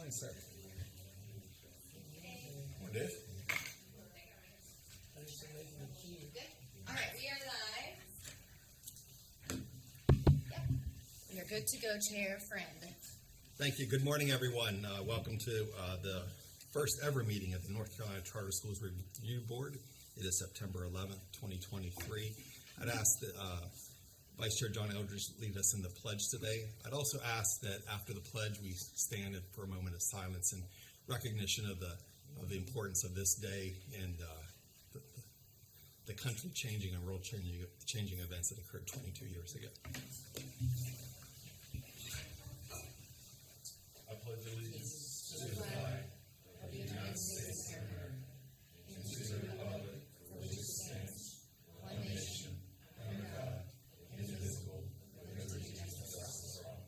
morning, sir. Morning, Dave. All right, we are live. Yep. We are good to go, Chair Friend. Thank you. Good morning, everyone. Welcome to the first ever meeting of the North Carolina Charter Schools Review Board. It is September 11th, 2023. I'd ask that Vice Chair John Eldridge lead us in the pledge today. I'd also ask that after the pledge, we stand for a moment of silence in recognition of the importance of this day and the country changing and world changing events that occurred 22 years ago. I pledge allegiance to the flag of the United States of America and to the republic for which it stands, one nation, under God, indivisible, with liberty and justice for all.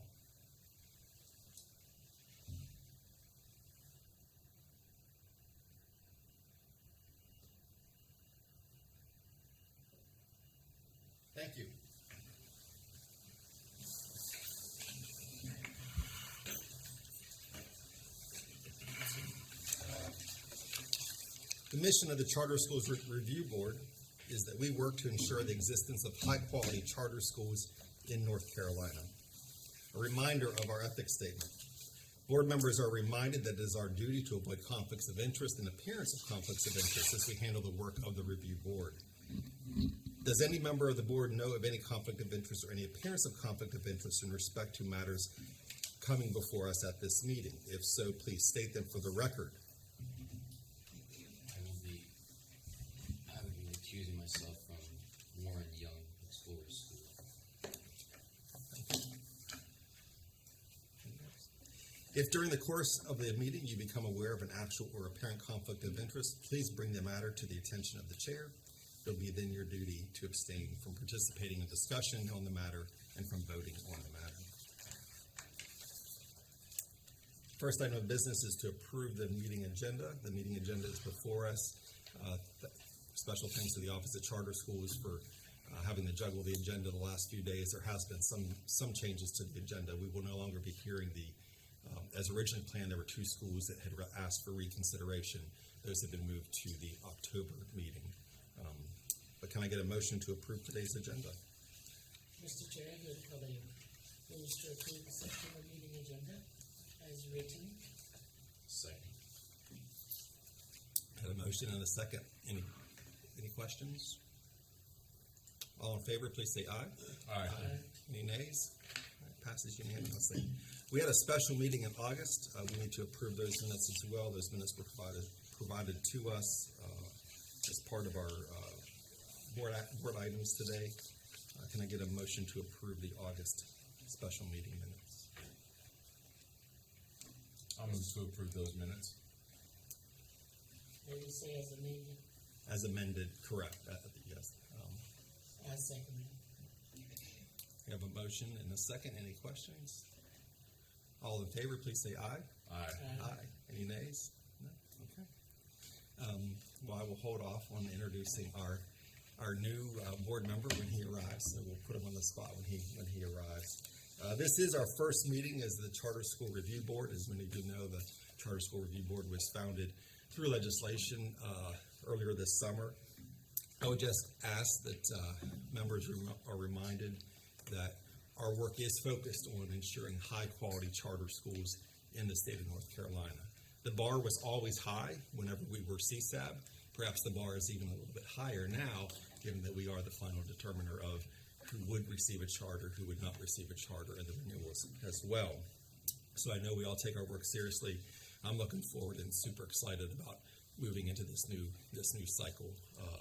Thank you. The mission of the Charter Schools Review Board is that we work to ensure the existence of high-quality charter schools in North Carolina. A reminder of our ethics statement. Board members are reminded that it is our duty to avoid conflicts of interest and appearance of conflicts of interest as we handle the work of the Review Board. Does any member of the board know of any conflict of interest or any appearance of conflict of interest in respect to matters coming before us at this meeting? If so, please state them for the record. I would be accusing myself from Warren Young Explorer School. If during the course of the meeting you become aware of an actual or apparent conflict of interest, please bring the matter to the attention of the chair. It will be then your duty to abstain from participating in discussion on the matter and from voting on the matter. First item of business is to approve the meeting agenda. The meeting agenda is before us. Special thanks to the Office of Charter Schools for having to juggle the agenda the last few days. There has been some changes to the agenda. We will no longer be hearing as originally planned, there were two schools that had asked for reconsideration. Those have been moved to the October meeting. But can I get a motion to approve today's agenda? Mr. Chair, I would call a motion to approve the September meeting agenda as written. Second. Had a motion and a second. Any questions? All in favor, please say aye. Aye. Any nays? All right, passes unanimously. We had a special meeting in August. We need to approve those minutes as well. Those minutes were provided to us as part of our board items today. Can I get a motion to approve the August special meeting minutes? I'll move to approve those minutes. Maybe say as amended. As amended, correct. Yes. I second it. We have a motion and a second. Any questions? All in favor, please say aye. Aye. Aye. Any nays? No? Okay. Well, I will hold off on introducing our new board member when he arrives, so we'll put him on the spot when he arrives. This is our first meeting as the Charter School Review Board. As many of you know, the Charter School Review Board was founded through legislation earlier this summer. I would just ask that members are reminded that our work is focused on ensuring high-quality charter schools in the state of North Carolina. The bar was always high whenever we were CSAB. Perhaps the bar is even a little bit higher now, given that we are the final determiner of who would receive a charter, who would not receive a charter, and the renewals as well. So I know we all take our work seriously. I'm looking forward and super excited about moving into this new cycle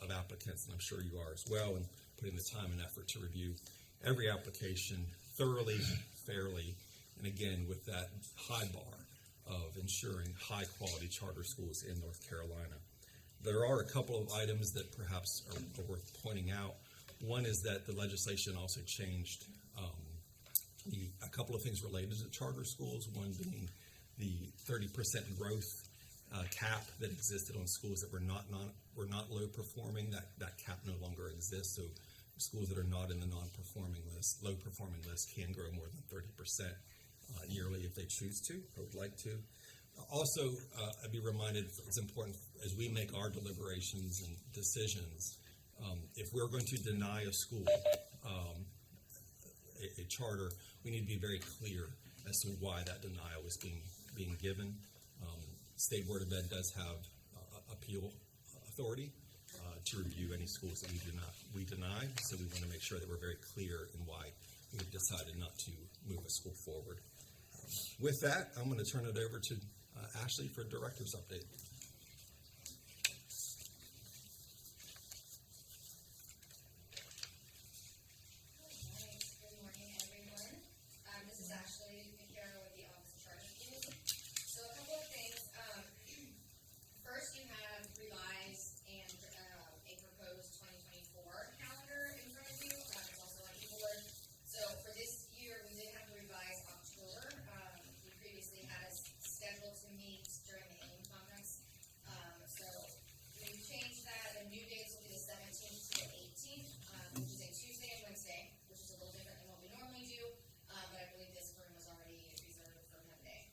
of applicants, and I'm sure you are as well, and putting the time and effort to review every application thoroughly, fairly, and again with that high bar of ensuring high-quality charter schools in North Carolina. There are a couple of items that perhaps are worth pointing out. One is that the legislation also changed a couple of things related to charter schools, one being the 30% growth cap that existed on schools that were not low performing. That cap no longer exists, so schools that are not in the non-performing list, low performing list, can grow more than 30% yearly if they choose to or would like to. Also, I'd be reminded, it's important as we make our deliberations and decisions, if we're going to deny a school a charter, we need to be very clear as to why that denial is being given. State Board of Ed does have appeal authority to review any schools that we deny, so we want to make sure that we're very clear in why we've decided not to move a school forward. With that, I'm going to turn it over to Ashley for a director's update. Good morning, everyone. This is Ashley here with the Office of Charter Schools. So a couple of things. First, you have revised and a proposed 2024 calendar in front of you. It's also on e-board. So for this year, we did have to revise October. We previously had us scheduled to meet during the AIM conference. So we've changed that. The new dates will be the 17th to the 18th, which is a Tuesday and Wednesday, which is a little different than what we normally do. But I believe this room was already reserved for Monday.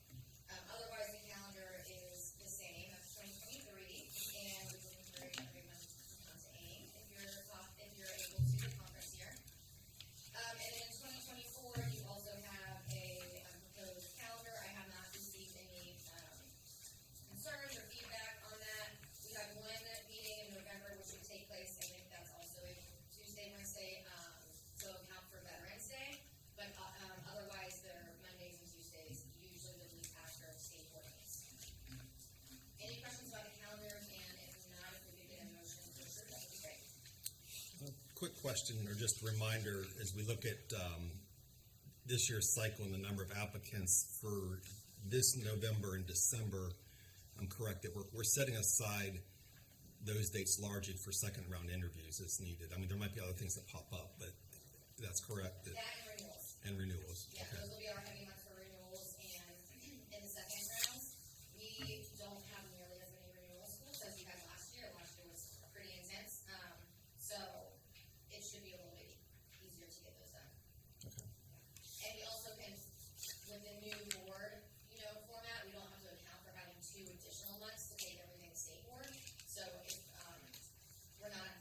Otherwise, the calendar is the same as 2023, and we would encourage everyone to come to AIM if you're able to the conference here. And then in 2024, you also have a proposed calendar. I have not received any concerns or feedback on that. We have one meeting in November, which would take place. I think that's also a Tuesday, Wednesday, so account for Veterans Day. But otherwise, they're Mondays and Tuesdays, usually the week after state board meetings. Any questions about the calendars? And if not, if we could get a motion to approve, that would be great. Quick question, or just a reminder, as we look at this year's cycle and the number of applicants for this November and December, I'm correct that we're setting aside those dates largely for second round interviews as needed. I mean, there might be other things that pop up, but that's correct. That and renewals. And renewals. Yeah, Okay. those will be our heavy months for renewals, and in the second rounds, we don't have nearly as many renewal schools as we had last year. Last year was pretty intense, so it should be a little bit easier to get those done. Okay. And we also can, with the new board, format, we don't have to account for having 2 additional months to take everything to state board. So if we're not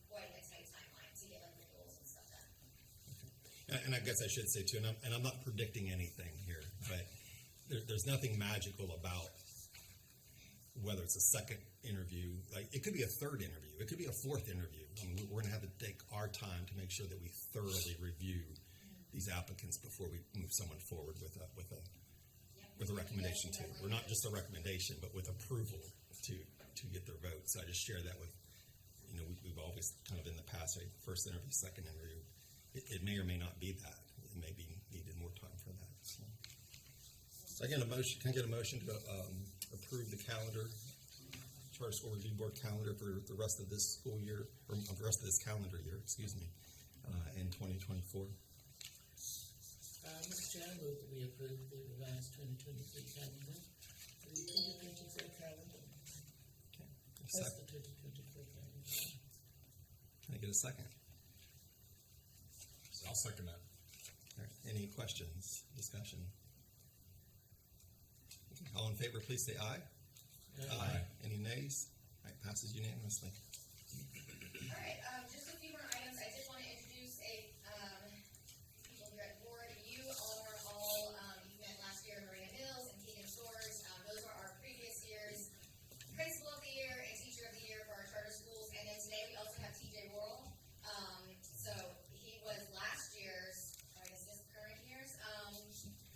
quite a tight timeline to get like renewals and stuff done. And I guess I should say too, and I'm not predicting anything here, but there's nothing magical about whether it's a second interview. Like, it could be a third interview, it could be a fourth interview. I mean, we're going to have to take our time to make sure that we thoroughly review these applicants before we move someone forward with a recommendation too. We're not just a recommendation, but with approval to get their vote. So I just share that with, we've always kind of in the past, right, first interview, second interview. It may or may not be that. It may be needed more time for that. So I get a motion. Can I get a motion to approve the calendar, Charter School Review Board calendar for the rest of this school year, or the rest of this calendar year, in 2024? Mr. Chair, I move that we approve the revised 2023 calendar, the 2024 calendar. Okay. That's the 2024 calendar. Can I get a second? I'll second that. All right. Any questions, discussion? Okay. All in favor, please say aye. Aye. Any nays? All right, passes unanimously. All right, just a few more items. I did want to introduce people here at the board. You are all, you met last year, Maria Mills and Keegan Shores. Those are our previous year's Principal of the Year and Teacher of the Year for our charter schools. And then today we also have TJ Worrell. So he was last year's, I guess this current year's,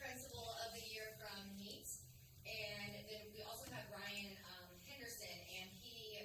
Principal of the Year from NEAT. And then we also have Ryan Henderson, and he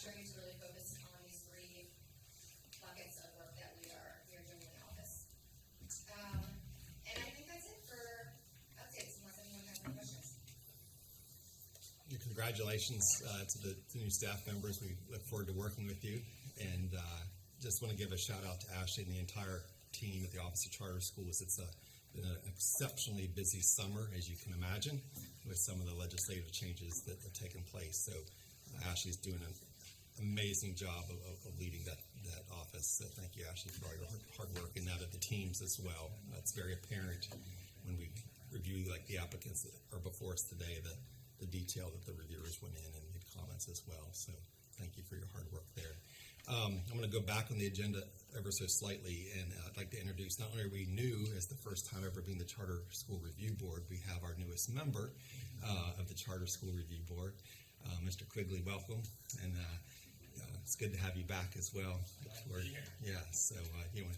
attorney to really focus on these three buckets of work that we are doing in the office. And I think that's it for updates, unless anyone has any questions. Congratulations to the new staff members. We look forward to working with you. And just want to give a shout out to Ashley and the entire team at the Office of Charter Schools. It's been an exceptionally busy summer, as you can imagine, with some of the legislative changes that have taken place. So Ashley's doing an amazing job of leading that office. So thank you, Ashley, for all your hard work, and now that the teams as well. It's very apparent when we review like the applicants that are before us today, the detail that the reviewers went in and made comments as well. So thank you for your hard work there. I'm going to go back on the agenda ever so slightly, and I'd like to introduce, not only are we new as the first time ever being the Charter School Review Board, we have our newest member of the Charter School Review Board, Mr. Quigley. Welcome, and it's good to have you back as well. Yeah, so you want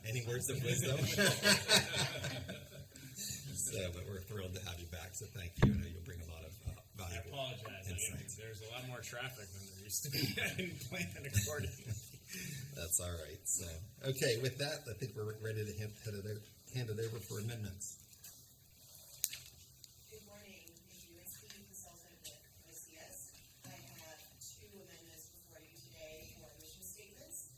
any words of wisdom? So, but we're thrilled to have you back, so thank you. I know you'll bring a lot of valuable insights. There's a lot more traffic than there used to be. I didn't plan accordingly. That's all right. So, okay, with that, I think we're ready to hand it over for amendments. Good morning. Thank you. It's Steve, consultant with OCS. I have two amendments before you today for mission statements.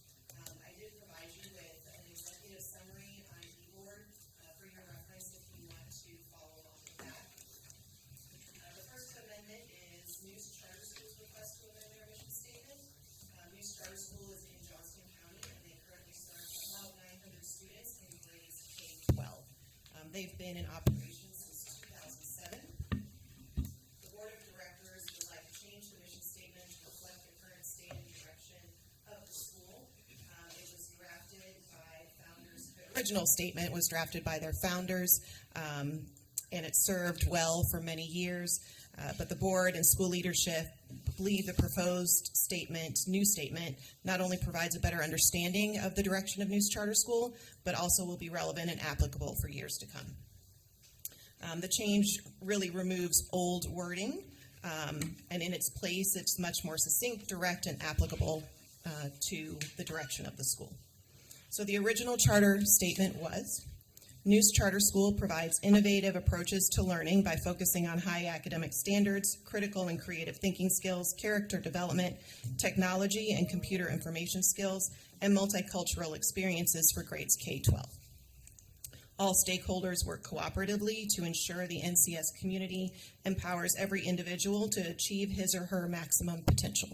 I did provide you with an executive summary on eBoard for your reference if you want to follow along with that. The first amendment is News Charter School's request to amend their mission statement. News Charter School is in Johnston County, and they currently serve about 900 students in grades K-12. They've been in operation since 2007. The Board of Directors would like to change the mission statement to reflect the current state and direction of the school. It was drafted by founders. The original statement was drafted by their founders, and it served well for many years. But the board and school leadership believe the proposed new statement, not only provides a better understanding of the direction of News Charter School, but also will be relevant and applicable for years to come. The change really removes old wording, and in its place, it's much more succinct, direct, and applicable to the direction of the school. So the original charter statement was, News Charter School provides innovative approaches to learning by focusing on high academic standards, critical and creative thinking skills, character development, technology and computer information skills, and multicultural experiences for grades K-12. All stakeholders work cooperatively to ensure the NCS community empowers every individual to achieve his or her maximum potential.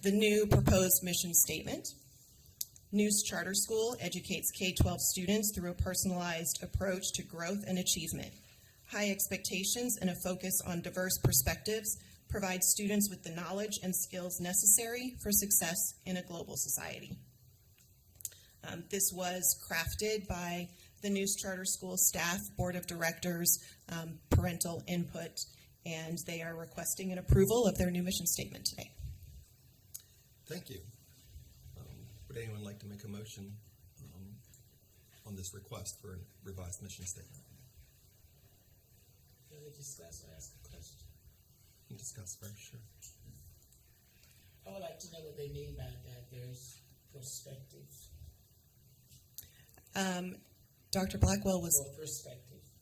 The new proposed mission statement. News Charter School educates K-12 students through a personalized approach to growth and achievement. High expectations and a focus on diverse perspectives provide students with the knowledge and skills necessary for success in a global society. This was crafted by the News Charter School staff, board of directors, parental input, and they are requesting an approval of their new mission statement today. Thank you. Would anyone like to make a motion on this request for a revised mission statement? Can we discuss or ask a question? You can discuss first, sure. I would like to know what they mean by that. There's perspectives. Dr. Blackwell was Or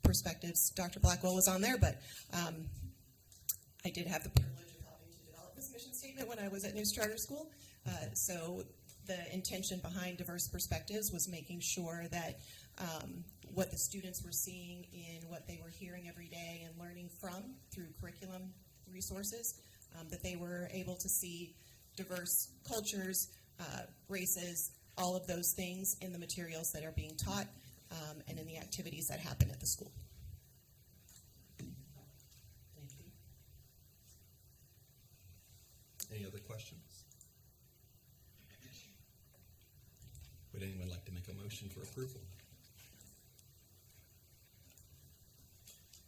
perspectives. Dr. Blackwell was on there, but I did have the privilege of helping to develop this mission statement when I was at News Charter School. So the intention behind diverse perspectives was making sure that what the students were seeing in what they were hearing every day and learning from through curriculum resources, that they were able to see diverse cultures, races, all of those things in the materials that are being taught and in the activities that happen at the school. Thank you. Any other questions? Would anyone like to make a motion for approval?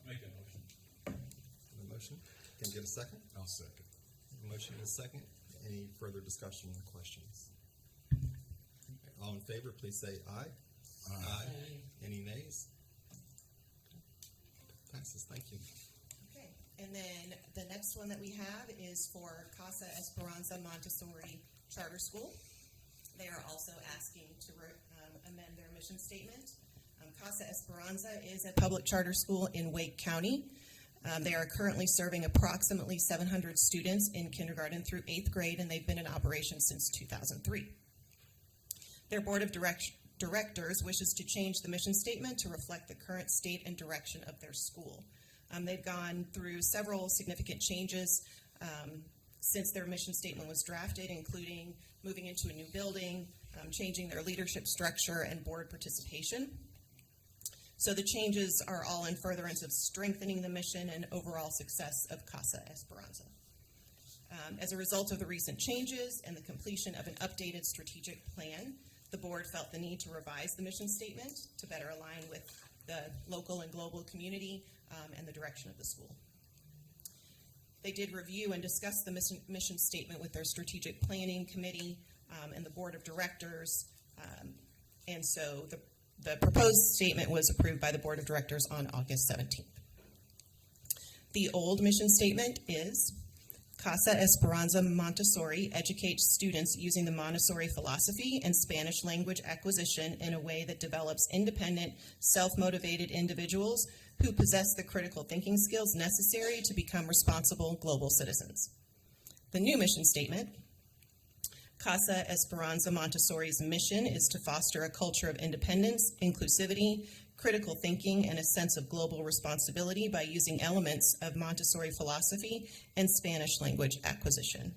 I'll make a motion. A motion? Can I get a second? I'll second. A motion and a second. Any further discussion or questions? All in favor, please say aye. Aye. Any nays? Passes. Thank you. Okay. And then the next one that we have is for Casa Esperanza Montessori Charter School. They are also asking to amend their mission statement. Casa Esperanza is a public charter school in Wake County. They are currently serving approximately 700 students in kindergarten through 8th grade, and they've been in operation since 2003. Their board of directors wishes to change the mission statement to reflect the current state and direction of their school. They've gone through several significant changes since their mission statement was drafted, including moving into a new building, changing their leadership structure, and board participation. So the changes are all in furtherance of strengthening the mission and overall success of Casa Esperanza. As a result of the recent changes and the completion of an updated strategic plan, the board felt the need to revise the mission statement to better align with the local and global community and the direction of the school. They did review and discuss the mission statement with their strategic planning committee and the board of directors, and so the proposed statement was approved by the board of directors on August 17th. The old mission statement is, Casa Esperanza Montessori educates students using the Montessori philosophy and Spanish language acquisition in a way that develops independent, self-motivated individuals who possess the critical thinking skills necessary to become responsible global citizens. The new mission statement, Casa Esperanza Montessori's mission is to foster a culture of independence, inclusivity, critical thinking, and a sense of global responsibility by using elements of Montessori philosophy and Spanish language acquisition.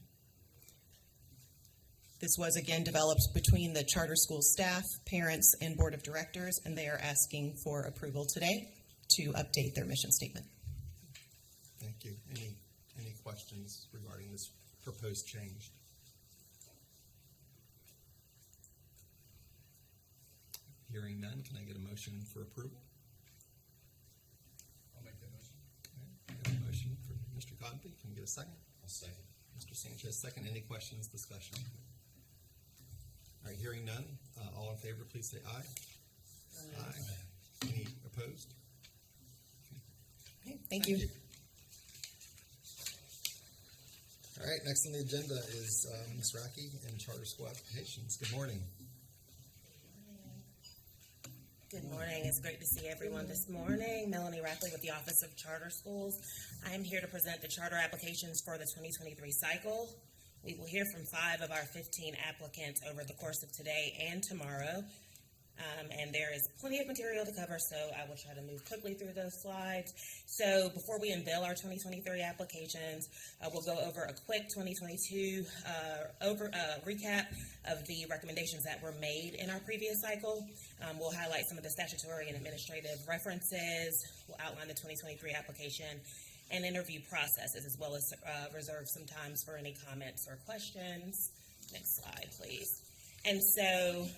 This was again developed between the charter school staff, parents, and board of directors, and they are asking for approval today to update their mission statement. Thank you. Any questions regarding this proposed change? Hearing none, can I get a motion for approval? I'll make that motion. Okay, I have a motion for Mr. Codby. Can we get a second? I'll second. Mr. Sanchez, second. Any questions, discussion? All right, hearing none. All in favor, please say aye. Aye. Any opposed? Okay, thank you. All right, next on the agenda is Ms. Racky and charter school applications. Good morning. Good morning. It's great to see everyone this morning. Melanie Rackley with the Office of Charter Schools. I am here to present the charter applications for the 2023 cycle. We will hear from 5 of our 15 applicants over the course of today and tomorrow. And there is plenty of material to cover, so I will try to move quickly through those slides. So before we unveil our 2023 applications, we'll go over a quick 2022 recap of the recommendations that were made in our previous cycle. We'll highlight some of the statutory and administrative references. We'll outline the 2023 application and interview processes, as well as reserve some time for any comments or questions. Next slide, please. And so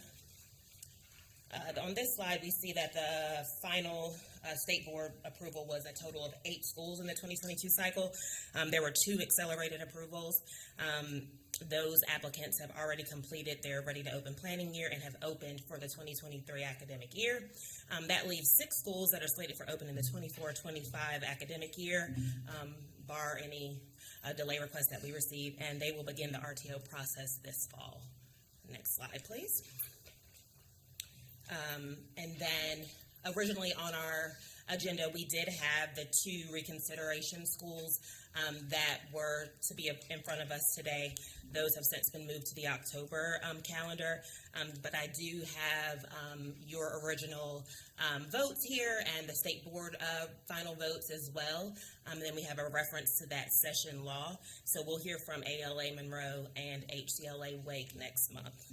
on this slide, we see that the final state board approval was a total of 8 schools in the 2022 cycle. There were 2 accelerated approvals. Those applicants have already completed their ready to open planning year and have opened for the 2023 academic year. That leaves 6 schools that are slated for open in the 24-25 academic year, bar any delay requests that we receive, and they will begin the RTO process this fall. Next slide, please. And then originally on our agenda, we did have the 2 reconsideration schools that were to be in front of us today. Those have since been moved to the October calendar, but I do have your original votes here and the state board final votes as well. And then we have a reference to that session law. So we'll hear from ALA Monroe and HCLA Wake next month.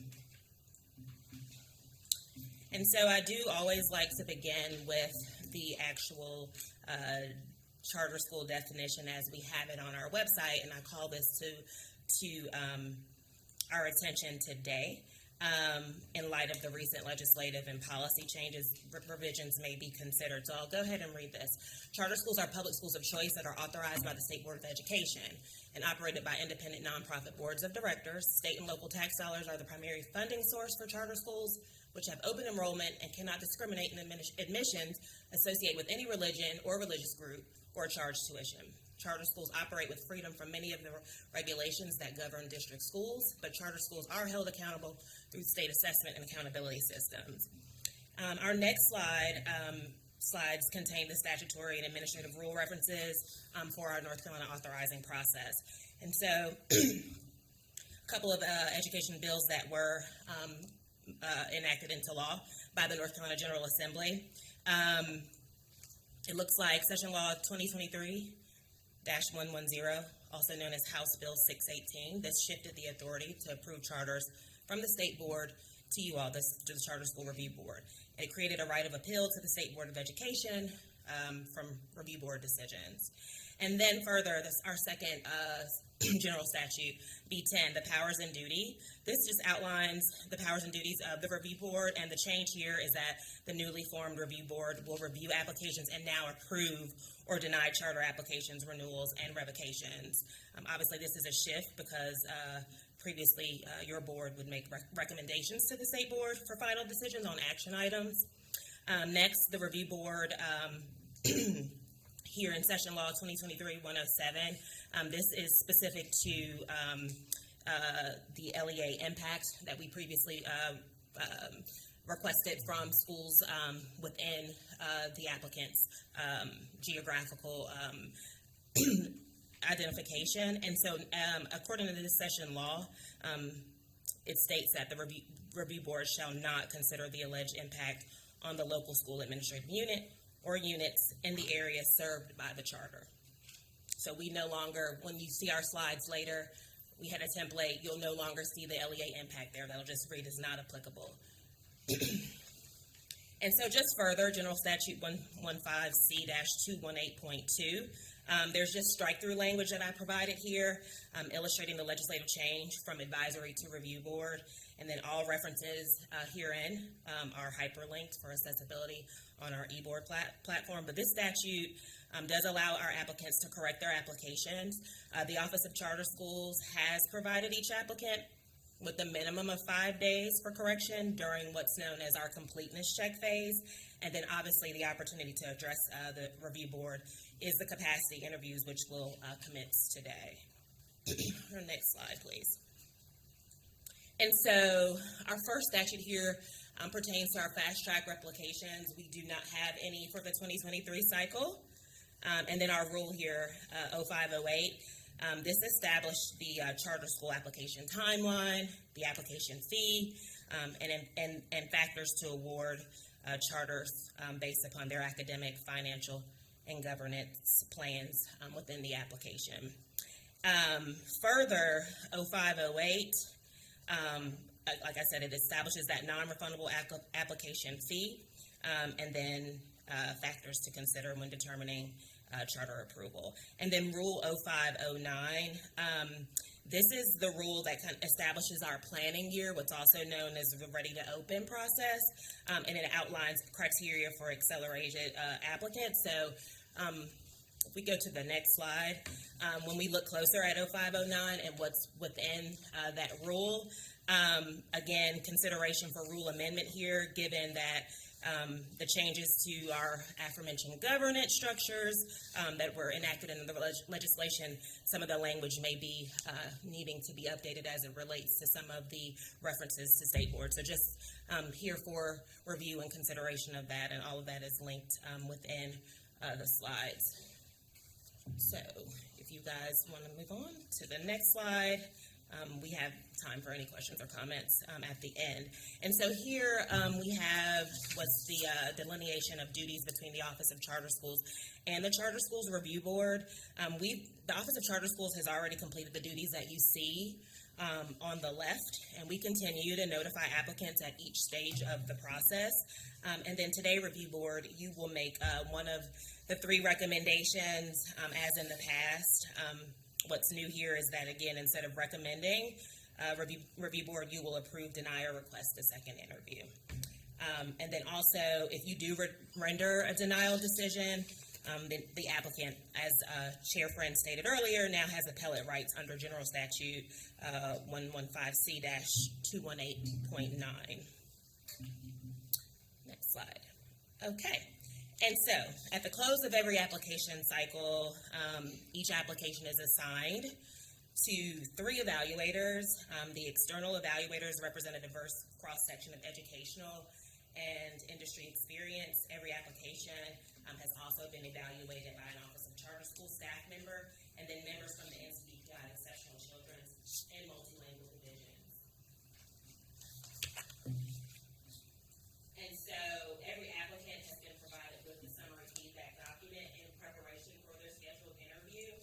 And so I do always like to begin with the actual charter school definition as we have it on our website, and I call this to our attention today. In light of the recent legislative and policy changes, revisions may be considered. So I'll go ahead and read this. Charter schools are public schools of choice that are authorized by the State Board of Education and operated by independent nonprofit boards of directors. State and local tax dollars are the primary funding source for charter schools, which have open enrollment and cannot discriminate in admissions associated with any religion or religious group or charge tuition. Charter schools operate with freedom from many of the regulations that govern district schools, but charter schools are held accountable through state assessment and accountability systems. Our next slides contain the statutory and administrative rule references for our North Carolina authorizing process. And so a couple of education bills that were enacted into law by the North Carolina General Assembly. It looks like Session Law 2023-110, also known as House Bill 618. This shifted the authority to approve charters from the State Board to you all, to the Charter School Review Board. It created a right of appeal to the State Board of Education from review board decisions. And then further, our second general statute, B10, the powers and duty. This just outlines the powers and duties of the review board, and the change here is that the newly formed review board will review applications and now approve or deny charter applications, renewals, and revocations. Obviously, this is a shift because previously your board would make recommendations to the state board for final decisions on action items. Next, the review board here in Session Law 2023-107, this is specific to the LEA impact that we previously requested from schools within the applicant's geographical identification. And so according to this session law, it states that the review board shall not consider the alleged impact on the local school administrative unit or units in the area served by the charter. So we no longer, when you see our slides later, we had a template, you'll no longer see the LEA impact there. That'll just read as not applicable. And so just further, General Statute 115C-218.2, there's just strike-through language that I provided here, illustrating the legislative change from advisory to review board. And then all references herein are hyperlinked for accessibility on our e-board platform. But this statute does allow our applicants to correct their applications. The Office of Charter Schools has provided each applicant with a minimum of 5 days for correction during what's known as our completeness check phase. And then obviously the opportunity to address the review board is the capacity interviews, which will commence today. Our next slide, please. And so our first statute here pertains to our fast track replications. We do not have any for the 2023 cycle. And then our rule here, 0508, this established the charter school application timeline, the application fee, and factors to award charters based upon their academic, financial, and governance plans within the application. Further, 0508, like I said, it establishes that non-refundable application fee, and then factors to consider when determining charter approval. And then Rule 0509, this is the rule that kind of establishes our planning year, what's also known as the ready to open process, and it outlines criteria for accelerated applicants. So if we go to the next slide, when we look closer at 0509 and what's within that rule, again, consideration for rule amendment here, given that the changes to our aforementioned governance structures that were enacted in the legislation, some of the language may be needing to be updated as it relates to some of the references to state boards. So just here for review and consideration of that, and all of that is linked within the slides. So if you guys want to move on to the next slide, we have time for any questions or comments at the end. And so here we have what's the delineation of duties between the Office of Charter Schools and the Charter Schools Review Board. The Office of Charter Schools has already completed the duties that you see on the left, and we continue to notify applicants at each stage of the process. And then today, Review Board, you will make one of the 3 recommendations as in the past. What's new here is that, again, instead of recommending, review board, you will approve, deny, or request a second interview. And then also, if you do render a denial decision, the applicant, as Chair Friend stated earlier, now has appellate rights under General Statute 115C-218.9. Next slide. Okay. And so, at the close of every application cycle, each application is assigned to 3 evaluators. The external evaluators represent a diverse cross-section of educational and industry experience. Every application has also been evaluated by an Office of Charter School staff member, and then members from the NCDPI and Exceptional Children's and Multilingual Divisions. And so every applicant has been provided with the summary feedback document in preparation for their scheduled interview,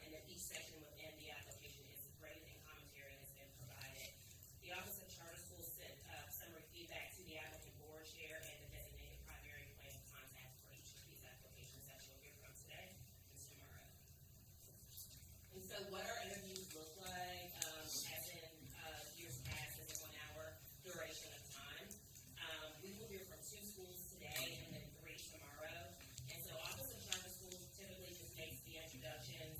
and then each section within the application is graded and commentary has been provided. The Office of Charter Schools sent summary feedback to the applicant board chair and the designated primary point of contact for each of these applications that you'll hear from today and tomorrow. And so what our interviews look like, as in years past, is a 1 hour duration of time. We will hear from 2 schools today and then 3 tomorrow. And so Office of Charter Schools typically just makes the introductions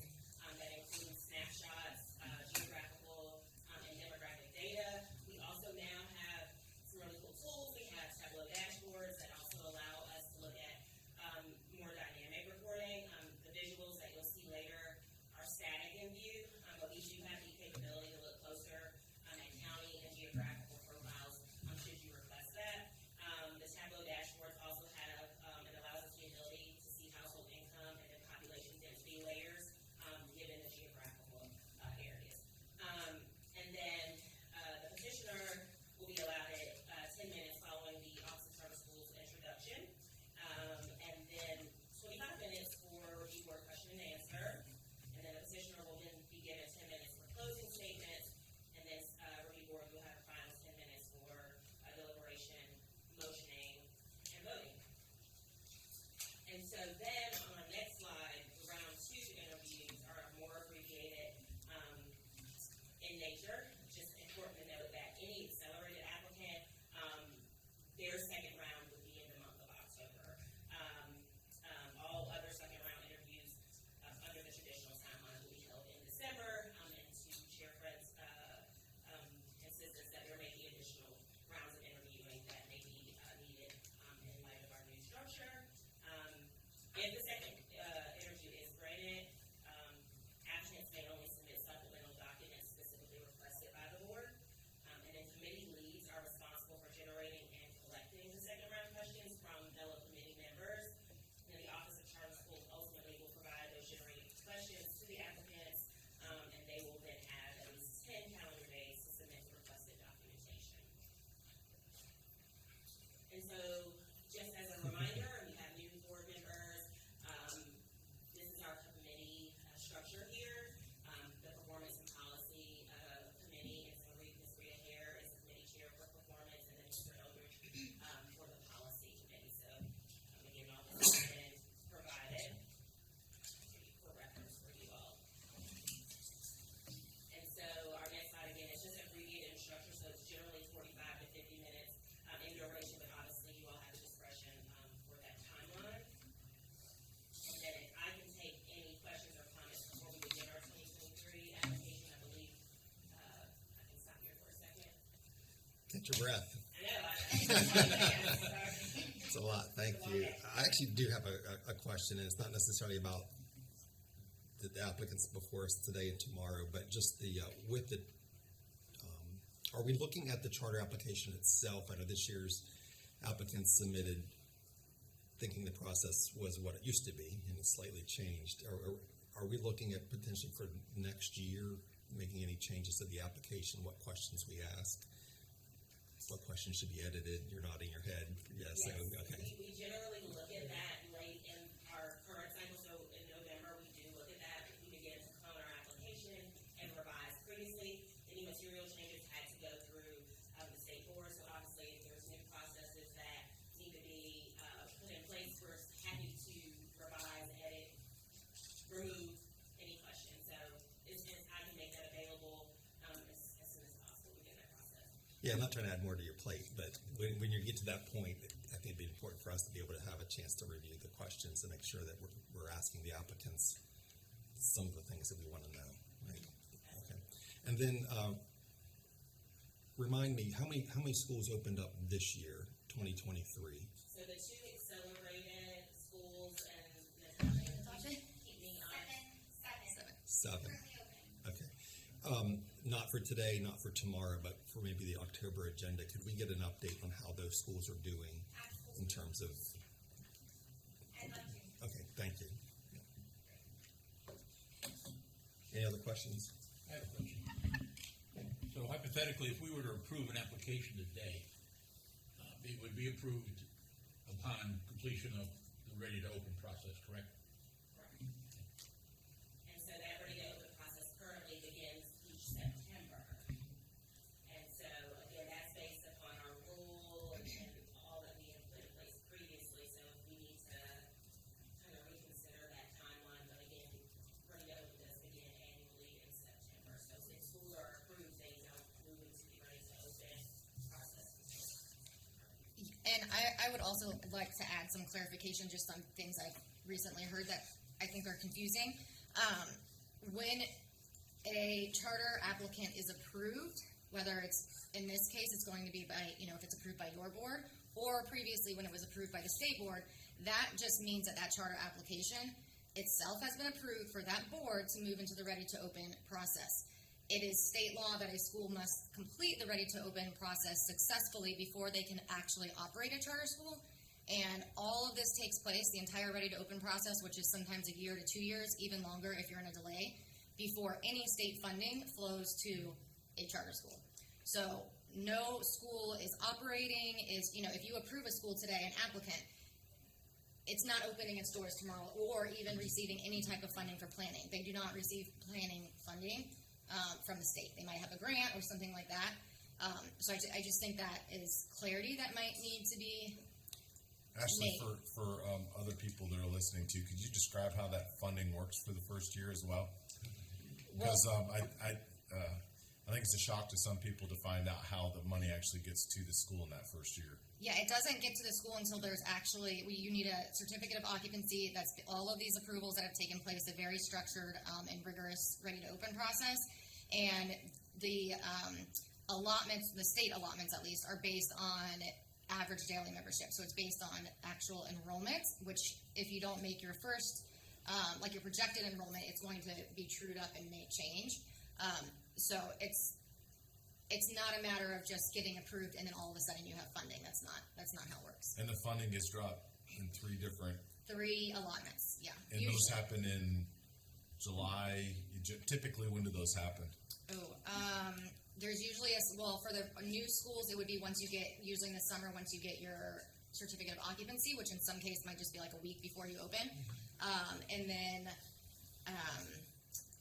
that include snapshots, geographical and demographic data. We also now have some really cool tools. We have Tableau dashboards that also allow us to look at more dynamic reporting. The visuals that you'll see later are static in view, but we do have the capability to look closer at county and geographical profiles should you request that. The Tableau dashboards also have, it allows us the ability to see household income and then population density layers given the geographical areas. And then the petitioner will be allowed 10 minutes following the Office of Charter Schools introduction, and then 25 minutes for review board question and answer. And then the petitioner will then be given 10 minutes for closing statements, and then review board will have a final 10 minutes for deliberation, motioning, and voting. And so then on our next slide, the round 2 interviews are more abbreviated in nature. Just important to note that any accelerated applicant, their second round would be in the month of October. All other second round interviews under the traditional timeline will be held in December, and to Chair Fred's insistence that there may be additional rounds of interviewing that may be needed in light of our new structure. If the second interview is granted, applicants may only submit supplemental documents specifically requested by the board. And then committee leads are responsible for generating and collecting the second round questions from fellow committee members. And then the Office of Charter Schools ultimately will provide those generated questions to the applicants, and they will then have at least 10 calendar days to submit the requested documentation. And so, just as a reminder, we have new board members. This is our committee structure here. The Performance and Policy Committee, and so Ms. Rita Hare is the committee chair for performance, and then Mr. Eldridge for the policy committee. So, again, all this has been provided for reference for you all. And so, our next slide again is just abbreviated structure, so it's generally 45 to 50 minutes in duration, but obviously you all have the discretion for that timeline. And then if I can take any questions or comments before we begin our 2023 application, I believe I can stop here for a second. Catch your breath. I know. It's a lot. Thank you. I actually do have a question, and it's not necessarily about the applicants before us today and tomorrow, but just the with the. Are we looking at the charter application itself? I know this year's applicants submitted thinking the process was what it used to be, and it's slightly changed. Are we looking at potentially for next year making any changes to the application? What questions we ask? What questions should be edited? You're nodding your head. Yes. Yes. Okay. We generally look at that late in our current cycle. So in November, we do look at that. We begin to clone our application and revise previously. Any material changes had to go through the state board. So obviously, if there's new processes that need to be put in place, we're happy to revise, edit, remove any questions. So I can make that available as soon as possible within that process. Yeah, I'm not trying to add more to your plate, but when you get to that point, I think it'd be important for us to be able to have a chance to review the questions and make sure that we're asking the applicants some of the things that we want to know. Right? Okay. And then remind me, how many schools opened up this year, 2023? So the 2 accelerated 7. Currently open. Okay. Not for today, not for tomorrow, but for maybe the October agenda. Could we get an update on how those schools are doing in terms of? I'd love to. Okay, thank you. Any other questions? I have a question. So hypothetically, if we were to approve an application today, it would be approved upon completion of the ready-to-open process, correct? And so that ready to open process currently begins each September. And so again, that's based upon our rule and all that we have put in place previously. So if we need to kind of reconsider that timeline, but again, ready to open does begin annually in September. So if schools are approved, they don't move into the ready to open process. And I would also like to add some clarification, just on things I've recently heard that I think are confusing. When a charter applicant is approved, whether it's, in this case, it's going to be by, if it's approved by your board, or previously when it was approved by the state board, that just means that that charter application itself has been approved for that board to move into the ready to open process. It is state law that a school must complete the ready to open process successfully before they can actually operate a charter school. And all of this takes place, the entire ready to open process, which is sometimes a year to 2 years, even longer if you're in a delay, before any state funding flows to a charter school. So no school is operating, if you approve a school today, an applicant, it's not opening its doors tomorrow or even receiving any type of funding for planning. They do not receive planning funding from the state. They might have a grant or something like that. So I just think that is clarity that might need to be Ashley, made. for other people that are listening to, could you describe how that funding works for the first year as well? Because I think it's a shock to some people to find out how the money actually gets to the school in that first year. Yeah, it doesn't get to the school until there's actually, you need a certificate of occupancy. That's all of these approvals that have taken place, a very structured and rigorous ready to open process. And the allotments, the state allotments at least, are based on average daily membership. So it's based on actual enrollment, which if you don't make your first, like your projected enrollment, it's going to be trued up and may change. So it's not a matter of just getting approved and then all of a sudden you have funding. That's not how it works. And the funding gets dropped in 3 allotments, yeah. and those happen in July. Typically, when do those happen? There's usually for the new schools, it would be usually in the summer, once you get your certificate of occupancy, which in some cases might just be like a week before you open. And then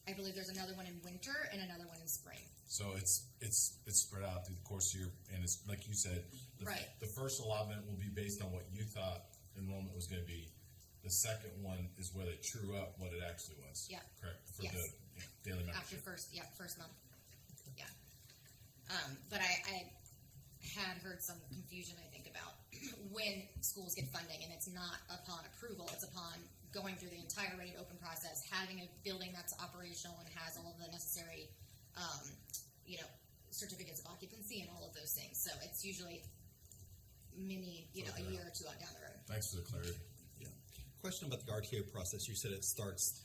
I believe there's another one in winter and another one in spring. So it's spread out through the course of your, and it's like you said, Right. The first allotment will be based on what you thought enrollment was going to be. The second one is where they true up what it actually was. Yeah. Correct. For Yes. the daily After membership. first month. Yeah. But I had heard some confusion, I think, about when schools get funding, and it's not upon approval, it's upon going through the entire ready to open process, having a building that's operational and has all of the necessary, certificates of occupancy and all of those things. So it's usually a year or two out down the road. Thanks for the clarity. Yeah. Question about the RTO process. You said it starts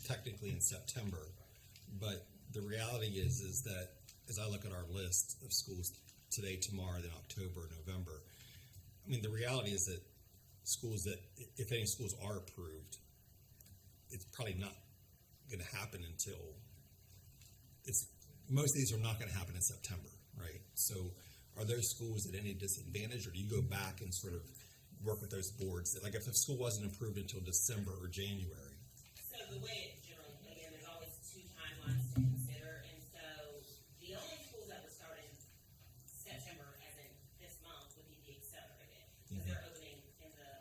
technically in September, but the reality is that as I look at our list of schools today, tomorrow, then October, November, I mean, the reality is that schools that, if any schools are approved, it's probably not going to happen until most of these are not going to happen in September, right? So are those schools at any disadvantage, or do you go back and sort of work with those boards? Like if a school wasn't approved until December or January? So the way it generally, again, there's always 2 timelines to consider, and so the only schools that would start in September, as in this month, would be the accelerated, because they're opening in the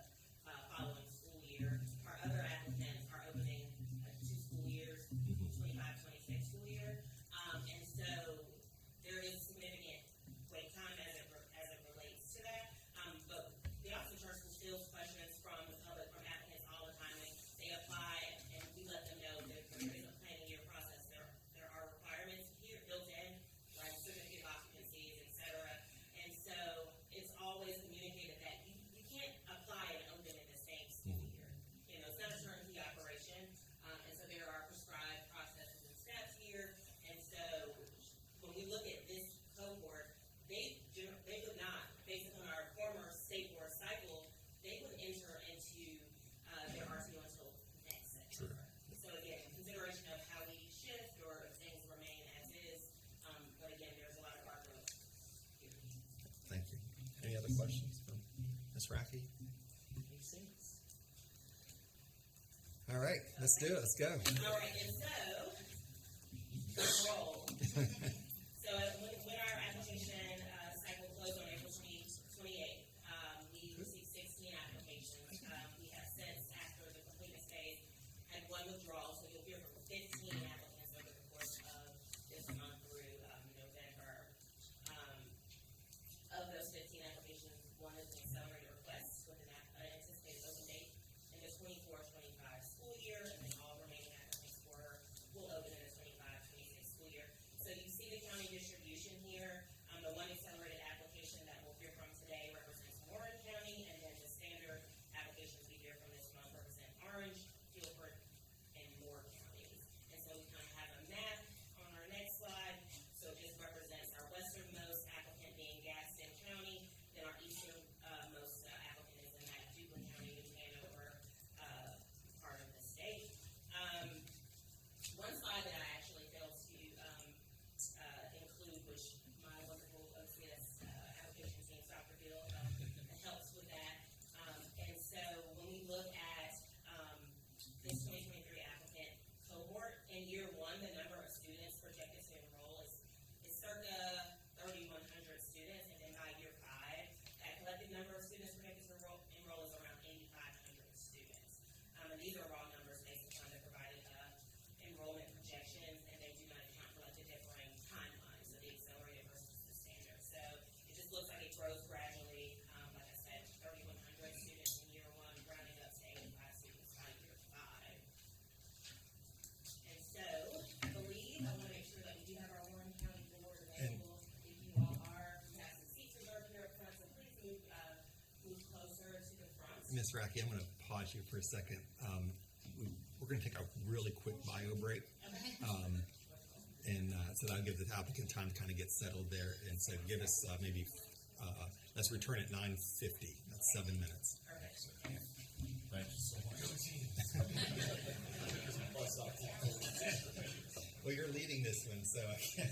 following school year. Our other applicants are opening 2 school years, 25-26 school year, and so there is significant wait time as it relates to that. But the Office of Charter Schools fields questions from the public, from applicants all the time. They apply, and we let them know Ms. Racky? Makes sense. All right, let's do it. Let's go. All right, and so, roll. So when our application cycle closed on April 28th, we received 16 applications. We have since, after the completeness phase, had one withdrawal, so you'll hear from 15 applicants over the course of this month through November. Of those 15 applications, one is an accelerated request with an anticipated open date in the 24-25 school year, and then all remaining applicants will open in the 25-26 school year. So you see the county distribution here. The one accelerated application that we'll hear from today represents Warren County, and then the standard applications we hear from this month represent Orange, Guilford, and Moore counties. And so we kind of have a map on our next slide. So it just represents our westernmost applicant being Gaston County, then our easternmost applicant is in that Duplin County, New Hanover part of the state. One slide that I actually failed to include, which my wonderful OCS application team, Dr. Bill, helps with that. And so when we look at this 2023 applicant cohort, in year one, the number of students projected to enroll is circa 3,100 students, and then by year five, that collective number of students projected to enroll is around 8,500 students. And these are raw numbers based upon the provided enrollment projections, and they do not account for like the differing timelines, so the accelerated versus the standard. So it just looks like it grows gradually. Like I said, 3,100 students in year one, rounding up to 85 students by year five. And so I believe I want to make sure that we do have our Warren County board available. If you all are, you have some seats reserved here up front, so please move closer to the front. Ms. Racky, I'm going to pause you for a second. We're going to take a really quick bio break. And so that'll give the applicant time to kind of get settled there. And so give us maybe, let's return at 9:50. That's 7 minutes. Thank you so much. Well, you're leading this one, so I can't.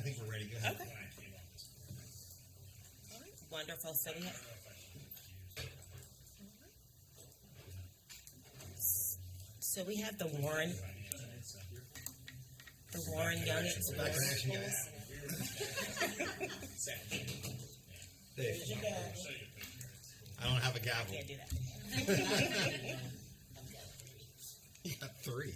think we're ready. Go ahead. Okay. All right. Wonderful. So we have the Warren Young Back in Explorers. action, guys. Dave, I don't have a gavel. Can't do that. You got three.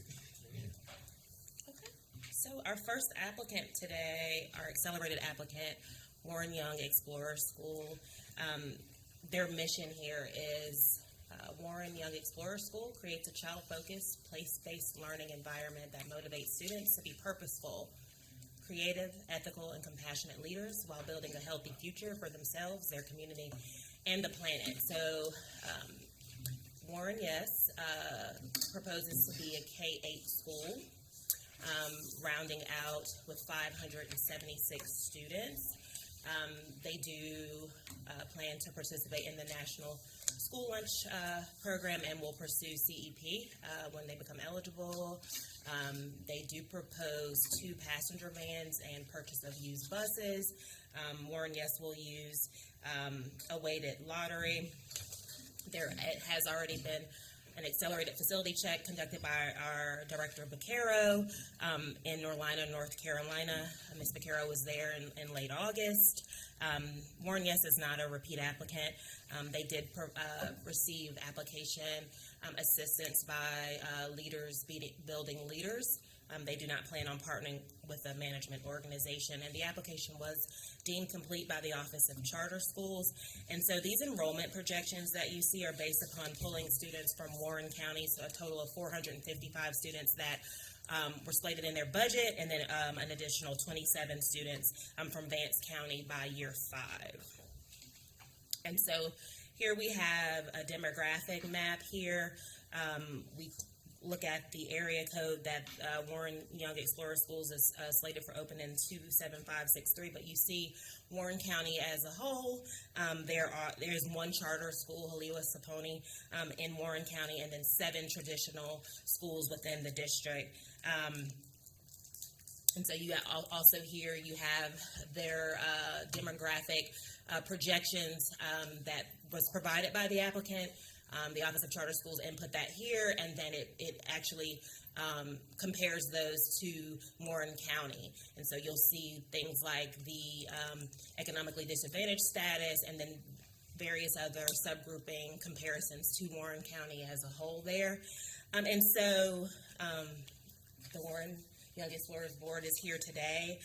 Okay. So our first applicant today, our accelerated applicant, Warren Young Explorer School. Their mission here is Warren Young Explorer School creates a child-focused, place-based learning environment that motivates students to be purposeful, creative, ethical, and compassionate leaders while building a healthy future for themselves, their community, and the planet. So Warren, yes, proposes to be a K-8 school, rounding out with 576 students. They do plan to participate in the National School Lunch Program and will pursue CEP when they become eligible. They do propose 2 passenger vans and purchase of used buses. Warren, yes, will use a weighted lottery. It has already been an accelerated facility check conducted by our Director Vaquero in Norlina, North Carolina. Ms. Vaquero was there in late August. Warren Yes is not a repeat applicant. They did receive application assistance by Leaders Building Leaders. They do not plan on partnering with a management organization, and the application was deemed complete by the Office of Charter Schools. And so these enrollment projections that you see are based upon pulling students from Warren County, so a total of 455 students that were slated in their budget, and then an additional 27 students from Vance County by year 5. And so here we have a demographic map here. We look at the area code that Warren Young Explorer Schools is slated for open in 27563, but you see Warren County as a whole. There's 1 charter school, Haliwa Saponi, in Warren County, and then 7 traditional schools within the district. And so you also here you have their demographic projections that was provided by the applicant. The Office of Charter Schools input that here, and then it actually compares those to Warren County. And so you'll see things like the economically disadvantaged status, and then various other subgrouping comparisons to Warren County as a whole there. And so the Warren Young Explorers Board is here today.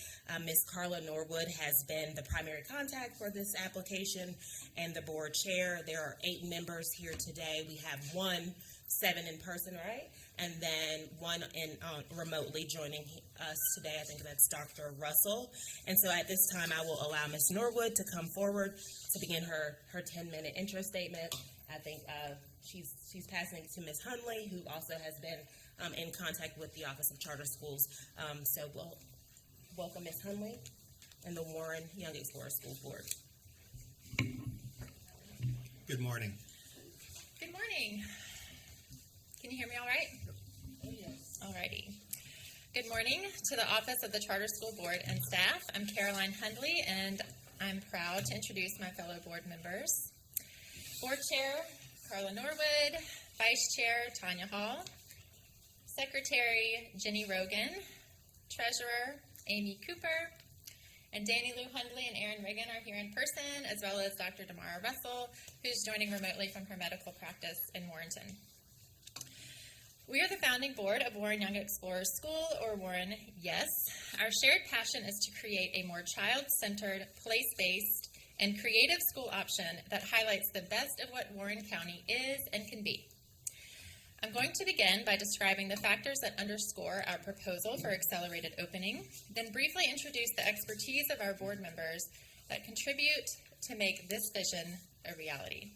Ms. Carla Norwood has been the primary contact for this application and the board chair. There are 8 members here today. We have 7 in person, right? And then 1 remotely joining us today. I think that's Dr. Russell. And so at this time, I will allow Ms. Norwood to come forward to begin her 10-minute intro statement. I think she's passing it to Ms. Hunley, who also has been in contact with the Office of Charter Schools. So we'll welcome Ms. Hunley and the Warren Young Explorer School Board. Good morning. Good morning. Can you hear me all right? Yes. Alrighty. Good morning to the Office of the Charter School Board and staff. I'm Caroline Hundley, and I'm proud to introduce my fellow board members. Board Chair, Carla Norwood. Vice Chair, Tanya Hall. Secretary, Jenny Rogan. Treasurer, Amy Cooper. And Danny Lou Hundley and Aaron Reagan are here in person, as well as Dr. Damara Russell, who's joining remotely from her medical practice in Warrenton. We are the founding board of Warren Young Explorer School, or Warren Yes. Our shared passion is to create a more child-centered, place-based, and creative school option that highlights the best of what Warren County is and can be. I'm going to begin by describing the factors that underscore our proposal for accelerated opening, then briefly introduce the expertise of our board members that contribute to make this vision a reality.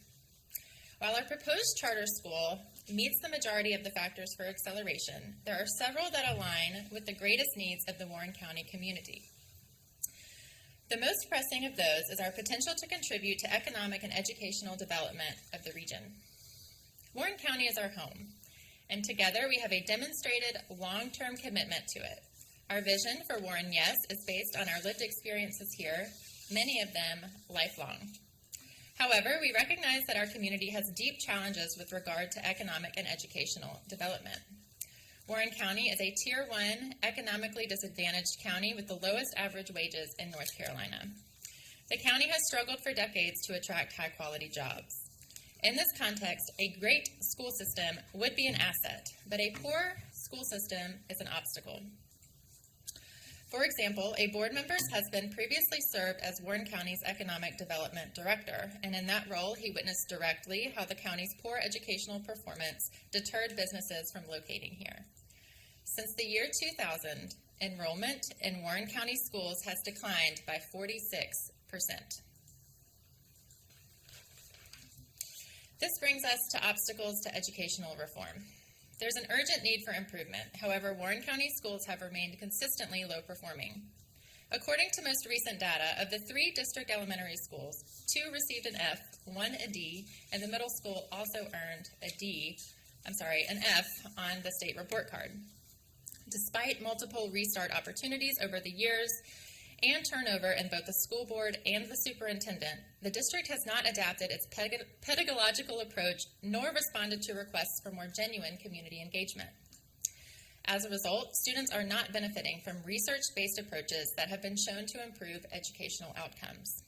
While our proposed charter school meets the majority of the factors for acceleration, there are several that align with the greatest needs of the Warren County community. The most pressing of those is our potential to contribute to economic and educational development of the region. Warren County is our home, and together we have a demonstrated long-term commitment to it. Our vision for Warren Yes is based on our lived experiences here, many of them lifelong. However, we recognize that our community has deep challenges with regard to economic and educational development. Warren County is a Tier 1 economically disadvantaged county with the lowest average wages in North Carolina. The county has struggled for decades to attract high-quality jobs. In this context, a great school system would be an asset, but a poor school system is an obstacle. For example, a board member's husband previously served as Warren County's Economic Development Director, and in that role, he witnessed directly how the county's poor educational performance deterred businesses from locating here. Since the year 2000, enrollment in Warren County schools has declined by 46%. This brings us to obstacles to educational reform. There's an urgent need for improvement. However, Warren County schools have remained consistently low performing. According to most recent data, of the 3 district elementary schools, 2 received an F, 1 a D, and the middle school also earned an F on the state report card. Despite multiple restart opportunities over the years and turnover in both the school board and the superintendent, the district has not adapted its pedagogical approach nor responded to requests for more genuine community engagement. As a result, students are not benefiting from research-based approaches that have been shown to improve educational outcomes.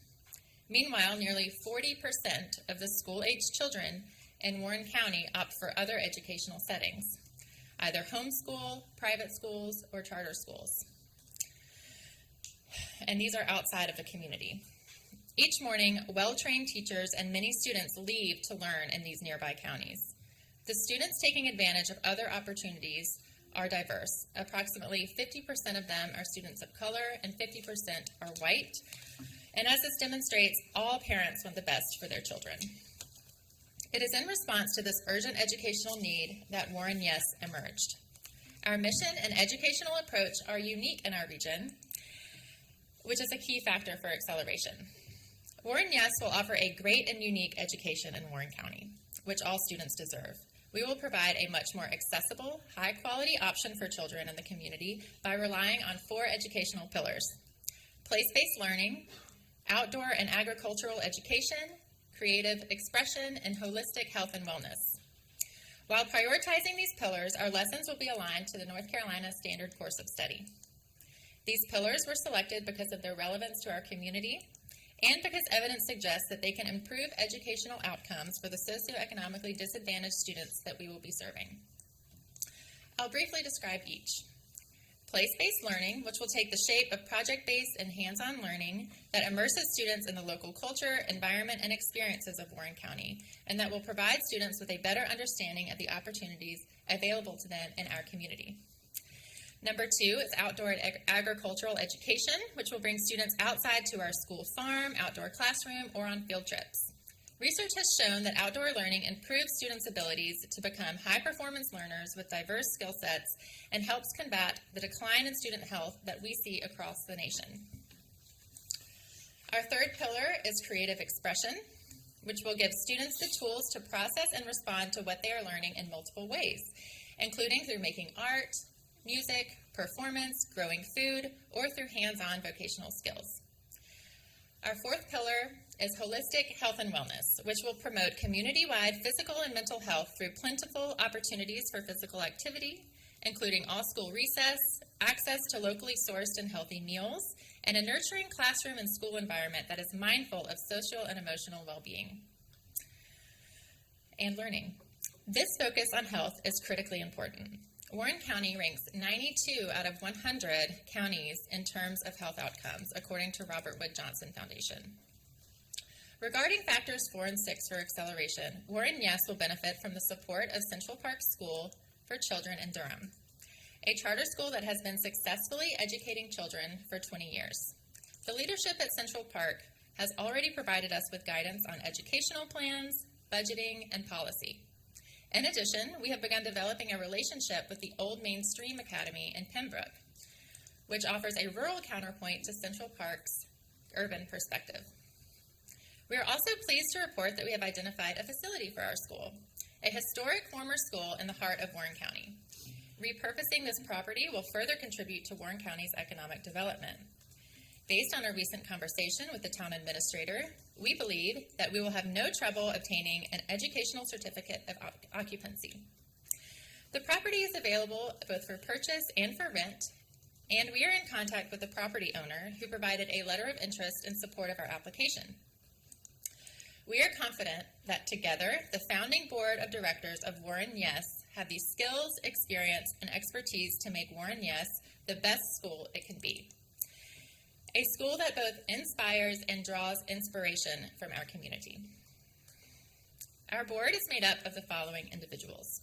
Meanwhile, nearly 40% of the school-aged children in Warren County opt for other educational settings, either homeschool, private schools, or charter schools. And these are outside of the community. Each morning, well-trained teachers and many students leave to learn in these nearby counties. The students taking advantage of other opportunities are diverse. Approximately 50% of them are students of color and 50% are white. And as this demonstrates, all parents want the best for their children. It is in response to this urgent educational need that Warren Yes emerged. Our mission and educational approach are unique in our region, which is a key factor for acceleration. Warren Yes will offer a great and unique education in Warren County, which all students deserve. We will provide a much more accessible, high-quality option for children in the community by relying on 4 educational pillars: place-based learning, outdoor and agricultural education, creative expression, and holistic health and wellness. While prioritizing these pillars, our lessons will be aligned to the North Carolina Standard Course of Study. These pillars were selected because of their relevance to our community and because evidence suggests that they can improve educational outcomes for the socioeconomically disadvantaged students that we will be serving. I'll briefly describe each. Place-based learning, which will take the shape of project-based and hands-on learning that immerses students in the local culture, environment, and experiences of Warren County, and that will provide students with a better understanding of the opportunities available to them in our community. Number 2 is outdoor and agricultural education, which will bring students outside to our school farm, outdoor classroom, or on field trips. Research has shown that outdoor learning improves students' abilities to become high-performance learners with diverse skill sets and helps combat the decline in student health that we see across the nation. Our third pillar is creative expression, which will give students the tools to process and respond to what they are learning in multiple ways, including through making art, music, performance, growing food, or through hands-on vocational skills. Our fourth pillar is holistic health and wellness, which will promote community-wide physical and mental health through plentiful opportunities for physical activity, including all-school recess, access to locally sourced and healthy meals, and a nurturing classroom and school environment that is mindful of social and emotional well-being and learning. This focus on health is critically important. Warren County ranks 92 out of 100 counties in terms of health outcomes, according to Robert Wood Johnson Foundation. Regarding factors 4 and 6 for acceleration, Warren Yes will benefit from the support of Central Park School for Children in Durham, a charter school that has been successfully educating children for 20 years. The leadership at Central Park has already provided us with guidance on educational plans, budgeting, and policy. In addition, we have begun developing a relationship with the Old Mainstream Academy in Pembroke, which offers a rural counterpoint to Central Park's urban perspective. We are also pleased to report that we have identified a facility for our school, a historic former school in the heart of Warren County. Repurposing this property will further contribute to Warren County's economic development. Based on our recent conversation with the town administrator, we believe that we will have no trouble obtaining an educational certificate of occupancy. The property is available both for purchase and for rent, and we are in contact with the property owner who provided a letter of interest in support of our application. We are confident that together, the founding board of directors of Warren Yes have the skills, experience, and expertise to make Warren Yes the best school it can be. A school that both inspires and draws inspiration from our community. Our board is made up of the following individuals.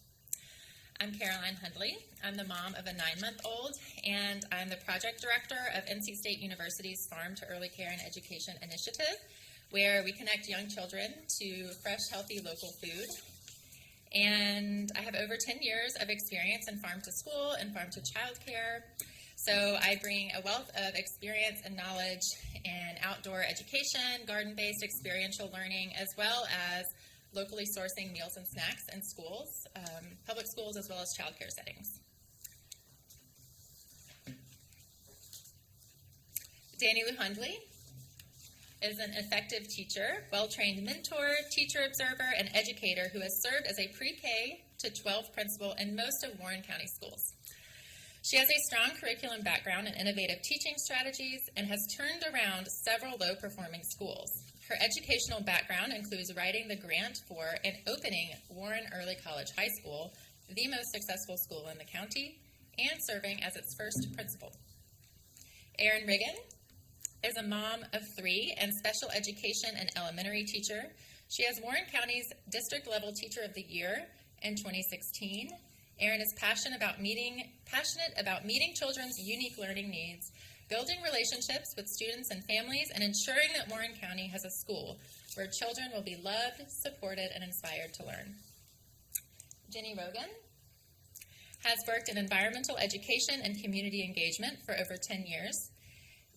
I'm Caroline Hundley. I'm the mom of a 9-month-old, and I'm the project director of NC State University's Farm to Early Care and Education Initiative, where we connect young children to fresh, healthy local food. And I have over 10 years of experience in farm to school and farm to child care. So I bring a wealth of experience and knowledge in outdoor education, garden-based experiential learning, as well as locally sourcing meals and snacks in schools, public schools, as well as child care settings. Danny Lou Hundley is an effective teacher, well-trained mentor, teacher observer, and educator who has served as a pre-K to 12 principal in most of Warren County schools. She has a strong curriculum background in innovative teaching strategies and has turned around several low-performing schools. Her educational background includes writing the grant for and opening Warren Early College High School, the most successful school in the county, and serving as its first principal. Erin Riggin is a mom of 3 and special education and elementary teacher. She is Warren County's District Level Teacher of the Year in 2016. Erin is passionate about meeting children's unique learning needs, building relationships with students and families, and ensuring that Warren County has a school where children will be loved, supported, and inspired to learn. Jenny Rogan has worked in environmental education and community engagement for over 10 years.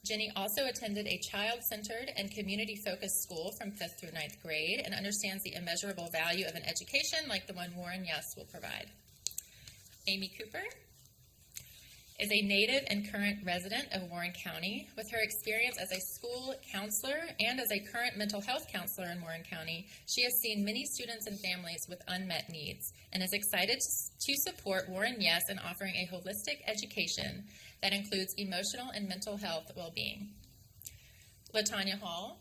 Jenny also attended a child-centered and community-focused school from 5th through 9th grade and understands the immeasurable value of an education like the one Warren Yes will provide. Amy Cooper is a native and current resident of Warren County. With her experience as a school counselor and as a current mental health counselor in Warren County, she has seen many students and families with unmet needs and is excited to support Warren Yes in offering a holistic education that includes emotional and mental health well-being. LaTanya Hall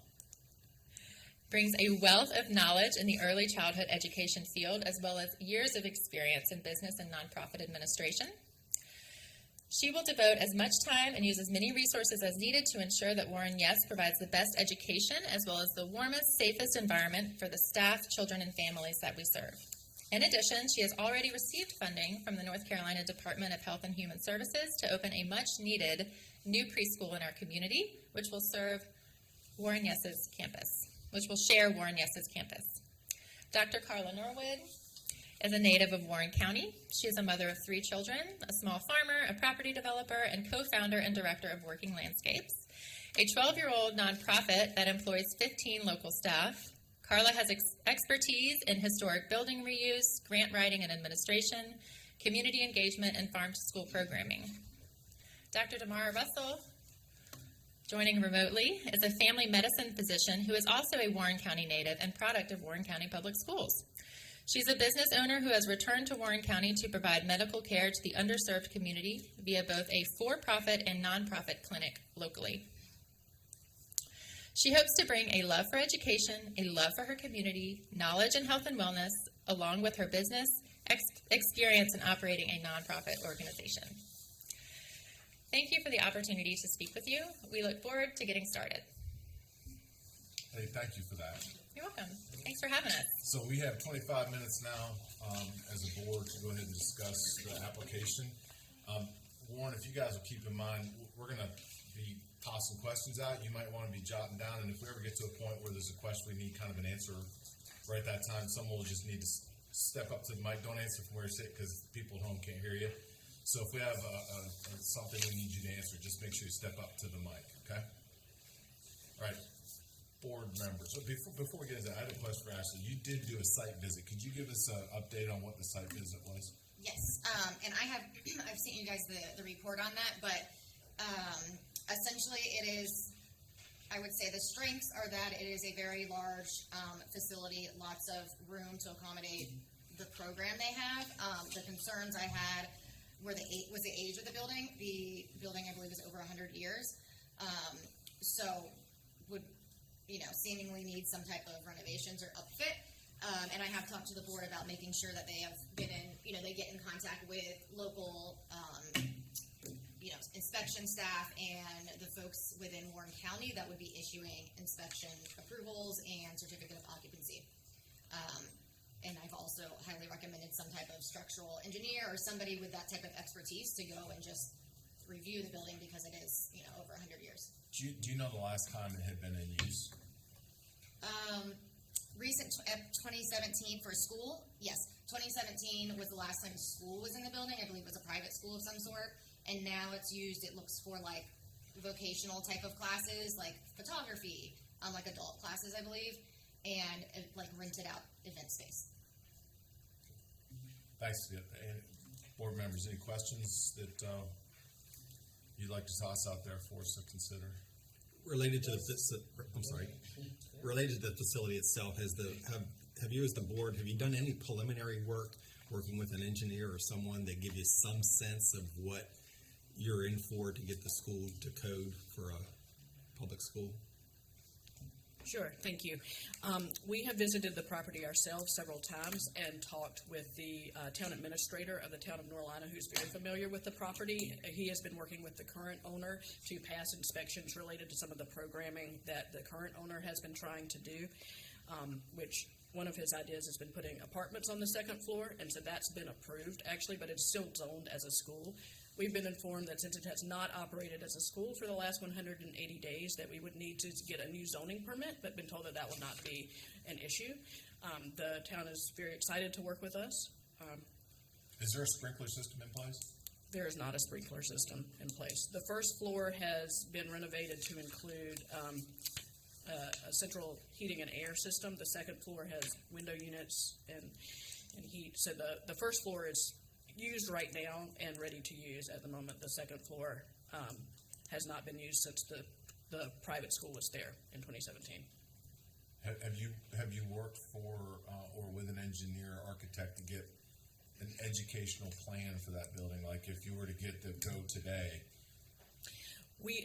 brings a wealth of knowledge in the early childhood education field, as well as years of experience in business and nonprofit administration. She will devote as much time and use as many resources as needed to ensure that Warren Yes provides the best education, as well as the warmest, safest environment for the staff, children, and families that we serve. In addition, she has already received funding from the North Carolina Department of Health and Human Services to open a much-needed new preschool in our community, which will serve Warren Yes's campus, which will share Warren Yes's campus. Dr. Carla Norwood is a native of Warren County. She is a mother of 3 children, a small farmer, a property developer, and co-founder and director of Working Landscapes, a 12-year-old nonprofit that employs 15 local staff. Carla has expertise in historic building reuse, grant writing and administration, community engagement, and farm-to-school programming. Dr. Damara Russell, joining remotely, is a family medicine physician who is also a Warren County native and product of Warren County Public Schools. She's a business owner who has returned to Warren County to provide medical care to the underserved community via both a for-profit and nonprofit clinic locally. She hopes to bring a love for education, a love for her community, knowledge in health and wellness, along with her business experience in operating a nonprofit organization. Thank you for the opportunity to speak with you. We look forward to getting started. Hey, thank you for that. You're welcome. Thanks for having us. So we have 25 minutes now as a board to go ahead and discuss the application. Warren, if you guys will keep in mind, we're going to be tossing questions out. You might want to be jotting down, and if we ever get to a point where there's a question we need kind of an answer right at that time, someone will just need to step up to the mic. Don't answer from where you sit because people at home can't hear you. So if we have something we need you to answer, just make sure you step up to the mic, okay? All right, board members. So before we get into that, I had a question for Ashley. You did do a site visit. Could you give us an update on what the site visit was? Yes, and I've sent you guys the report on that, but, essentially it is, I would say the strengths are that it is a very large, facility, lots of room to accommodate the program they have. The concerns I had was the age of the building. The building, I believe, is over 100 years. So would, seemingly need some type of renovations or upfit. And I have talked to the board about making sure that they have been they get in contact with local, inspection staff and the folks within Warren County that would be issuing inspection approvals and certificate of occupancy. And I've also highly recommended some type of structural engineer or somebody with that type of expertise to go and just review the building because it is, over 100 years. Do you know the last time it had been in use? Recent 2017 for school, yes. 2017 was the last time school was in the building. I believe it was a private school of some sort. And now it's used, it looks for like vocational type of classes, like photography, like adult classes, I believe, and like rented out event space. Thanks. And board members, any questions that you'd like to toss out there for us to consider? Related to related to the facility itself, have you as the board, have you done any preliminary work working with an engineer or someone that give you some sense of what you're in for to get the school to code for a public school? Sure, thank you. We have visited the property ourselves several times and talked with the town administrator of the town of Norlina, who's very familiar with the property. He has been working with the current owner to pass inspections related to some of the programming that the current owner has been trying to do, which one of his ideas has been putting apartments on the second floor, and so that's been approved, actually, but it's still zoned as a school. We've been informed that since it has not operated as a school for the last 180 days, that we would need to get a new zoning permit, but been told that that will not be an issue. The town is very excited to work with us. Is there a sprinkler system in place? There is not a sprinkler system in place. The first floor has been renovated to include a central heating and air system. The second floor has window units and heat. So the first floor is used right now and ready to use at the moment. The second floor has not been used since the private school was there in 2017. Have you worked for or with an engineer or architect to get an educational plan for that building? Like if you were to get the go today.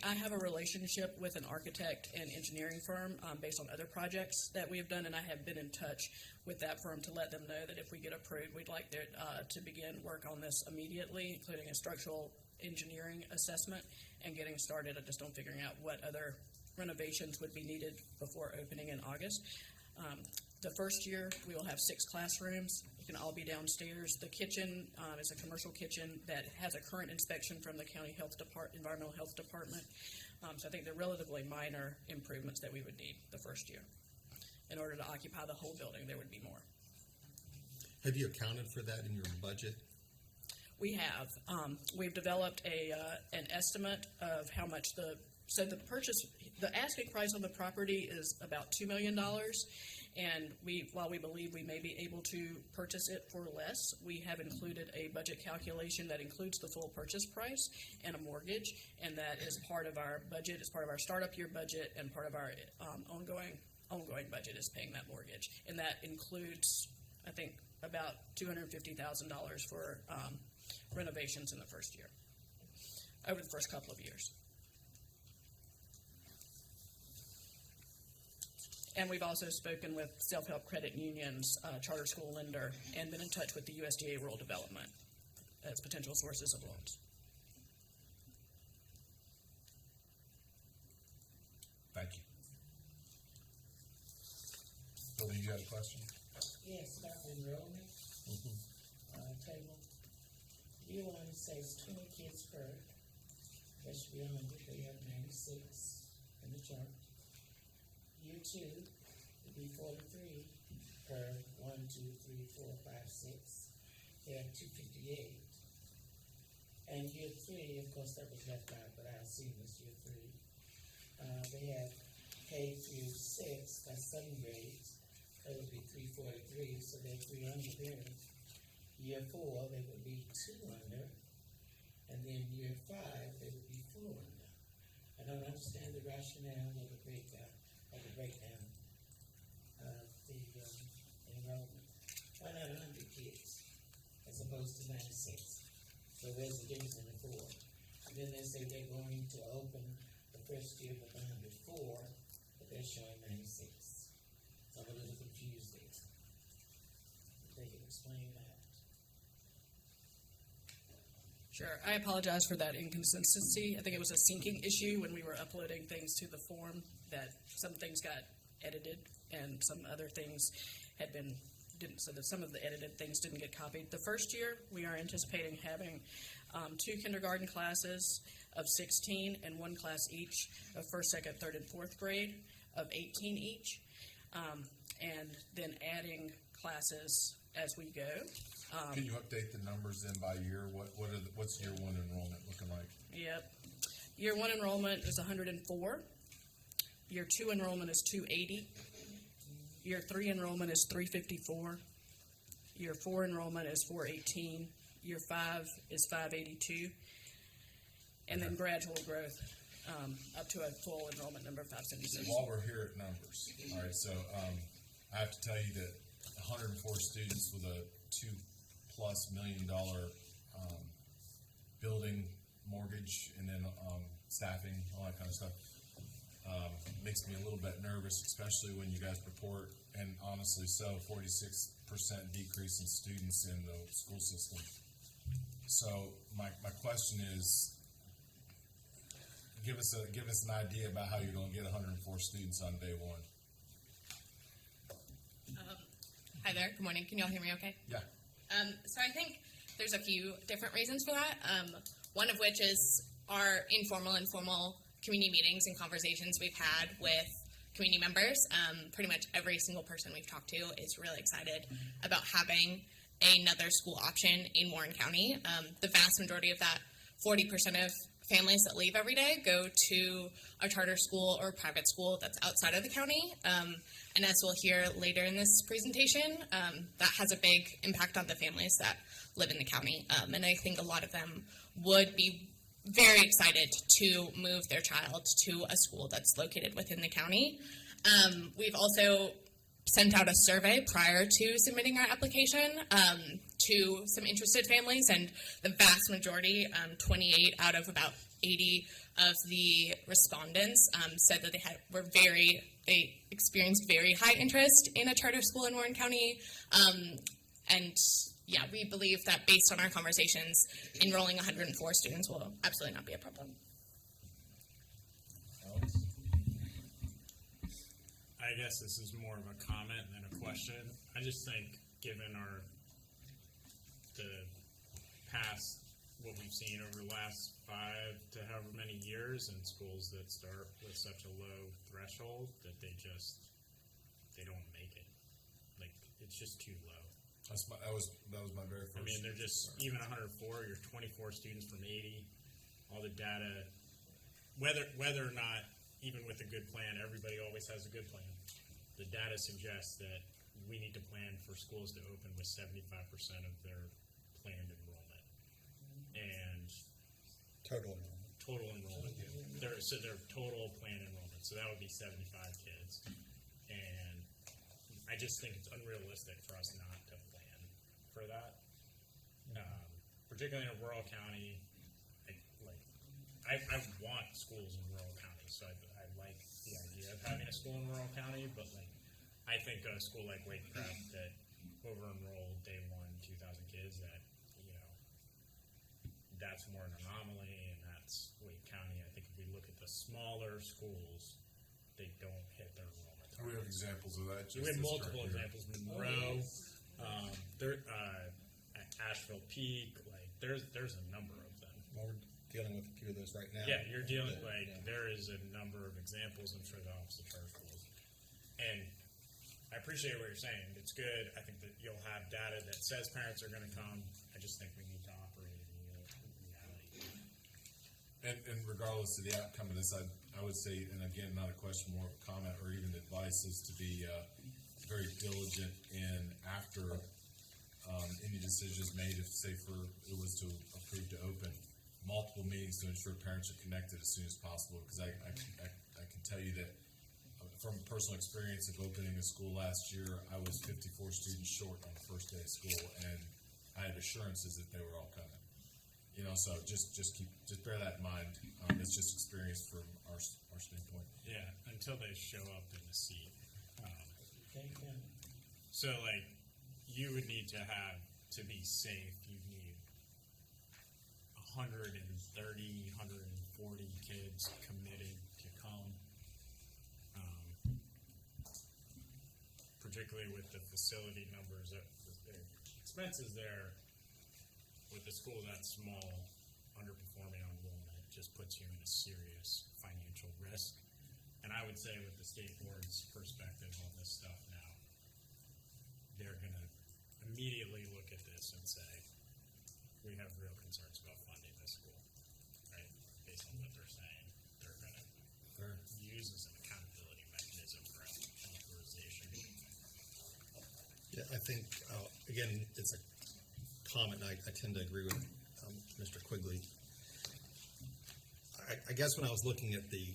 I have a relationship with an architect and engineering firm based on other projects that we have done, and I have been in touch with that firm to let them know that if we get approved, we'd like to begin work on this immediately, including a structural engineering assessment and getting started just on figuring out what other renovations would be needed before opening in August. The first year, we will have 6 classrooms. It can all be downstairs. The kitchen is a commercial kitchen that has a current inspection from the county environmental health department. So I think they're relatively minor improvements that we would need the first year. In order to occupy the whole building, there would be more. Have you accounted for that in your budget? We have. We've developed an estimate of how much the asking price on the property is about $2 million. And while we believe we may be able to purchase it for less, we have included a budget calculation that includes the full purchase price and a mortgage, and that is part of our budget. It's part of our startup year budget, and part of our ongoing budget is paying that mortgage, and that includes, I think, about $250,000 for renovations in the first year, over the first couple of years. And we've also spoken with self-help credit unions, charter school lender, and been in touch with the USDA Rural Development as potential sources of loans. Thank you. Billy, you had a question? Yes, about enrollment. Table. Year 1 says 20 kids per. That should be 100. They have 96 in the chart. Year 2 would be 43 per 1, 2, 3, 4, 5, 6. They have 258. And year 3, of course, that was left out, but I assume it's year 3. They have K through 6, that's 7 grades. That would be 343, so they're 3 under there. Year 4, they would be 2 under, and then year 5, they would be 4 under. I don't understand the rationale or the breakdown of the enrollment. Why not 100 kids as opposed to 96? So there's a difference in the 4. And then they say they're going to open the first year with 104, but they're showing 96. So I'm a little confused there. If they can explain that. Sure. I apologize for that inconsistency. I think it was a syncing issue when we were uploading things to the form, that some things got edited and some other things didn't, so that some of the edited things didn't get copied. The first year, we are anticipating having 2 kindergarten classes of 16 and 1 class each of first, second, third, and fourth grade of 18 each, and then adding classes as we go. Can you update the numbers then by year? What's year 1 enrollment looking like? Yep. Year 1 enrollment is 104. Year 2 enrollment is 280. Year 3 enrollment is 354. Year 4 enrollment is 418. Year 5 is 582. And then gradual growth up to a full enrollment number of 576. While we're here at numbers, all right, so I have to tell you that 104 students with a $2+ million building mortgage and then staffing, all that kind of stuff, makes me a little bit nervous, especially when you guys report, and honestly so, 46% decrease in students in the school system. So my question is, give us an idea about how you're going to get 104 students on day 1. Hi there. Good morning. Can you all hear me okay? Yeah. So I think there's a few different reasons for that. One of which is our informal and formal community meetings and conversations we've had with community members. Pretty much every single person we've talked to is really excited about having another school option in Warren County. The vast majority of that, 40% of families that leave every day, go to a charter school or private school that's outside of the county. And as we'll hear later in this presentation, that has a big impact on the families that live in the county. And I think a lot of them would be very excited to move their child to a school that's located within the county. We've also sent out a survey prior to submitting our application to some interested families, and the vast majority, 28 out of about 80 of the respondents, said that they experienced very high interest in a charter school in Warren County. And yeah, we believe that based on our conversations, enrolling 104 students will absolutely not be a problem. I guess this is more of a comment than a question. I just think, given the past, what we've seen over the last 5 to however many years in schools that start with such a low threshold, that they don't make it. Like, it's just too low. That was my very first. I mean, they're just, even 104, you're 24 students from 80, all the data, whether or not, even with a good plan, everybody always has a good plan. The data suggests that we need to plan for schools to open with 75% of their planned enrollment. And Total enrollment. total enrollment. Their total planned enrollment. So that would be 75 kids. And I just think it's unrealistic for us not to plan for that. Particularly in a rural county, I want schools in rural counties, so I like the idea of having a school in rural county, but I think a school like Wakecraft that over-enrolled day 1, 2,000 kids, that's more an anomaly, and that's Wake County. I think if we look at the smaller schools, they don't hit their enrollment targets. We have examples of that. We have multiple examples. Monroe, Asheville Peak, there's a number of them. Well, we're dealing with a few of those right now. Yeah, you're dealing there is a number of examples. I'm sure the Office of Charter Schools, and I appreciate what you're saying. It's good. I think that you'll have data that says parents are going to come. I just think we need to operate in reality. And regardless of the outcome of this, I would say, and again, not a question, more of a comment or even advice, is to be very diligent in after any decisions made if, say, it was to approve to open multiple meetings to ensure parents are connected as soon as possible, because I can tell you that from personal experience of opening a school last year, I was 54 students short on the first day of school, and I had assurances that they were all coming. So just bear that in mind. It's just experience from our standpoint. Yeah, until they show up in the seat. Okay, yeah. So, like, you would need to be safe, you'd need 130, 140 kids committed to come. Particularly with the facility numbers, the expenses there with a school that small, underperforming on enrollment, just puts you in a serious financial risk. And I would say with the state board's perspective on this stuff now, they're going to immediately look at this and say, we have real concerns about funding this school, right? Based on what they're saying, they're going to use as an accountability mechanism for authorization. Yeah, I think, again, it's a comment, I tend to agree with Mr. Quigley. I guess when I was looking at the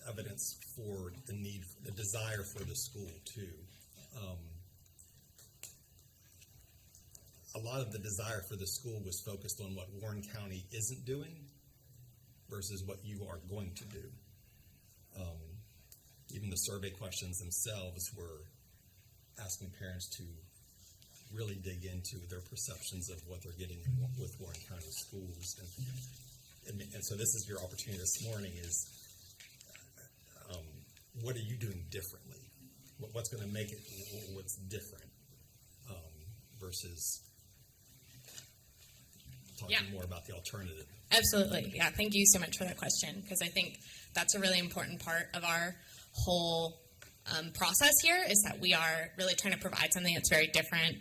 evidence for the desire for the school too, a lot of the desire for the school was focused on what Warren County isn't doing versus what you are going to do. Even the survey questions themselves were asking parents to really dig into their perceptions of what they're getting with Warren County schools. And so this is your opportunity this morning is, what are you doing differently? What's going to make it, what's different versus talking more about the alternative? Absolutely. Yeah. Thank you so much for that question, because I think that's a really important part of our whole process here, is that we are really trying to provide something that's very different.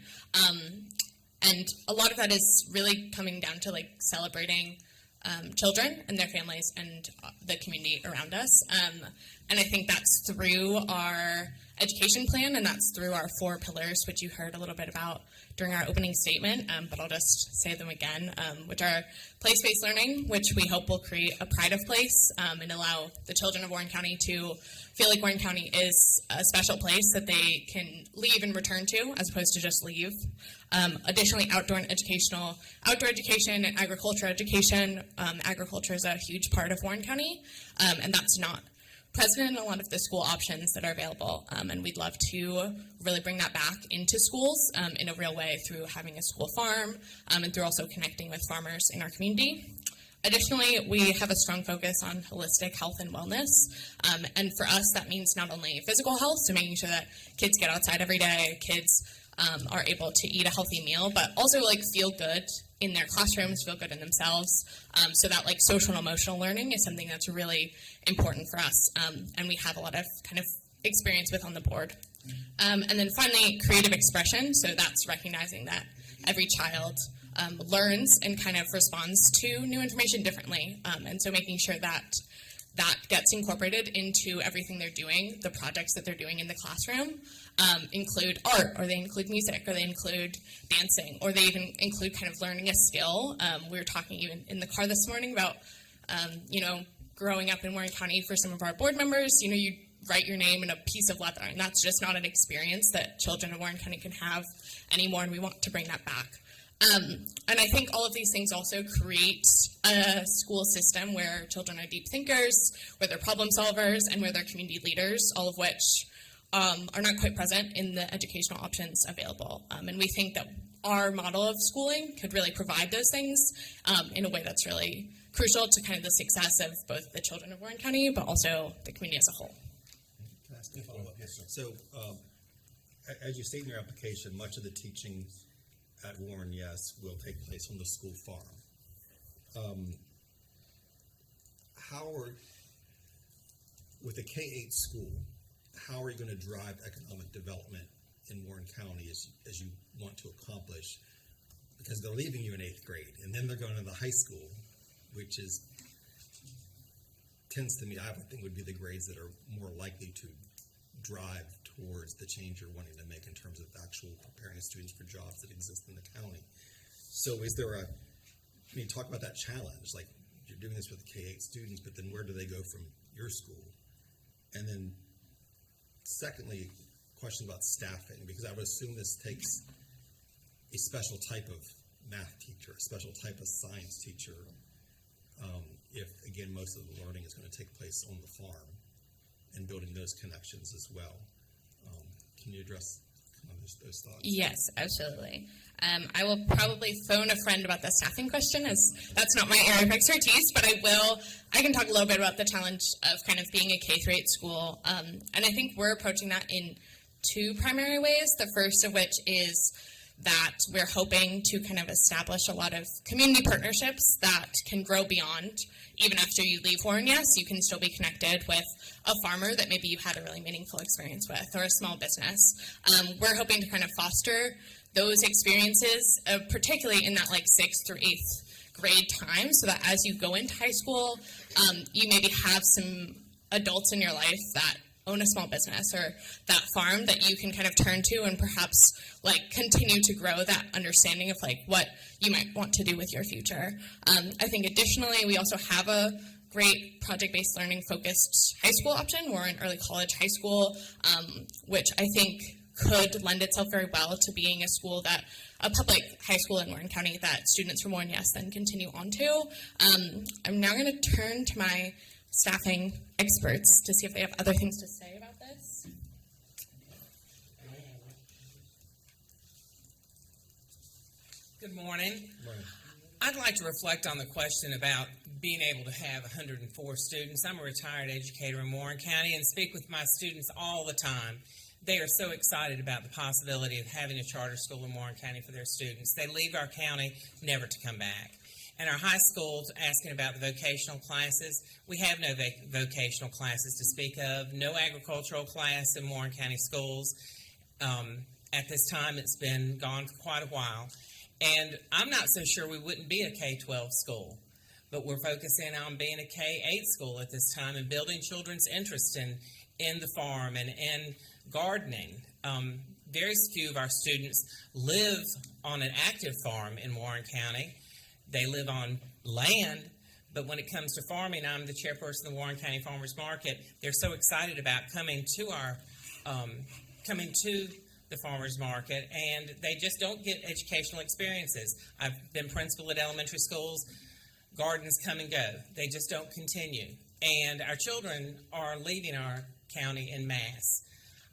And a lot of that is really coming down to like celebrating children and their families and the community around us. And I think that's through our education plan, and that's through our 4 pillars, which you heard a little bit about during our opening statement, but I'll just say them again, which are place-based learning, which we hope will create a pride of place and allow the children of Warren County to feel like Warren County is a special place that they can leave and return to, as opposed to just leave. Additionally, outdoor education and agriculture education. Agriculture is a huge part of Warren County, and that's not present in a lot of the school options that are available, and we'd love to really bring that back into schools in a real way through having a school farm and through also connecting with farmers in our community. Additionally, we have a strong focus on holistic health and wellness, and for us that means not only physical health, so making sure that kids get outside every day, kids are able to eat a healthy meal, but also like feel good in their classrooms, feel good in themselves, so that like social and emotional learning is something that's really important for us, and we have a lot of kind of experience with on the board. And then finally, creative expression, so that's recognizing that every child learns and kind of responds to new information differently, and so making sure that that gets incorporated into everything they're doing. The projects that they're doing in the classroom include art, or they include music, or they include dancing, or they even include kind of learning a skill. We were talking even in the car this morning about, growing up in Warren County for some of our board members, you write your name in a piece of leather, and that's just not an experience that children of Warren County can have anymore, and we want to bring that back. And I think all of these things also create a school system where children are deep thinkers, where they're problem solvers, and where they're community leaders, all of which are not quite present in the educational options available. And we think that our model of schooling could really provide those things in a way that's really crucial to kind of the success of both the children of Warren County, but also the community as a whole. Can I ask a follow-up? Yes, sir. So, as you state in your application, much of the teaching at Warren, yes, will take place on the school farm. With a K-8 school, how are you going to drive economic development in Warren County as you want to accomplish? Because they're leaving you in 8th grade, and then they're going to the high school, which tends to me, I would think, would be the grades that are more likely to drive towards the change you're wanting to make in terms of actual preparing students for jobs that exist in the county. So is there can you talk about that challenge? Like, you're doing this with K-8 students, but then where do they go from your school? And then secondly, question about staffing, because I would assume this takes a special type of math teacher, a special type of science teacher, if, again, most of the learning is going to take place on the farm and building those connections as well. Can you address kind of those thoughts? Yes, absolutely. I will probably phone a friend about the staffing question, as that's not my area of expertise, but I can talk a little bit about the challenge of kind of being a K-8 school. And I think we're approaching that in two primary ways. The first of which is that we're hoping to kind of establish a lot of community partnerships that can grow beyond even after you leave Warren. Yes, you can still be connected with a farmer that maybe you had a really meaningful experience with, or a small business. We're hoping to kind of foster those experiences, particularly in that like 6th through 8th grade time, so that as you go into high school, you maybe have some adults in your life that own a small business or that farm that you can kind of turn to and perhaps like continue to grow that understanding of like what you might want to do with your future. I think additionally, we also have a great project-based learning focused high school option. We're an early college high school, which I think could lend itself very well to being a school that, a public high school in Warren County that students from Warren Yes then continue on to. I'm now going to turn to my staffing experts to see if they have other things to say about this. Good morning. I'd like to reflect on the question about being able to have 104 students. I'm a retired educator in Warren County and speak with my students all the time. They are so excited about the possibility of having a charter school in Warren County for their students. They leave our county never to come back. And our high schools, asking about the vocational classes, we have no vocational classes to speak of, no agricultural class in Warren County schools. At this time, it's been gone for quite a while. And I'm not so sure we wouldn't be a K-12 school, but we're focusing on being a K-8 school at this time and building children's interest in the farm and in gardening. Very few of our students live on an active farm in Warren County. They live on land, but when it comes to farming, I'm the chairperson of the Warren County Farmers Market. They're so excited about coming to the farmers market, and they just don't get educational experiences. I've been principal at elementary schools. Gardens come and go. They just don't continue. And our children are leaving our county en masse.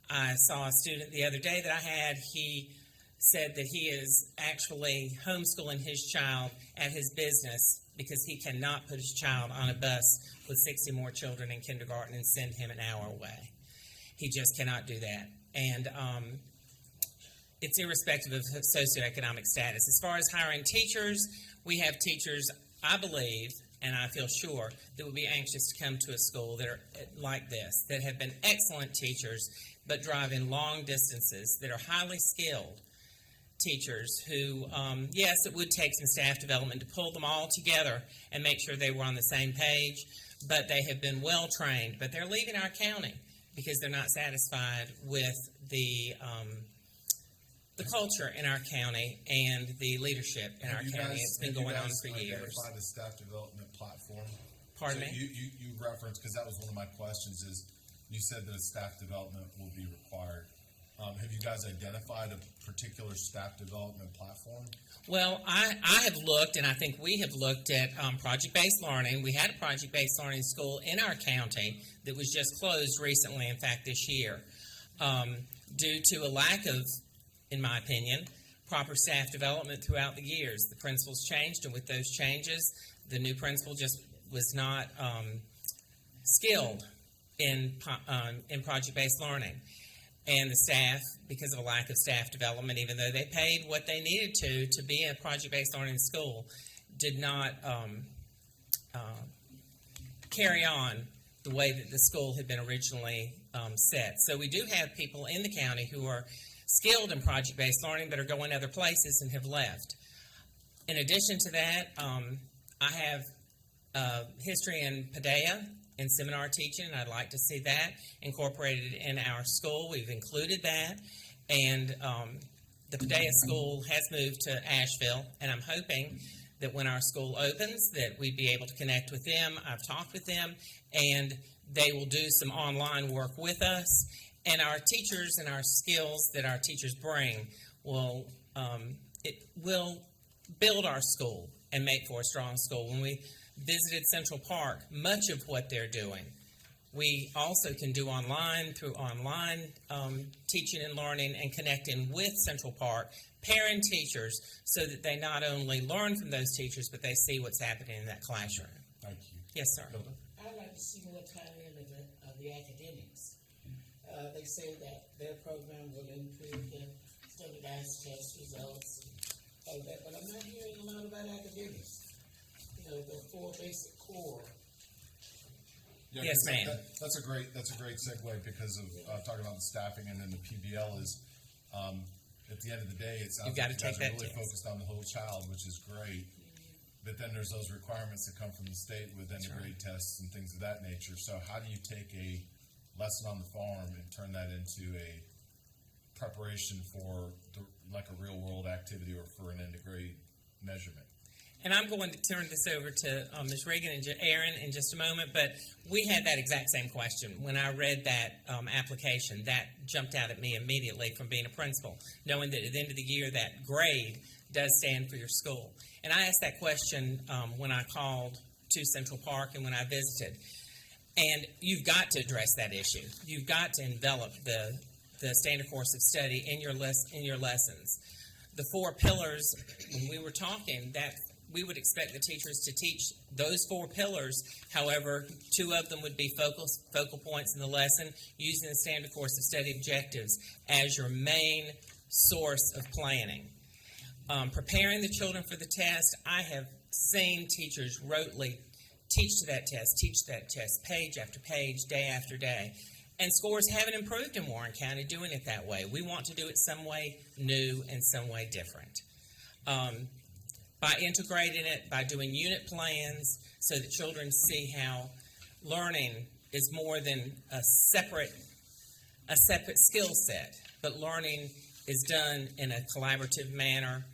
I saw a student the other day that I had. He said that he is actually homeschooling his child at his business because he cannot put his child on a bus with 60 more children in kindergarten and send him an hour away. He just cannot do that. And it's irrespective of socioeconomic status. As far as hiring teachers, we have teachers, I believe, and I feel sure, that would be anxious to come to a school that are like this, that have been excellent teachers, but drive in long distances, that are highly skilled teachers who, yes, it would take some staff development to pull them all together and make sure they were on the same page, but they have been well trained. But they're leaving our county because they're not satisfied with the culture in our county and the leadership in our county. It's been going on for years. Identified the staff development platform? Pardon me? You referenced, because that was one of my questions, is you said that a staff development will be required. Have you guys identified a particular staff development platform? Well, I have looked, and I think we have looked at project-based learning. We had a project-based learning school in our county that was just closed recently, in fact, this year, due to a lack of, in my opinion, proper staff development throughout the years. The principals changed, and with those changes, the new principal just was not skilled in project-based learning. And the staff, because of a lack of staff development, even though they paid what they needed to be a project-based learning school, did not carry on the way that the school had been originally set. So we do have people in the county who are skilled in project-based learning but are going other places and have left. In addition to that, I have history in Padilla. in seminar teaching, and I'd like to see that incorporated in our school. We've included that, and the Padea School has moved to Asheville, and I'm hoping that when our school opens that we'd be able to connect with them. I've talked with them, and they will do some online work with us, and our teachers and our skills that our teachers bring will build our school and make for a strong school. When we visited Central Park, much of what they're doing, we also can do through online teaching and learning and connecting with Central Park, pairing teachers so that they not only learn from those teachers, but they see what's happening in that classroom. Thank you. Yes, sir. I'd like to see more time into the academics. They say that their program will improve the standardized test results, all that, but I'm not hearing a lot about academics. You know, the 4 basic core. Yeah, Yes, 'cause ma'am. That's a great segue because of talking about the staffing, and then the PBL is at the end of the day, it sounds You've got like to you take guys are that really test. focused on the whole child, which is great. But then there's those requirements that come from the state with grade tests and things of that nature. So how do you take a lesson on the farm and turn that into a preparation for like a real world activity or for an end of grade measurement? And I'm going to turn this over to Ms. Reagan and Aaron in just a moment, but we had that exact same question. When I read that application, that jumped out at me immediately from being a principal, knowing that at the end of the year that grade does stand for your school. And I asked that question when I called to Central Park and when I visited. And you've got to address that issue. You've got to envelop the standard course of study in your lessons. The 4 pillars, when we were talking, that we would expect the teachers to teach those 4 pillars. However, 2 of them would be focal points in the lesson, using the standard course of study objectives as your main source of planning. Preparing the children for the test, I have seen teachers rotely teach that test, page after page, day after day. And scores haven't improved in Warren County doing it that way. We want to do it some way new and some way different. By integrating it, by doing unit plans so that children see how learning is more than a separate skill set, but learning is done in a collaborative manner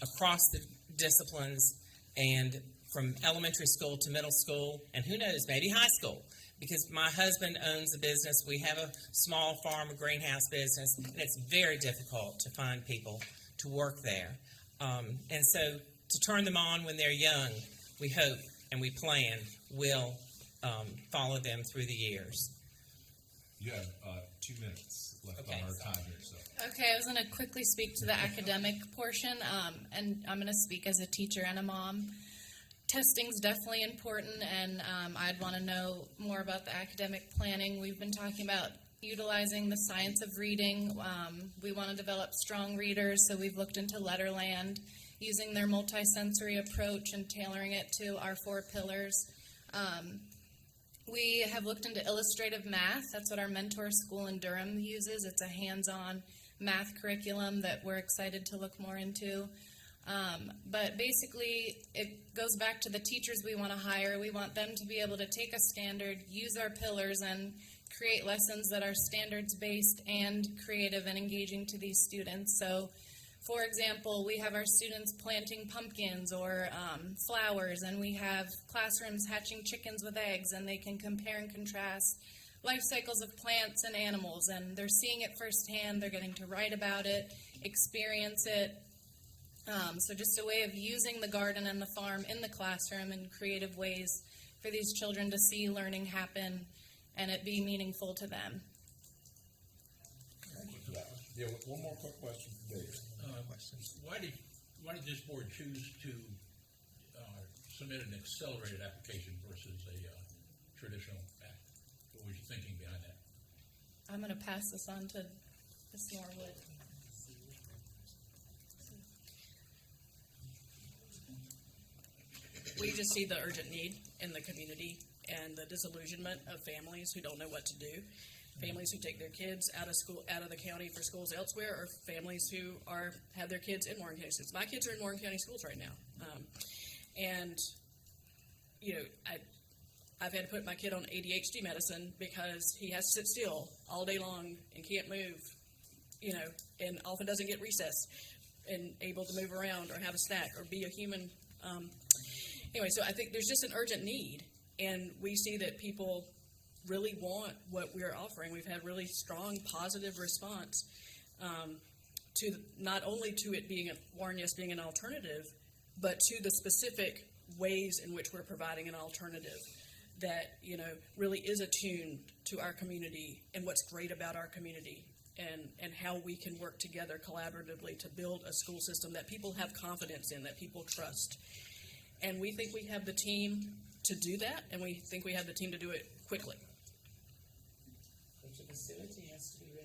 across the disciplines and from elementary school to middle school, and who knows, maybe high school. Because my husband owns a business. We have a small farm, a greenhouse business, and it's very difficult to find people to work there. And so to turn them on when they're young, we hope and we plan will follow them through the years. You have 2 minutes left Okay, on our sorry. time here. So. Okay, I was going to quickly speak to the academic portion, and I'm going to speak as a teacher and a mom. Testing's definitely important, and I'd want to know more about the academic planning. We've been talking about utilizing the science of reading. We want to develop strong readers, so we've looked into Letterland, using their multisensory approach and tailoring it to our 4 pillars. We have looked into illustrative math. That's what our mentor school in Durham uses. It's a hands-on math curriculum that we're excited to look more into. But basically, it goes back to the teachers we want to hire. We want them to be able to take a standard, use our pillars, and create lessons that are standards-based and creative and engaging to these students. So, for example, we have our students planting pumpkins or flowers, and we have classrooms hatching chickens with eggs, and they can compare and contrast life cycles of plants and animals, and they're seeing it firsthand. They're getting to write about it, experience it. So just a way of using the garden and the farm in the classroom in creative ways for these children to see learning happen and it be meaningful to them. Thank you for that. Yeah, one more quick question for Dave. Why did this board choose to submit an accelerated application versus a traditional app? What was your thinking behind that? I'm going to pass this on to Ms. Norwood. We just see the urgent need in the community and the disillusionment of families who don't know what to do. Families who take their kids out of the county for schools elsewhere, or families who have their kids in Warren County schools. My kids are in Warren County schools right now, and you know, I've had to put my kid on ADHD medicine because he has to sit still all day long and can't move, and often doesn't get recess and able to move around or have a snack or be a human. Anyway, so I think there's just an urgent need, and we see that people really want what we're offering. We've had really strong positive response to not only to it being Warren Yes being an alternative, but to the specific ways in which we're providing an alternative that really is attuned to our community and what's great about our community, and how we can work together collaboratively to build a school system that people have confidence in, that people trust. And we think we have the team to do that, and we think we have the team to do it quickly. But the facility has to be ready.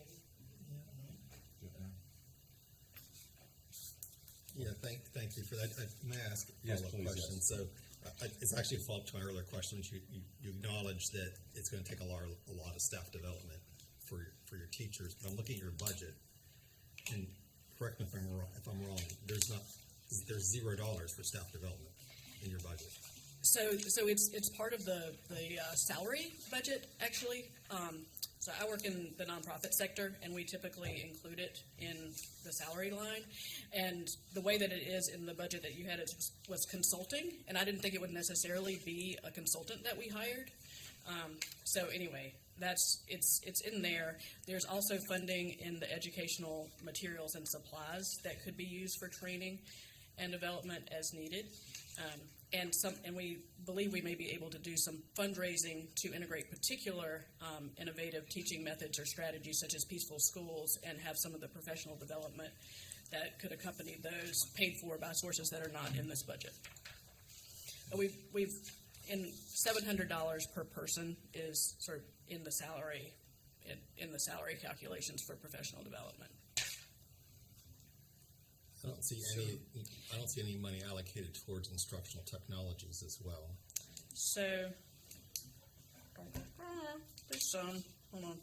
Yeah, thank you for that. May I ask a Yes, follow-up please, question? yes. So it's actually a follow-up to my earlier questions. You acknowledge that it's going to take a lot of staff development for your teachers. But I'm looking at your budget, and correct me if I'm wrong. There's $0 for staff development in your budget. So it's part of the salary budget, actually. So I work in the nonprofit sector, and we typically include it in the salary line. And the way that it is in the budget that you had, it was consulting, and I didn't think it would necessarily be a consultant that we hired. So anyway, it's in there. There's also funding in the educational materials and supplies that could be used for training and development as needed. And we believe we may be able to do some fundraising to integrate particular innovative teaching methods or strategies such as peaceful schools, and have some of the professional development that could accompany those paid for by sources that are not in this budget. We've in $700 per person is sort of in the salary calculations for professional development. I don't see any money allocated towards instructional technologies as well. So there's some. Hold on.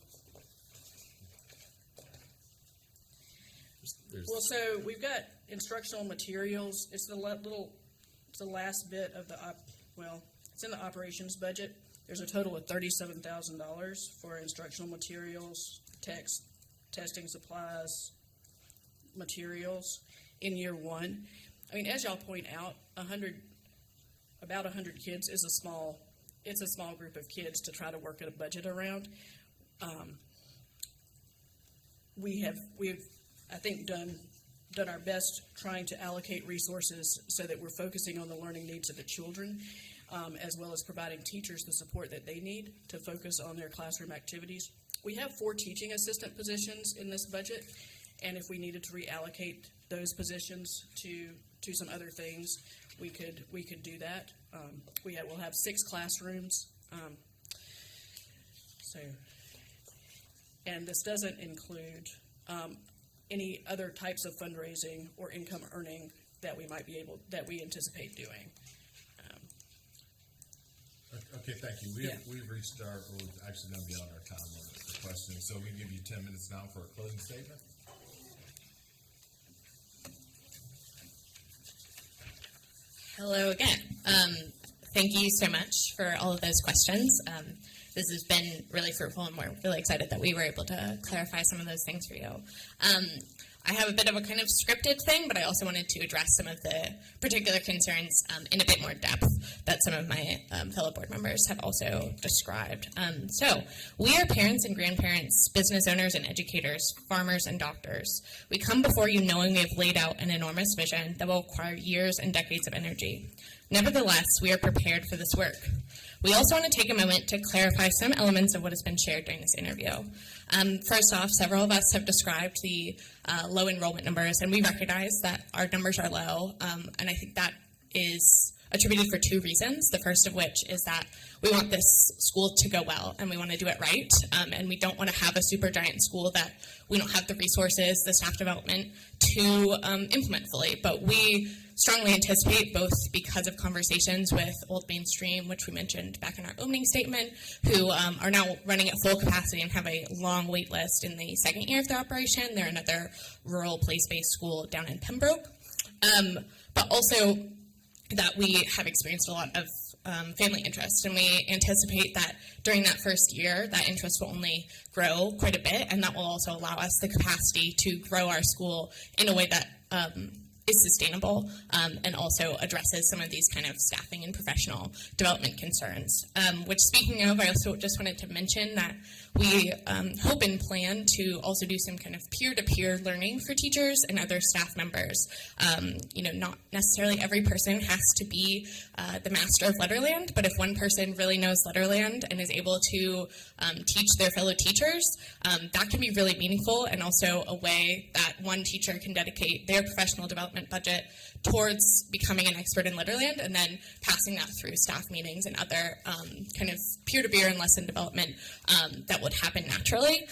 Well, so we've got instructional materials. It's the last bit of it's in the operations budget. There's a total of $37,000 for instructional materials, text, testing supplies, materials in year one. I mean, as y'all point out, about 100 kids is a small group of kids to try to work at a budget around. We've I think done our best trying to allocate resources so that we're focusing on the learning needs of the children, as well as providing teachers the support that they need to focus on their classroom activities. We have 4 teaching assistant positions in this budget, and if we needed to reallocate those positions to some other things, we could do that. We'll have 6 classrooms. And this doesn't include any other types of fundraising or income earning that we anticipate doing. Okay, thank you. We've reached we're actually going to be on our time limit for questions, so we give you 10 minutes now for a closing statement. Hello again. Thank you so much for all of those questions. This has been really fruitful, and we're really excited that we were able to clarify some of those things for you. I have a bit of a kind of scripted thing, but I also wanted to address some of the particular concerns in a bit more depth that some of my fellow board members have also described. So we are parents and grandparents, business owners and educators, farmers and doctors. We come before you knowing we have laid out an enormous vision that will require years and decades of energy. Nevertheless, we are prepared for this work. We also want to take a moment to clarify some elements of what has been shared during this interview. First off, several of us have described the low enrollment numbers, and we recognize that our numbers are low, and I think that is attributed for 2 reasons. The first of which is that we want this school to go well, and we want to do it right, and we don't want to have a super giant school that we don't have the resources, the staff development to implement fully. But we strongly anticipate, both because of conversations with Old Mainstream, which we mentioned back in our opening statement, who are now running at full capacity and have a long wait list in the second year of their operation. They're another rural place-based school down in Pembroke. But also that we have experienced a lot of family interest, and we anticipate that during that first year, that interest will only grow quite a bit, and that will also allow us the capacity to grow our school in a way that is sustainable and also addresses some of these kind of staffing and professional development concerns. Which, speaking of, I also just wanted to mention that we hope and plan to also do some kind of peer-to-peer learning for teachers and other staff members. Not necessarily every person has to be the master of Letterland, but if one person really knows Letterland and is able to teach their fellow teachers, that can be really meaningful, and also a way that one teacher can dedicate their professional development budget towards becoming an expert in Letterland and then passing that through staff meetings and other kind of peer-to-peer and lesson development that would happen naturally.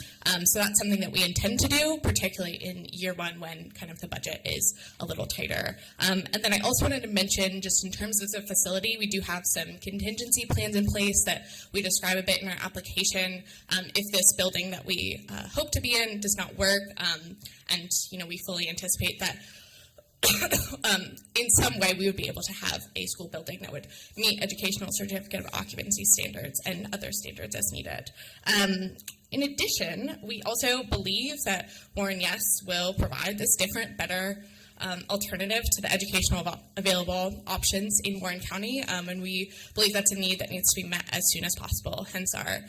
So that's something that we intend to do, particularly in year one when kind of the budget is a little tighter. And then I also wanted to mention, just in terms of the facility, we do have some contingency plans in place that we describe a bit in our application. If this building that we hope to be in does not work, and we fully anticipate that in some way we would be able to have a school building that would meet educational certificate of occupancy standards and other standards as needed. In addition, we also believe that Warren Yes will provide this different, better alternative to the educational available options in Warren County, and we believe that's a need that needs to be met as soon as possible, hence our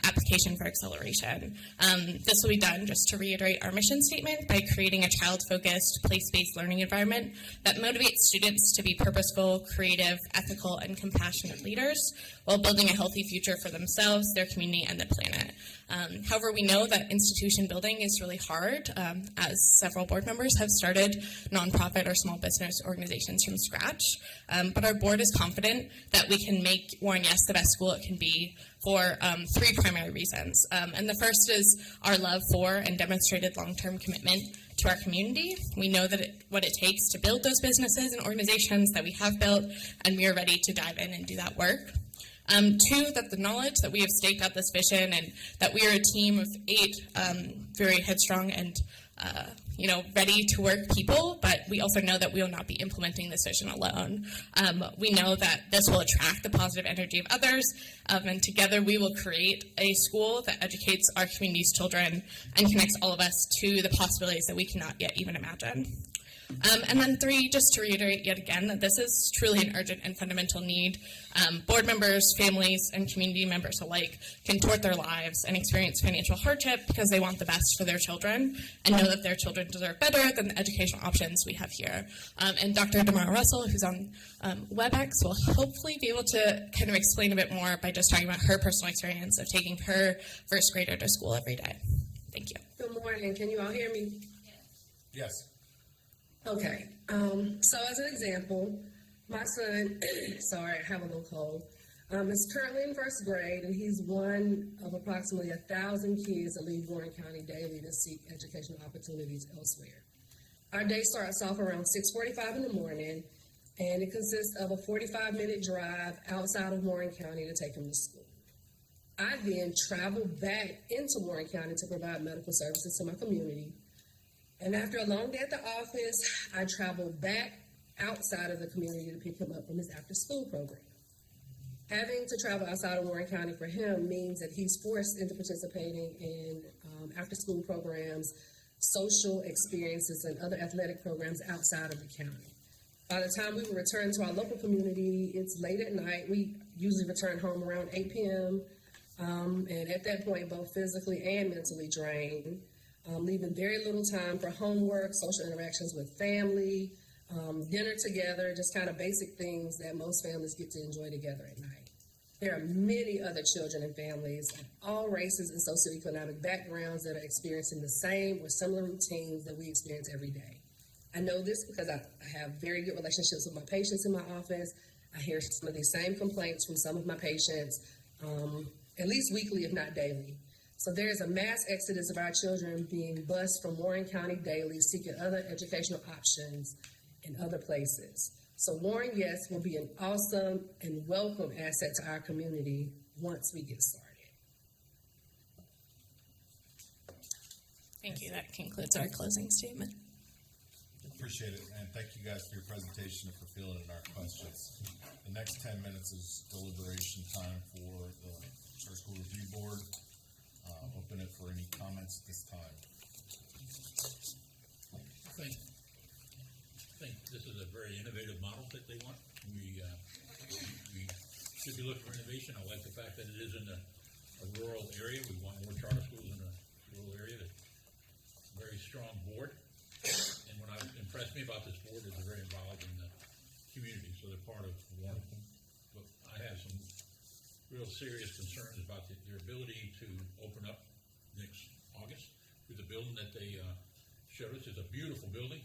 application for acceleration. This will be done, just to reiterate our mission statement, by creating a child-focused, place-based learning environment that motivates students to be purposeful, creative, ethical, and compassionate leaders while building a healthy future for themselves, their community, and the planet. However, we know that institution building is really hard, as several board members have started nonprofit or small business organizations from scratch. But our board is confident that we can make Warren Yes the best school it can be for three primary reasons. And the first is our love for and demonstrated long-term commitment to our community. We know that what it takes to build those businesses and organizations that we have built, and we are ready to dive in and do that work. Two, that the knowledge that we have staked out this vision and that we are a team of 8 very headstrong and ready to work people, but we also know that we will not be implementing this vision alone. We know that this will attract the positive energy of others, and together we will create a school that educates our community's children and connects all of us to the possibilities that we cannot yet even imagine. And then 3, just to reiterate yet again that this is truly an urgent and fundamental need. Board members, families, and community members alike can thwart their lives and experience financial hardship because they want the best for their children and know that their children deserve better than the educational options we have here. And Dr. Damara Russell, who's on WebEx, will hopefully be able to kind of explain a bit more by just talking about her personal experience of taking her first grader to school every day. Thank you. Good morning. Can you all hear me? Yes. Okay. So as an example, my son, sorry, I have a little cold, is currently in first grade, and he's one of approximately 1,000 kids that leave Warren County daily to seek educational opportunities elsewhere. Our day starts off around 6:45 in the morning, and it consists of a 45-minute drive outside of Warren County to take him to school. I then travel back into Warren County to provide medical services to my community. And after a long day at the office, I travel back outside of the community to pick him up from his after-school program. Having to travel outside of Warren County for him means that he's forced into participating in after-school programs, social experiences, and other athletic programs outside of the county. By the time we return to our local community, it's late at night. We usually return home around 8 p.m., and at that point, both physically and mentally drained. Leaving very little time for homework, social interactions with family, dinner together, just kind of basic things that most families get to enjoy together at night. There are many other children and families of all races and socioeconomic backgrounds that are experiencing the same or similar routines that we experience every day. I know this because I have very good relationships with my patients in my office. I hear some of these same complaints from some of my patients, at least weekly, if not daily. So there is a mass exodus of our children being bused from Warren County daily, seeking other educational options in other places. So Warren Yes will be an awesome and welcome asset to our community once we get started. Thank you. That concludes our closing statement. Appreciate it, and thank you guys for your presentation and for fielding our questions. The next 10 minutes is deliberation time for the Charter School Review Board. Open it for any comments at this time. I think this is a very innovative model that they want. We should be looking for innovation. I like the fact that it is in a rural area. We want more charter schools in a rural area. It's a very strong board. And what impressed me about this board is they're very involved in the community, so they're part of Warren. But I have some real serious concerns about their ability to open up next August with the building that they showed us. It's a beautiful building,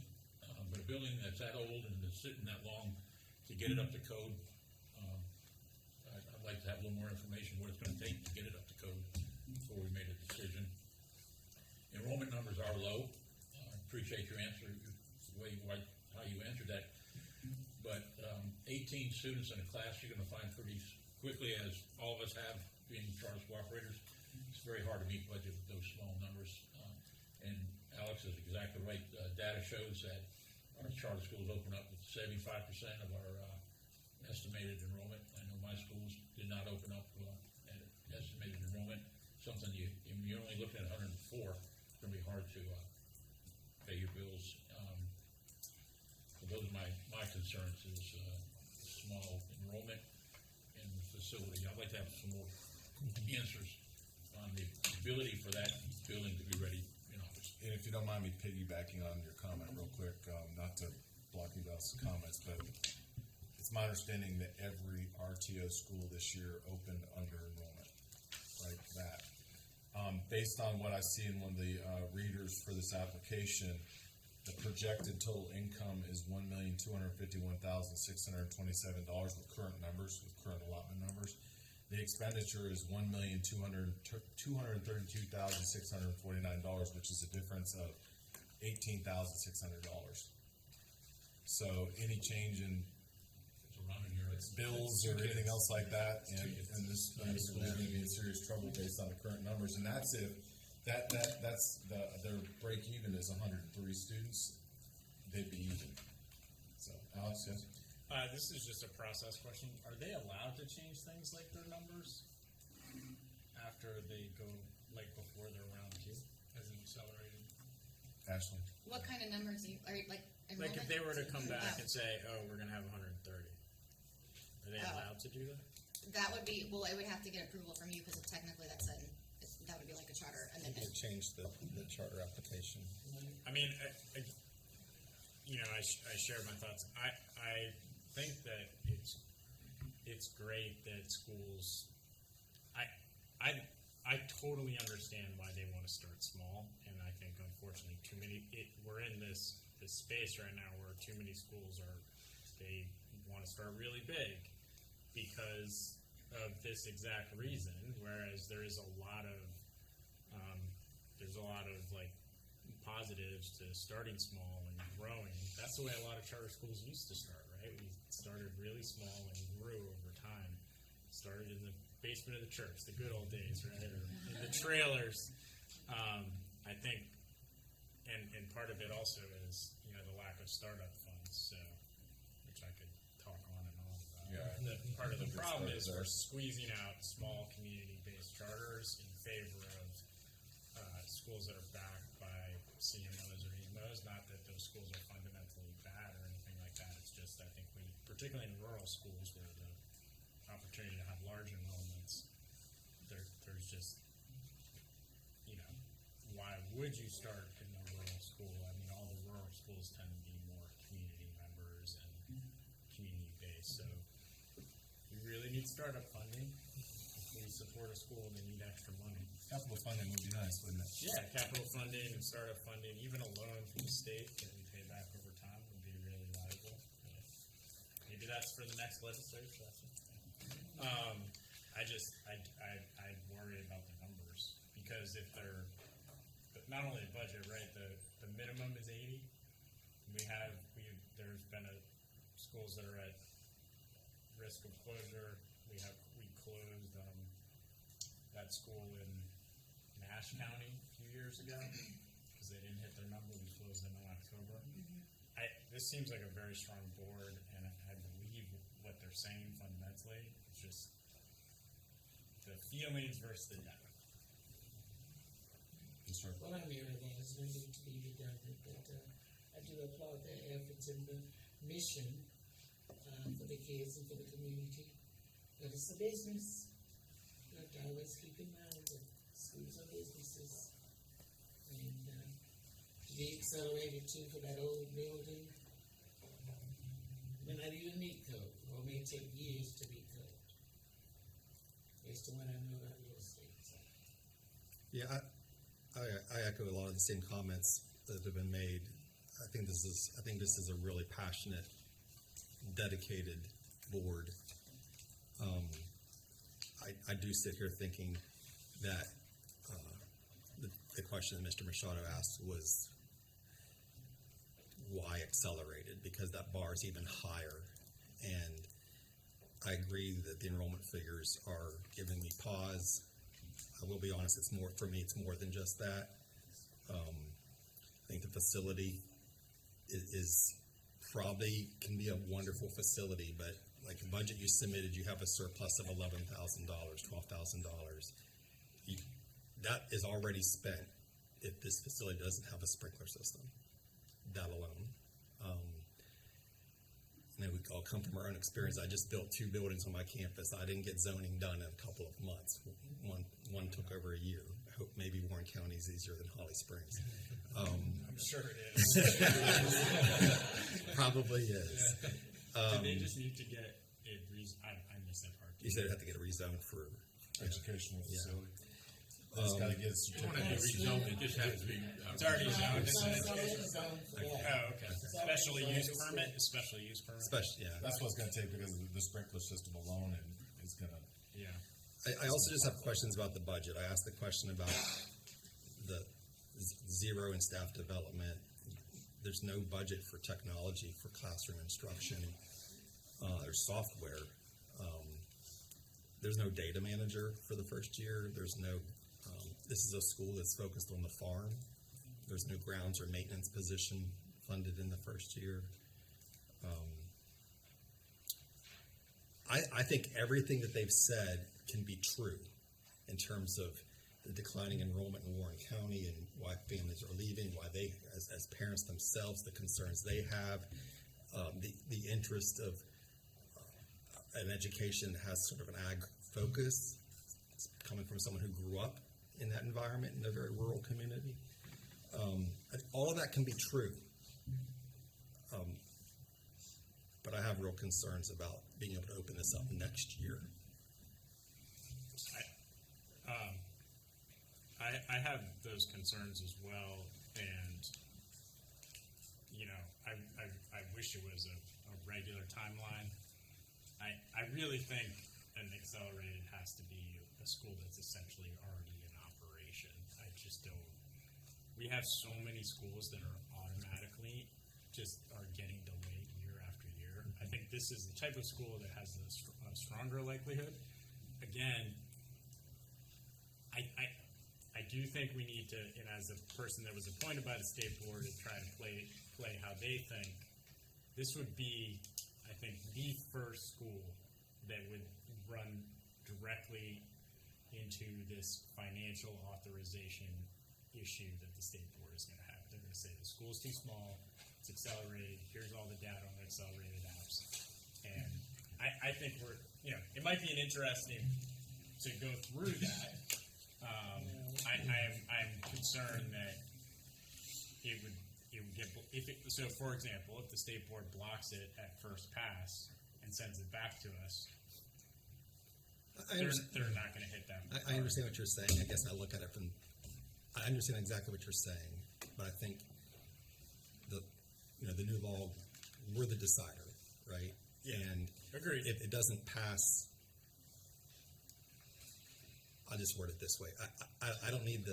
but a building that's that old and that's sitting that long to get it up to code. I'd like to have a little more information what it's going to take to get it up to code before we made a decision. Enrollment numbers are low. Appreciate your answer, how you answered that. But 18 students in a class, you're going to find pretty quickly, as all of us have, being charter school operators, it's very hard to meet budget with those small numbers. And Alex is exactly right. Data shows that our charter schools open up with 75% of our estimated enrollment. I know my schools did not open up at estimated enrollment. Something you're only looking at 104. It's going to be hard to pay your bills. So those are my concerns is small enrollment and facility. I'd like to have some more answers on the ability for that building to be ready in August. And if you don't mind me piggybacking on your comment real quick, not to block you guys' comments, but it's my understanding that every RTO school this year opened under enrollment, right? That. Based on what I see in one of the readers for this application, the projected total income is $1,251,627 with current numbers, with current allotment numbers. The expenditure is $1,232,649, which is a difference of $18,600. So any change in bills or anything else like that, and this school is going to be in serious trouble based on the current numbers, and that's if that's their break even is 103 students, they'd be even. So, Alex, yes. This is just a process question. Are they allowed to change things like their numbers after they go, like before they're round two as an accelerated? Ashley, What kind of numbers are like enrollment? Like if they were to come back and say, "Oh, we're going to have 130," are they allowed to do that? That would be, well, it would have to get approval from you because technically that would be like a charter amendment. It changed the charter application. I mean, I share my thoughts. I think that it's great that schools. I totally understand why they want to start small, and I think unfortunately we're in this space right now where too many schools they want to start really big because of this exact reason. Whereas there's a lot of like positives to starting small and growing. That's the way a lot of charter schools used to start, right? We started really small and grew over time. Started in the basement of the church, the good old days, right? Or in the trailers. I think, and part of it also is, the lack of startup funds, so, which I could talk on and on about. Yeah. Part of the problem is we're squeezing out small community-based charters in favor of schools that are backed by CMOs or EMOs. Not that those schools are fundamentally bad or anything like that. It's just I think particularly in rural schools where the opportunity to have large enrollments, there's just, why would you start in a rural school? I mean, all the rural schools tend to be more community members and community-based, so you really need startup funding. If we support a school, they need extra money. Capital funding would be nice, wouldn't it? Yeah, capital funding and startup funding, even a loan from the state that we pay back over time would be really valuable. Maybe that's for the next legislative session. I worry about the numbers because if they're not only the budget, right? The minimum is 80. There's been schools that are at risk of closure. We closed that school in Nash County a few years ago because they didn't hit their number. We closed them in October. this seems like a very strong board, and I believe what they're saying fundamentally. It's just the feelings versus the data. Yes, sir. What I'm hearing is no need to be redundant, but I do applaud their efforts in the mission for the kids and for the community. But it's a business. You have to always keep in mind that schools are businesses. And to be accelerated too for that old building, may not even meet code, or may take years to meet code. Based on what I know about real estate. So. Yeah, I echo a lot of the same comments that have been made. I think this is a really passionate, dedicated board. I do sit here thinking that the question that Mr. Machado asked was why accelerated, because that bar is even higher. And I agree that the enrollment figures are giving me pause. I will be honest, it's more than just that. I think the facility is probably can be a wonderful facility, but like the budget you submitted, you have a surplus of $11,000, $12,000. That is already spent if this facility doesn't have a sprinkler system. That alone. And we all come from our own experience. I just built 2 buildings on my campus. I didn't get zoning done in a couple of months. One took over a year. I hope maybe Warren County is easier than Holly Springs. I'm sure it is. Probably is. They just need to get a I missed that part. You said it had to get a rezone for Educational Yeah. facility. It's got to get its certificate. It just has to be. It's already zoned. Oh, okay. Special use permit. special. Yeah. That's what it's going to take because of the sprinkler system alone, and it's going to. Yeah. I also just have questions about the budget. I asked the question about the zero in staff development. There's no budget for technology for classroom instruction. There's software. There's no data manager for the first year. There's no. This is a school that's focused on the farm. There's no grounds or maintenance position funded in the first year. I think everything that they've said can be true in terms of the declining enrollment in Warren County and why families are leaving, why they, as parents themselves, the concerns they have, the interest of an education that has sort of an ag focus, it's coming from someone who grew up in that environment in a very rural community. All of that can be true. But I have real concerns about being able to open this up next year. I have those concerns as well, and I wish it was a regular timeline. I really think an accelerated has to be a school that's essentially already in operation. I just don't. We have so many schools that are automatically just are getting delayed year after year. I think this is the type of school that has a stronger likelihood. Again, I do think we need to, and as a person that was appointed by the state board to try to play how they think, this would be, I think, the first school that would run directly into this financial authorization issue that the state board is going to have. They're going to say the school's too small, it's accelerated, here's all the data on the accelerated apps. And I think it might be an interesting to go through that. I'm concerned that it would get, so for example, if the state board blocks it at first pass and sends it back to us, they're not going to hit that. I understand what you're saying. I guess I look at it from. I understand exactly what you're saying, but I think the new law, we're the decider, right? Yeah. And agreed. If it doesn't pass, I'll just word it this way. I don't need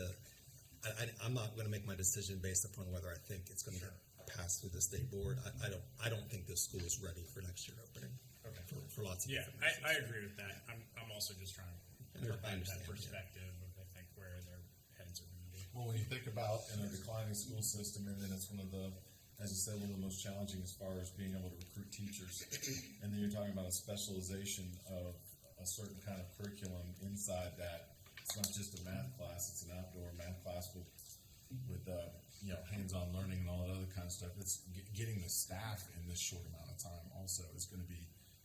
I'm not going to make my decision based upon whether I think it's going to pass through the state board. I don't think this school is ready for next year opening. Okay. For lots of different reasons. I agree with that. I'm also just trying to provide that perspective of I think where their heads are going to be. Well, when you think about in a declining school system, and then it's one of the as you said, one of the most challenging as far as being able to recruit teachers. And then you're talking about a specialization of a certain kind of curriculum inside that. It's not just a math class, it's an outdoor math class with hands-on learning and all that other kind of stuff. It's getting the staff in this short amount of time also is going to be,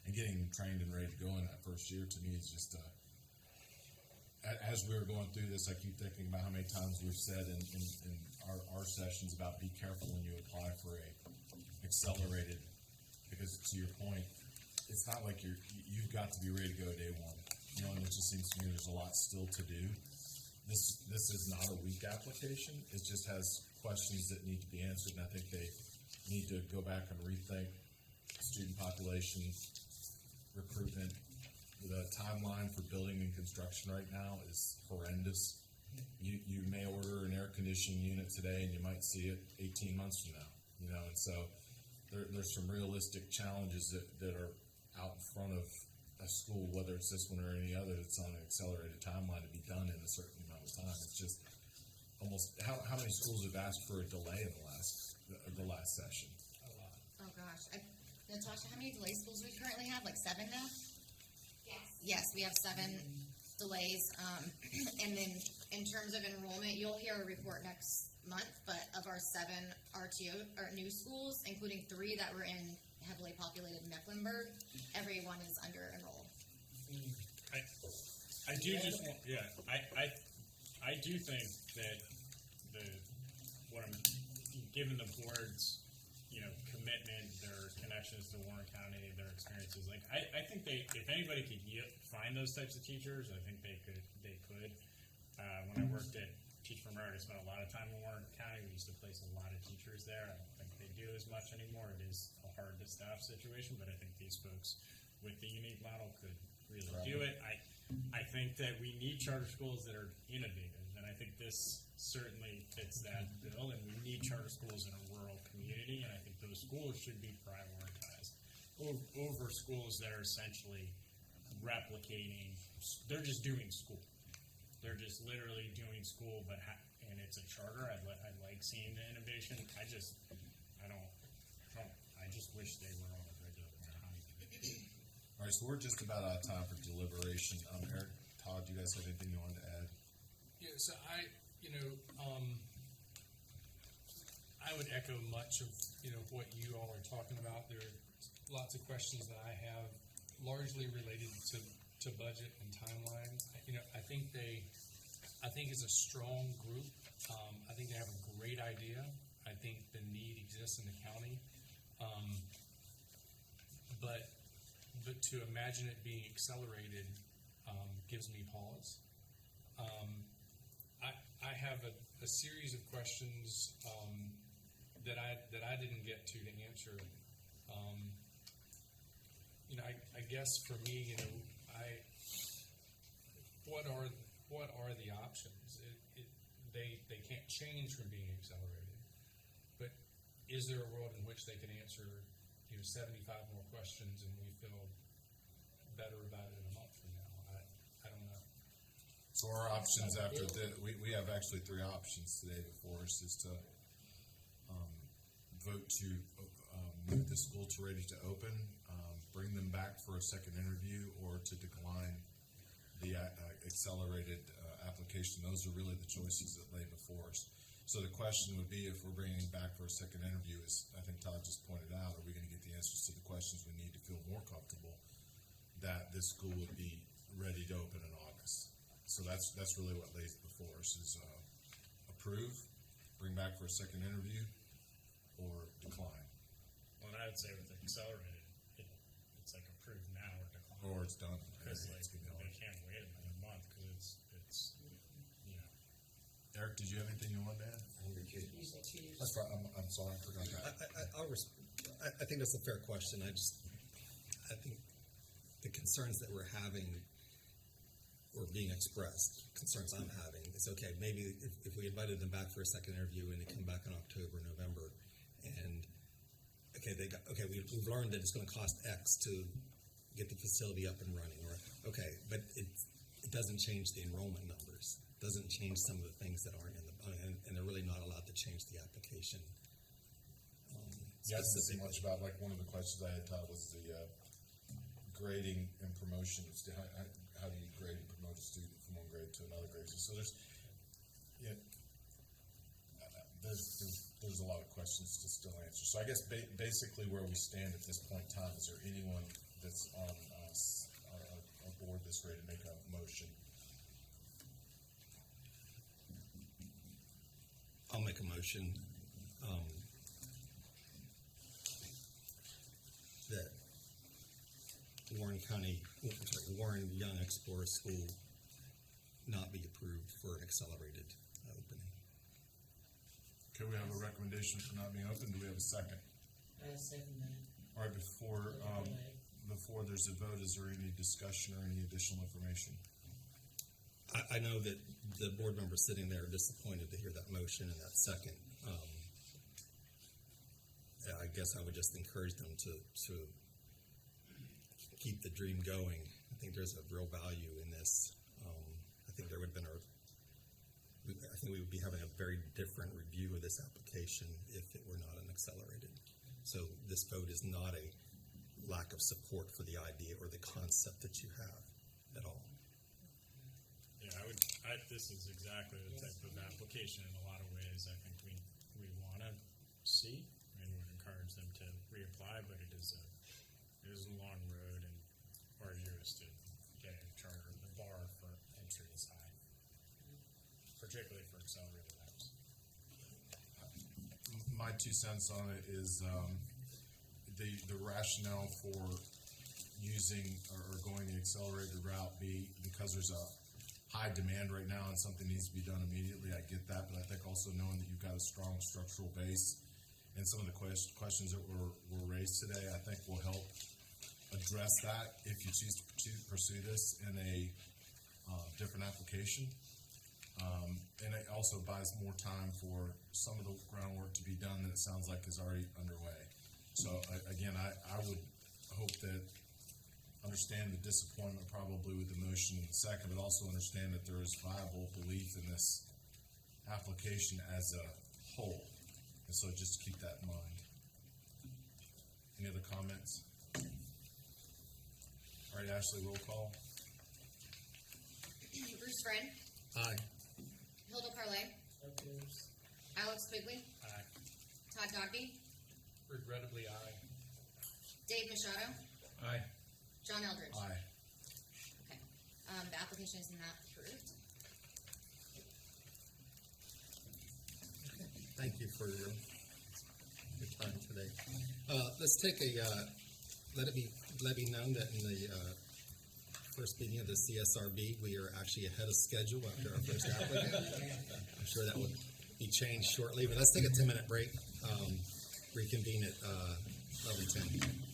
and getting them trained and ready to go in that first year, to me, is just as we were going through this, I keep thinking about how many times we've said in our sessions about be careful when you apply for a accelerated, because to your point, it's not like you've got to be ready to go day one. And it just seems to me there's a lot still to do. This is not a weak application. It just has questions that need to be answered, and I think they need to go back and rethink student population, recruitment. The timeline for building and construction right now is horrendous. You may order an air conditioning unit today, and you might see it 18 months from now. And so there's some realistic challenges that are out in front of a school, whether it's this one or any other, that's on an accelerated timeline to be done in a certain amount of time. It's just almost how many schools have asked for a delay in the last session? Oh gosh, Natasha, how many delay schools we currently have? Like 7 now? Yes, we have 7 delays. And then in terms of enrollment, you'll hear a report next month, but of our 7 RTO or new schools, including 3 that were in heavily populated Mecklenburg, everyone is under enrolled. I do just want, I do think that what I'm given the board's commitment, their connections to Warren County, their experiences, like I think if anybody could find those types of teachers, I think they could. When I worked at Teach for Merit, I spent a lot of time in Warren County. We used to place a lot of teachers there. I don't think they do as much anymore. It is a hard to staff situation, but I think these folks with the unique model could really do it. I think that we need charter schools that are innovative, and I think this certainly fits that bill, and we need charter schools in a rural community, and I think those schools should be prioritized over schools that are essentially replicating. They're just doing school. They're just literally doing school, and it's a charter. I'd like seeing the innovation. I just wish they were on a regular. All right, so we're just about out of time for deliberation. Eric, Todd, do you guys have anything you wanted to add? Yeah, so I would echo much of what you all are talking about. There are lots of questions that I have, largely related to budget and timeline. I think it's a strong group. I think they have a great idea. I think the need exists in the county, but to imagine it being accelerated gives me pause. I have a series of questions that I didn't get to answer. I guess for me, what are the options? They can't change from being accelerated, but is there a world in which they can answer 75 more questions and we feel better about it in a month from now? I don't know. So our options after we have actually 3 options today before us is to vote to move the school to ready to open, bring them back for a second interview, or to decline the accelerated application. Those are really the choices that lay before us. So the question would be, if we're bringing back for a second interview, is, I think Todd just pointed out, are we going to get the answers to the questions we need to feel more comfortable that this school would be ready to open in August? So that's really what lays before us is approve, bring back for a second interview, or decline. Well, and I would say with the accelerated, it's like approved now or decline. Or it's done. Because they can't wait another month because it's Eric, did you have anything you wanted to add? That's right. I'm sorry, I forgot that. I think that's a fair question. I think the concerns that we're having or being expressed, concerns I'm having, is okay, maybe if we invited them back for a second interview and they come back in October, November, and we've learned that it's going to cost X to get the facility up and running, but it doesn't change the enrollment numbers, doesn't change some of the things that aren't in the, and they're really not allowed to change the application Yeah, I didn't see specifically. much about, like, one of the questions I had, Todd, was the grading and promotion. How do you grade and promote a student from one grade to another grade? So there's, yeah, there's a lot of questions to still answer. So I guess basically where we stand at this point in time, is there anyone that's on our board that's ready to make a motion? I'll make a motion that Warren Young Explorer School not be approved for an accelerated opening. Okay, we have a recommendation for not being open. Do we have a second? I second that. All right, before there's a vote, is there any discussion or any additional information? I know that the board members sitting there are disappointed to hear that motion and that second. I guess I would just encourage them to keep the dream going. I think there's a real value in this. I think there would have been I think we would be having a very different review of this application if it were not an accelerated. So this vote is not a lack of support for the idea or the concept that you have at all. Yeah, this is exactly the type of application in a lot of ways I think we want to see, and would encourage them to reapply, but it is a long road and arduous to get a charter. The bar for entry is high, particularly for accelerated apps. My 2 cents on it is the rationale for using or going the accelerated route be because there's a high demand right now and something needs to be done immediately. I get that, but I think also knowing that you've got a strong structural base and some of the questions that were raised today, I think will help address that if you choose to pursue this in a different application. And it also buys more time for some of the groundwork to be done that it sounds like is already underway. So again, I would hope that understand the disappointment probably with the motion in the second, but also understand that there is viable belief in this application as a whole. And so just keep that in mind. Any other comments? All right, Ashley, roll call. Bruce Friend, Aye. Hilda Parlay, Approves. Alex Quigley, Aye. Todd Dogby, Regrettably, aye. Dave Machado, Aye. John Eldridge. Aye. Okay. The application is not approved. Thank you for your time today. Let's take let it be known that in the first meeting of the CSRB, we are actually ahead of schedule after our first applicant. I'm sure that will be changed shortly, but let's take a 10-minute break. Reconvene at 11:10.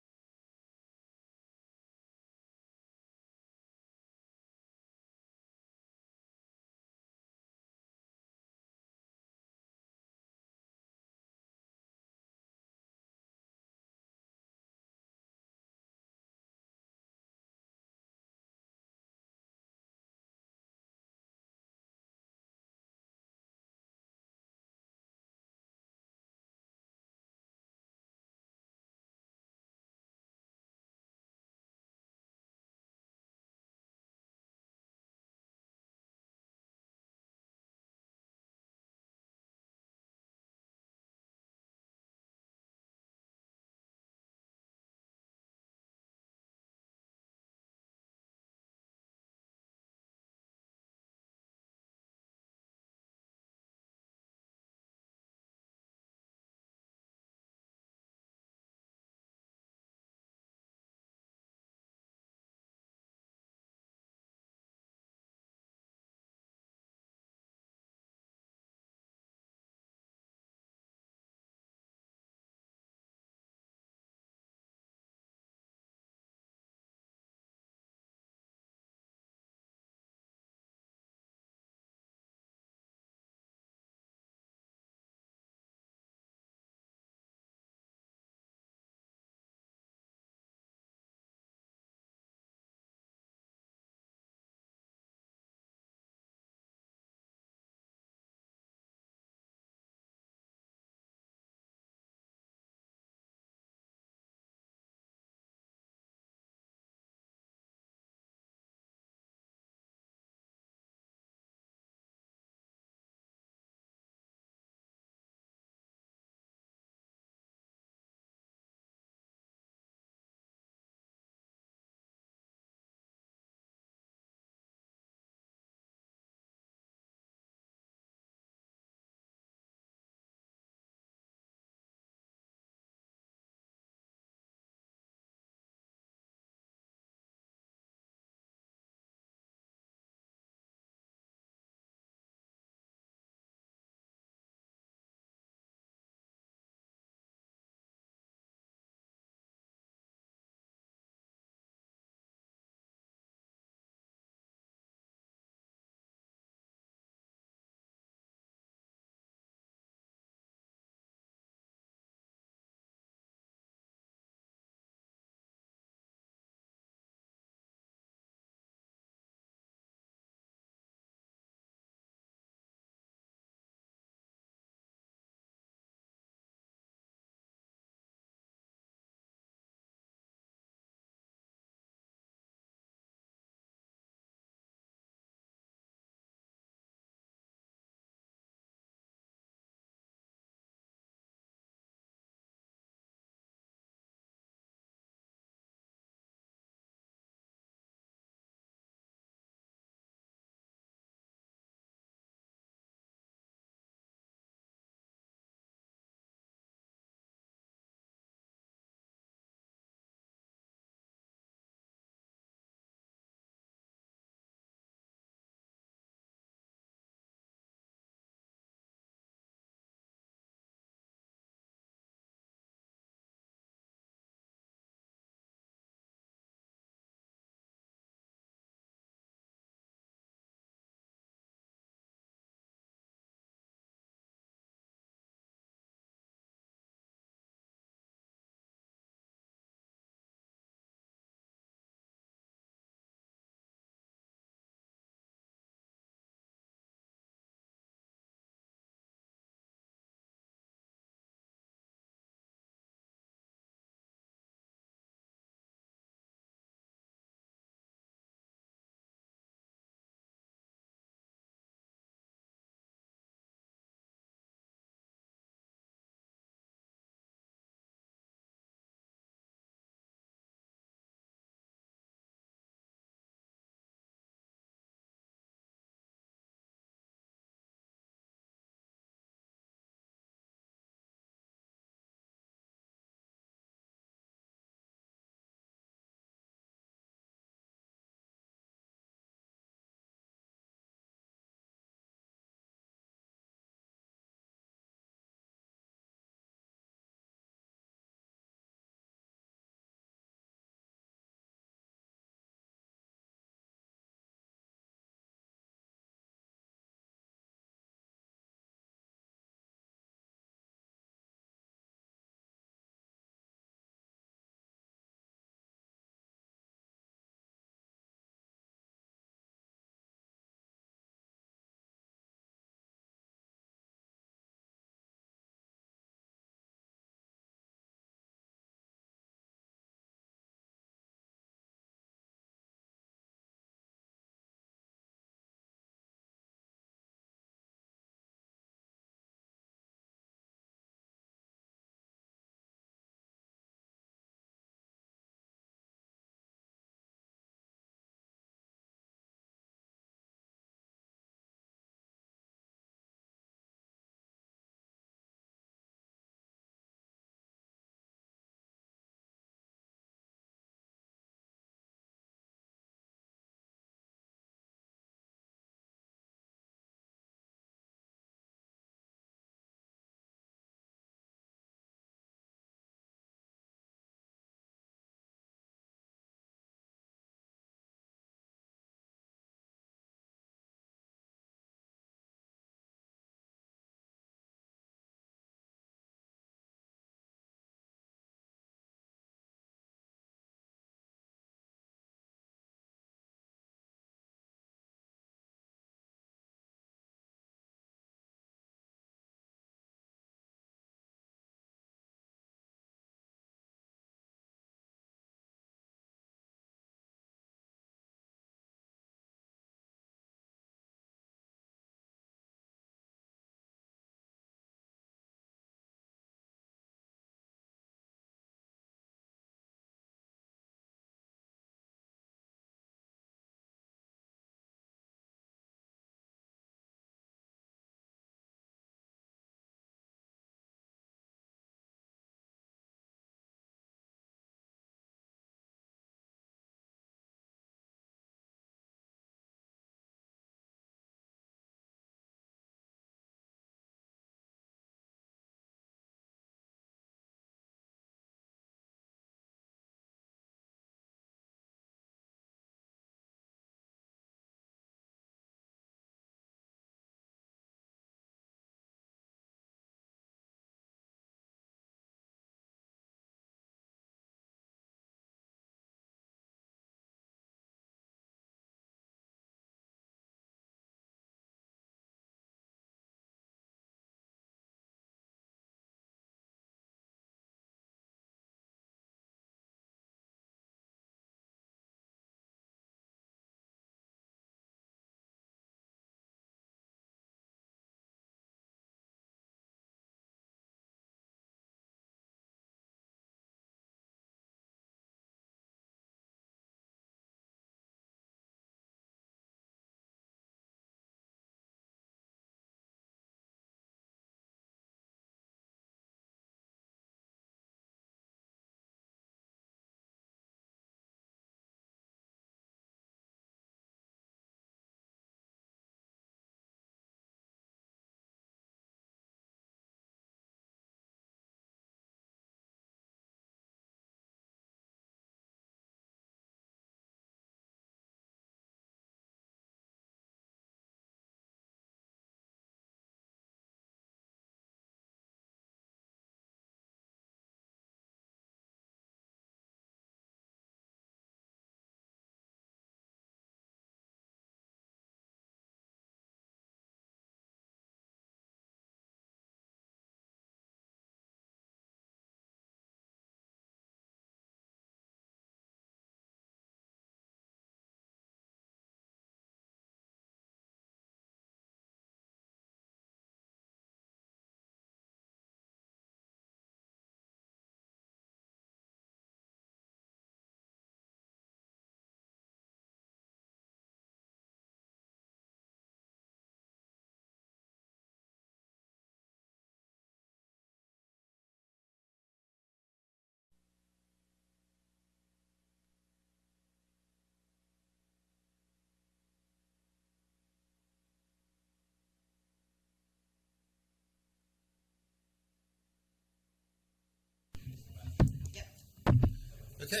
Okay.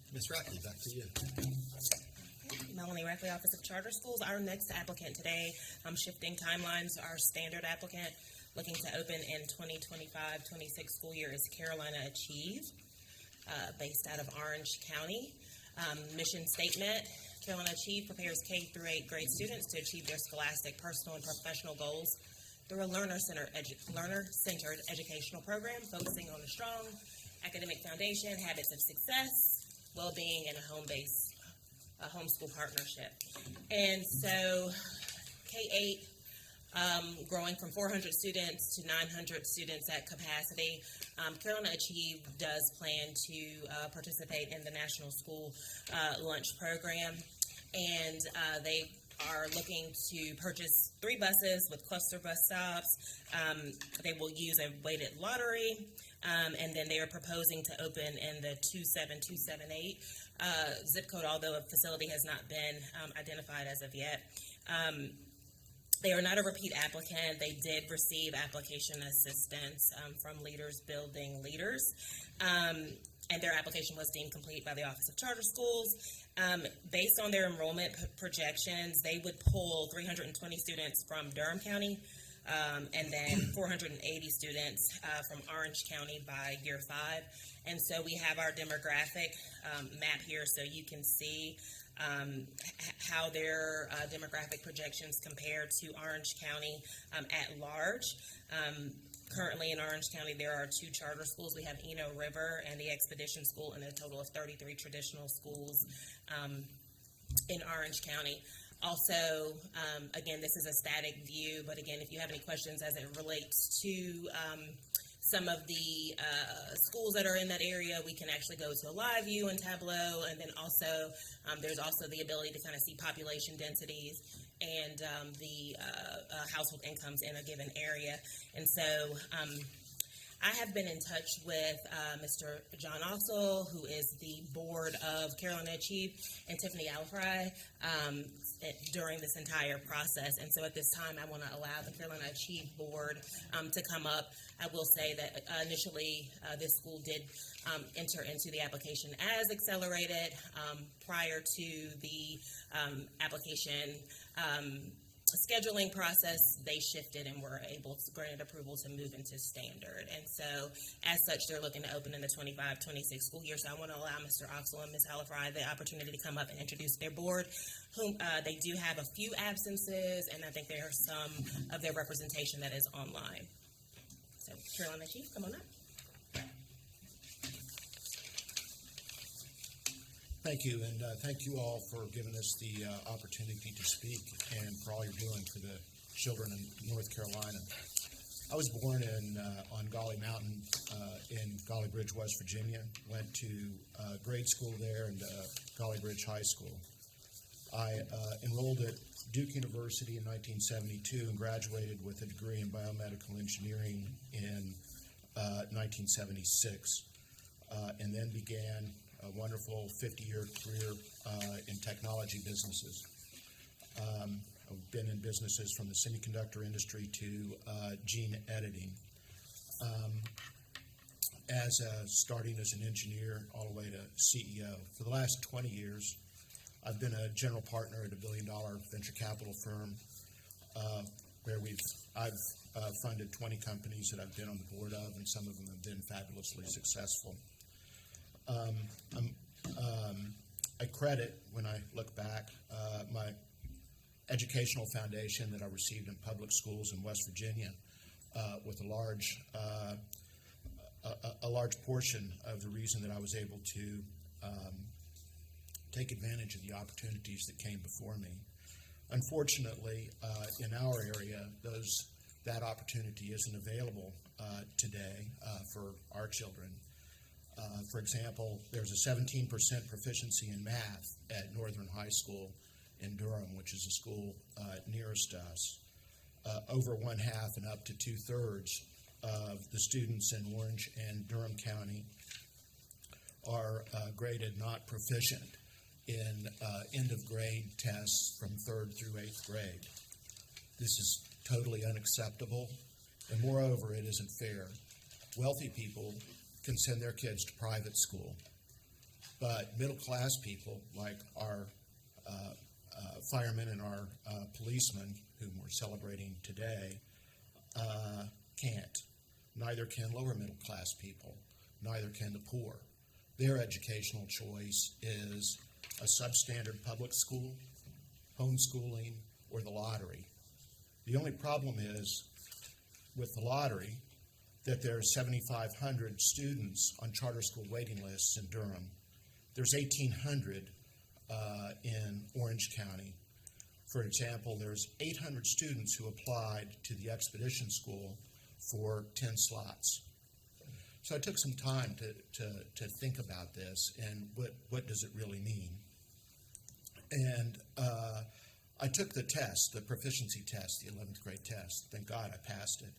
Ms. Rackley, back to you. Melanie Rackley, Office of Charter Schools. Our next applicant today, shifting timelines, our standard applicant looking to open in 2025-26 school year is Carolina Achieve, based out of Orange County. Mission statement: Carolina Achieve prepares K through 8 grade students to achieve their scholastic, personal, and professional goals through a learner-centered educational program focusing on a strong academic foundation, habits of success, well-being, and a homeschool partnership. And so K-8, growing from 400 students to 900 students at capacity. Carolina Achieve does plan to participate in the National School Lunch Program, and they are looking to purchase 3 buses with cluster bus stops. They will use a weighted lottery, and then they are proposing to open in the 27278 zip code, although a facility has not been identified as of yet. They are not a repeat applicant. They did receive application assistance from Leaders Building Leaders, and their application was deemed complete by the Office of Charter Schools. Based on their enrollment projections, they would pull 320 students from Durham County, and then 480 students from Orange County by year 5. And so we have our demographic map here, so you can see how their demographic projections compare to Orange County at large. Currently in Orange County, there are 2 charter schools. We have Eno River and the Expedition School, and a total of 33 traditional schools in Orange County. Also, again, this is a static view, but again, if you have any questions as it relates to some of the schools that are in that area, we can actually go to a live view and Tableau, and then also there's also the ability to kind of see population densities and the household incomes in a given area. And so I have been in touch with Mr. John Oxel, who is the board of Carolina Achieve, and Tiffany Alfry during this entire process. And so at this time, I want to allow the Carolina Achieve board to come up. I will say that initially this school did enter into the application as accelerated. Prior to the application scheduling process, they shifted and were able to grant approval to move into standard. And so as such, they're looking to open in the 25-26 school year. So I want to allow Mr. Oxel and Ms. Halifry the opportunity to come up and introduce their board, whom they do have a few absences, and I think there are some of their representation that is online. So Carolina Chief, come on up. Thank you, and thank you all for giving us the opportunity to speak and for all you're doing for the children in North Carolina. I was born on Golly Mountain in Golly Bridge, West Virginia. Went to grade school there and Golly Bridge High School. I enrolled at Duke University in 1972 and graduated with a degree in biomedical engineering in 1976, and then began a wonderful 50-year career in technology businesses. I've been in businesses from the semiconductor industry to gene editing. Starting as an engineer all the way to CEO. For the last 20 years, I've been a general partner at a $1 billion venture capital firm where I've funded 20 companies that I've been on the board of, and some of them have been fabulously successful. I credit, when I look back, my educational foundation that I received in public schools in West Virginia with a large portion of the reason that I was able to take advantage of the opportunities that came before me. Unfortunately, in our area, that opportunity isn't available today for our children. For example, there's a 17% proficiency in math at Northern High School in Durham, which is a school nearest to us. Over 1/2 and up to 2/3 of the students in Orange and Durham County are graded not proficient in end-of-grade tests from 3rd through 8th grade. This is totally unacceptable, and moreover, it isn't fair. Wealthy people can send their kids to private school. But middle-class people, like our firemen and our policemen, whom we're celebrating today, can't. Neither can lower middle-class people. Neither can the poor. Their educational choice is a substandard public school, homeschooling, or the lottery. The only problem is with the lottery that there are 7,500 students on charter school waiting lists in Durham. There's 1,800 in Orange County. For example, there's 800 students who applied to the Expedition School for 10 slots. So I took some time to think about this and what does it really mean. And I took the test, the proficiency test, the 11th grade test. Thank God I passed it.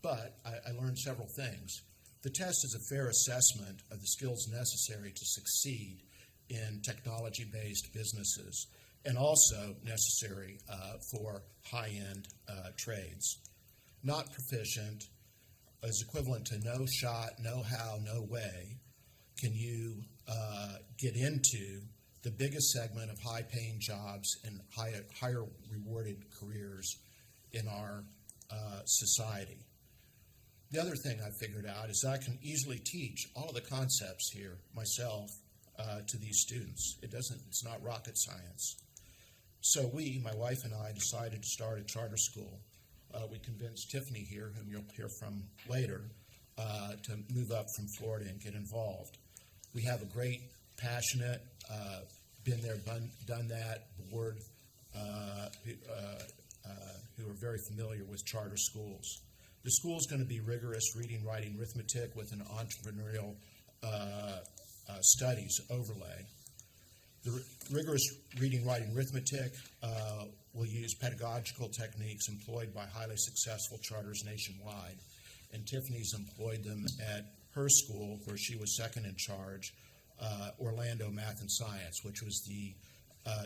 But I learned several things. The test is a fair assessment of the skills necessary to succeed in technology-based businesses and also necessary for high-end trades. Not proficient is equivalent to no shot, no how, no way can you get into the biggest segment of high-paying jobs and higher rewarded careers in our society. The other thing I figured out is I can easily teach all of the concepts here myself to these students. It's not rocket science. So my wife and I, decided to start a charter school. We convinced Tiffany here, whom you'll hear from later, to move up from Florida and get involved. We have a great, passionate, been there, done that board who are very familiar with charter schools. The school is going to be rigorous reading, writing, arithmetic with an entrepreneurial studies overlay. The rigorous reading, writing, arithmetic will use pedagogical techniques employed by highly successful charters nationwide. And Tiffany's employed them at her school, where she was second in charge, Orlando Math and Science, which was the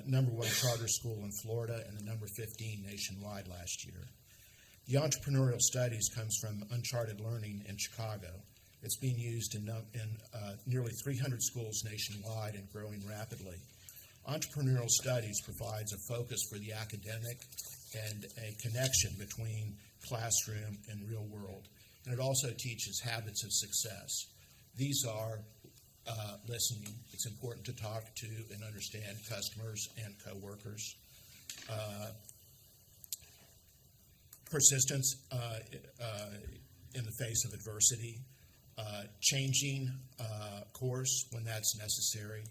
#1 charter school in Florida and the number 15 nationwide last year. The entrepreneurial studies comes from Uncharted Learning in Chicago. It's being used in nearly 300 schools nationwide and growing rapidly. Entrepreneurial studies provides a focus for the academic and a connection between classroom and real world. And it also teaches habits of success. These are listening. It's important to talk to and understand customers and coworkers. Persistence in the face of adversity. Changing course when that's necessary.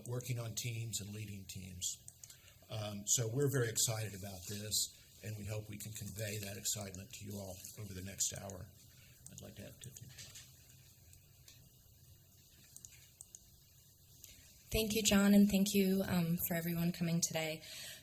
Working on teams and leading teams. So we're very excited about this, and we hope we can convey that excitement to you all over the next hour. I'd like to have Tiffany. Thank you, John, and thank you for everyone coming today.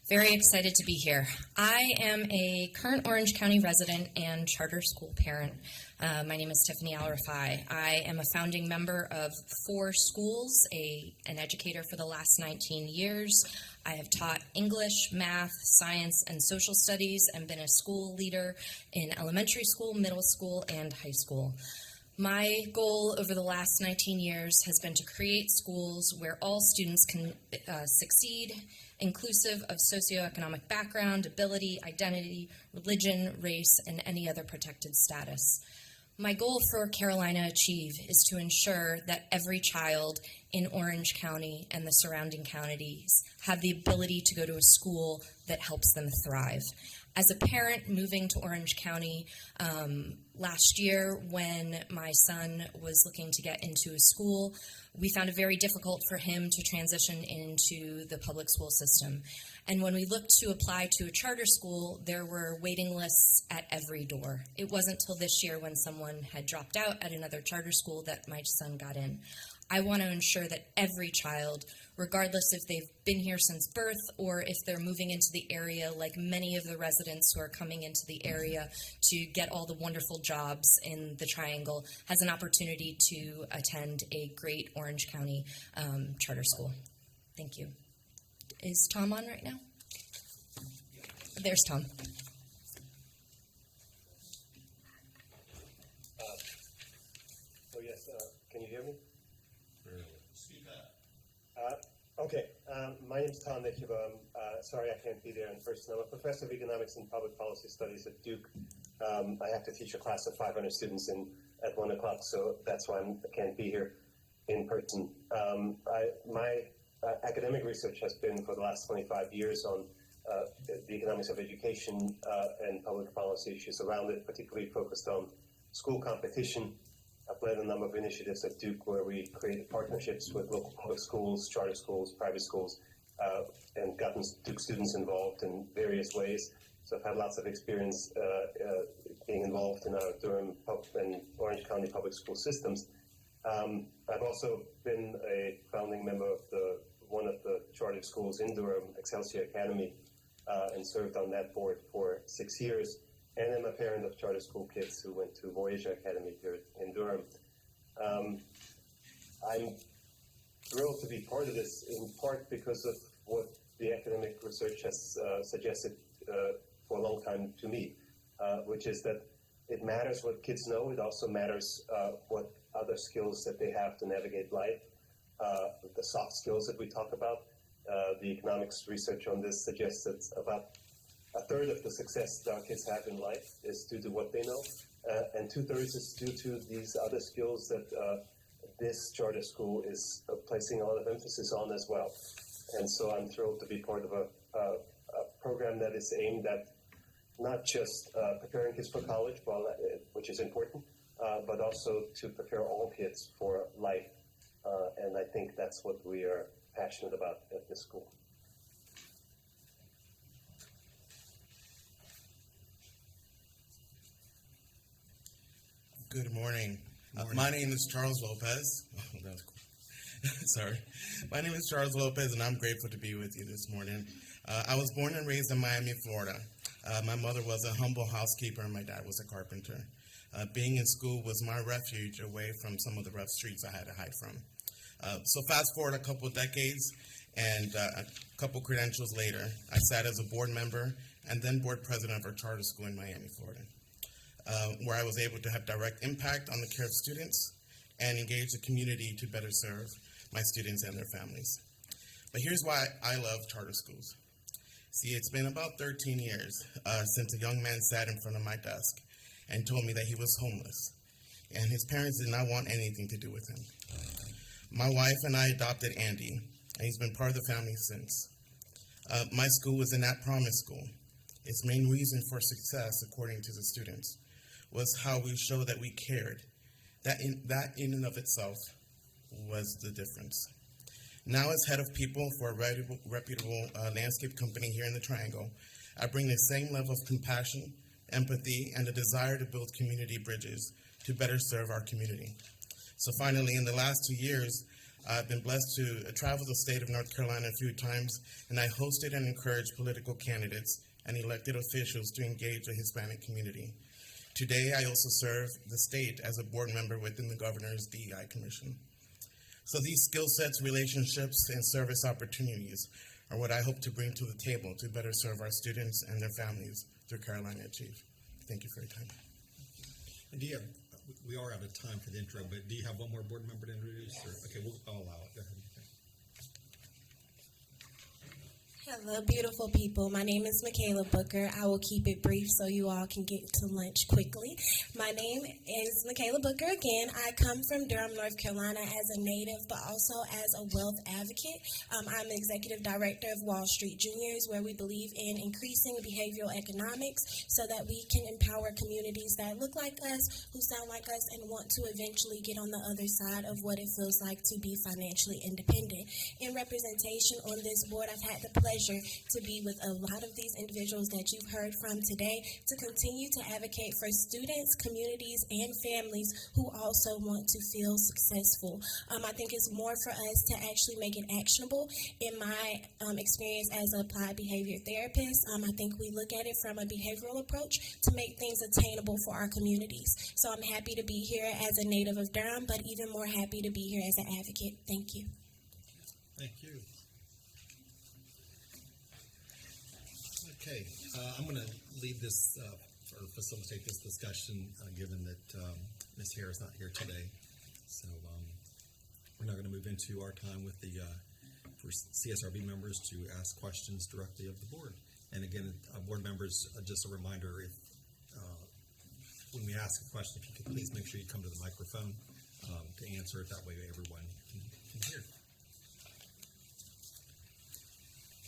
Very excited to be here. I am a current Orange County resident and charter school parent. My name is Tiffany Al-Rafai. I am a founding member of 4 schools, an educator for the last 19 years. I have taught English, math, science, and social studies, and been a school leader in elementary school, middle school, and high school. My goal over the last 19 years has been to create schools where all students can succeed, inclusive of socioeconomic background, ability, identity, religion, race, and any other protected status. My goal for Carolina Achieve is to ensure that every child in Orange County and the surrounding counties have the ability to go to a school that helps them thrive. As a parent moving to Orange County last year, when my son was looking to get into a school, we found it very difficult for him to transition into the public school system. And when we looked to apply to a charter school, there were waiting lists at every door. It wasn't till this year, when someone had dropped out at another charter school, that my son got in. I want to ensure that every child, regardless if they've been here since birth or if they're moving into the area, like many of the residents who are coming into the area to get all the wonderful jobs in the Triangle, has an opportunity to attend a great Orange County charter school. Thank you. Is Tom on right now? There's Tom. Okay, my name is Tom Nichuba. Sorry I can't be there in person. I'm a professor of economics and public policy studies at Duke. I have to teach a class of 500 students at 1 o'clock, so that's why I can't be here in person. My academic research has been for the last 25 years on the economics of education and public policy issues around it, particularly focused on school competition. I've led a number of initiatives at Duke where we created partnerships with local public schools, charter schools, private schools, and gotten Duke students involved in various ways. So I've had lots of experience being involved in our Durham and Orange County public school systems. I've also been a founding member of one of the charter schools in Durham, Excelsior Academy, and served on that board for 6 years. And I'm a parent of charter school kids who went to Voyager Academy here in Durham. I'm thrilled to be part of this, in part because of what the academic research has suggested for a long time to me, which is that it matters what kids know. It also matters what other skills that they have to navigate life, the soft skills that we talk about. The economics research on this suggests that about a third of the success that our kids have in life is due to what they know, and 2/3 is due to these other skills that this charter school is placing a lot of emphasis on as well. And so I'm thrilled to be part of a program that is aimed at not just preparing kids for college, which is important, but also to prepare all kids for life. And I think that's what we are passionate about at this school. Good morning. My name is Charles Lopez. Oh, that was cool. Sorry. My name is Charles Lopez, and I'm grateful to be with you this morning. I was born and raised in Miami, Florida. My mother was a humble housekeeper, and my dad was a carpenter. Being in school was my refuge away from some of the rough streets I had to hide from. So fast forward a couple decades, and a couple credentials later, I sat as a board member and then board president of our charter school in Miami, Florida. Where I was able to have direct impact on the care of students and engage the community to better serve my students and their families. But here's why I love charter schools. See, it's been about 13 years since a young man sat in front of my desk and told me that he was homeless, and his parents did not want anything to do with him. My wife and I adopted Andy, and he's been part of the family since. My school was a Nat Promise school. Its main reason for success, according to the students, was how we showed that we cared. That in and of itself was the difference. Now, as head of people for a reputable landscape company here in the Triangle, I bring the same level of compassion, empathy, and a desire to build community bridges to better serve our community. So finally, in the last 2 years, I've been blessed to travel the state of North Carolina a few times, and I hosted and encouraged political candidates and elected officials to engage the Hispanic community. Today, I also serve the state as a board member within the Governor's DEI Commission. So these skill sets, relationships, and service opportunities are what I hope to bring to the table to better serve our students and their families through Carolina Achieve. Thank you for your time. And do you have, we are out of time for the intro, but do you have one more board member to introduce? Or, okay, I'll allow it. Go ahead. Hello, beautiful people. My name is Michaela Booker. I will keep it brief so you all can get to lunch quickly. My name is Michaela Booker. Again, I come from Durham, North Carolina as a native, but also as a wealth advocate. I'm the executive director of Wall Street Juniors, where we believe in increasing behavioral economics so that we can empower communities that look like us, who sound like us, and want to eventually get on the other side of what it feels like to be financially independent. In representation on this board, I've had the pleasure to be with a lot of these individuals that you've heard from today to continue to advocate for students, communities, and families who also want to feel successful. I think it's more for us to actually make it actionable. In my experience as an applied behavior therapist, I think we look at it from a behavioral approach to make things attainable for our communities. So I'm happy to be here as a native of Durham, but even more happy to be here as an advocate. Thank you. Thank you. Okay, I'm going to lead this or facilitate this discussion, given that Ms. Hare is not here today. So we're now going to move into our time with the for CSRB members to ask questions directly of the board. And again, board members, just a reminder, if when we ask a question, if you could please make sure you come to the microphone to answer it. That way everyone can hear.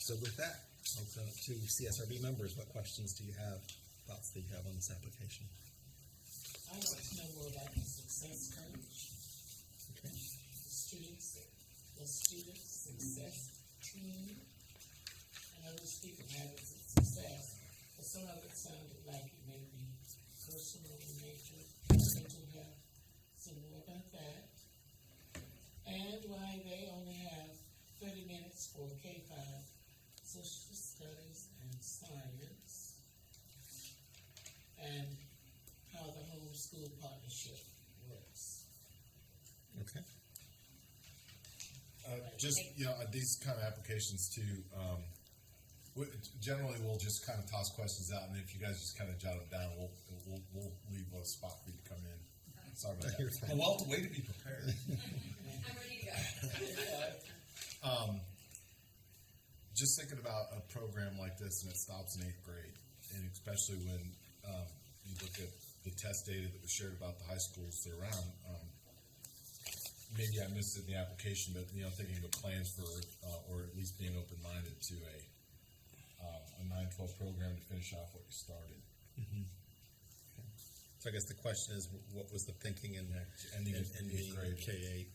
So with that, I'll go to CSRB members. What questions do you have, thoughts that you have on this application? I'd like to know more about the success coach. Okay. The student success team. I know we speak of habits of success, but some of it sounded like it may be personal in nature, mental health. So more about that. And why they only have 30 minutes for K-5 social studies and science. And how the homeschool partnership works. Okay. Just, these kind of applications too, generally we'll just kind of toss questions out, and if you guys just kind of jot them down, we'll leave a spot for you to come in. Sorry about that. Well, way to be prepared. I'm ready to go. Just thinking about a program like this, and it stops in 8th grade, and especially when you look at the test data that was shared about the high schools that are around. Maybe I missed it in the application, but thinking of plans for, or at least being open-minded to a 9-12 program to finish off what you started. Mm-hmm. Okay. So I guess the question is, what was the thinking in ending in 8th grade? K-8?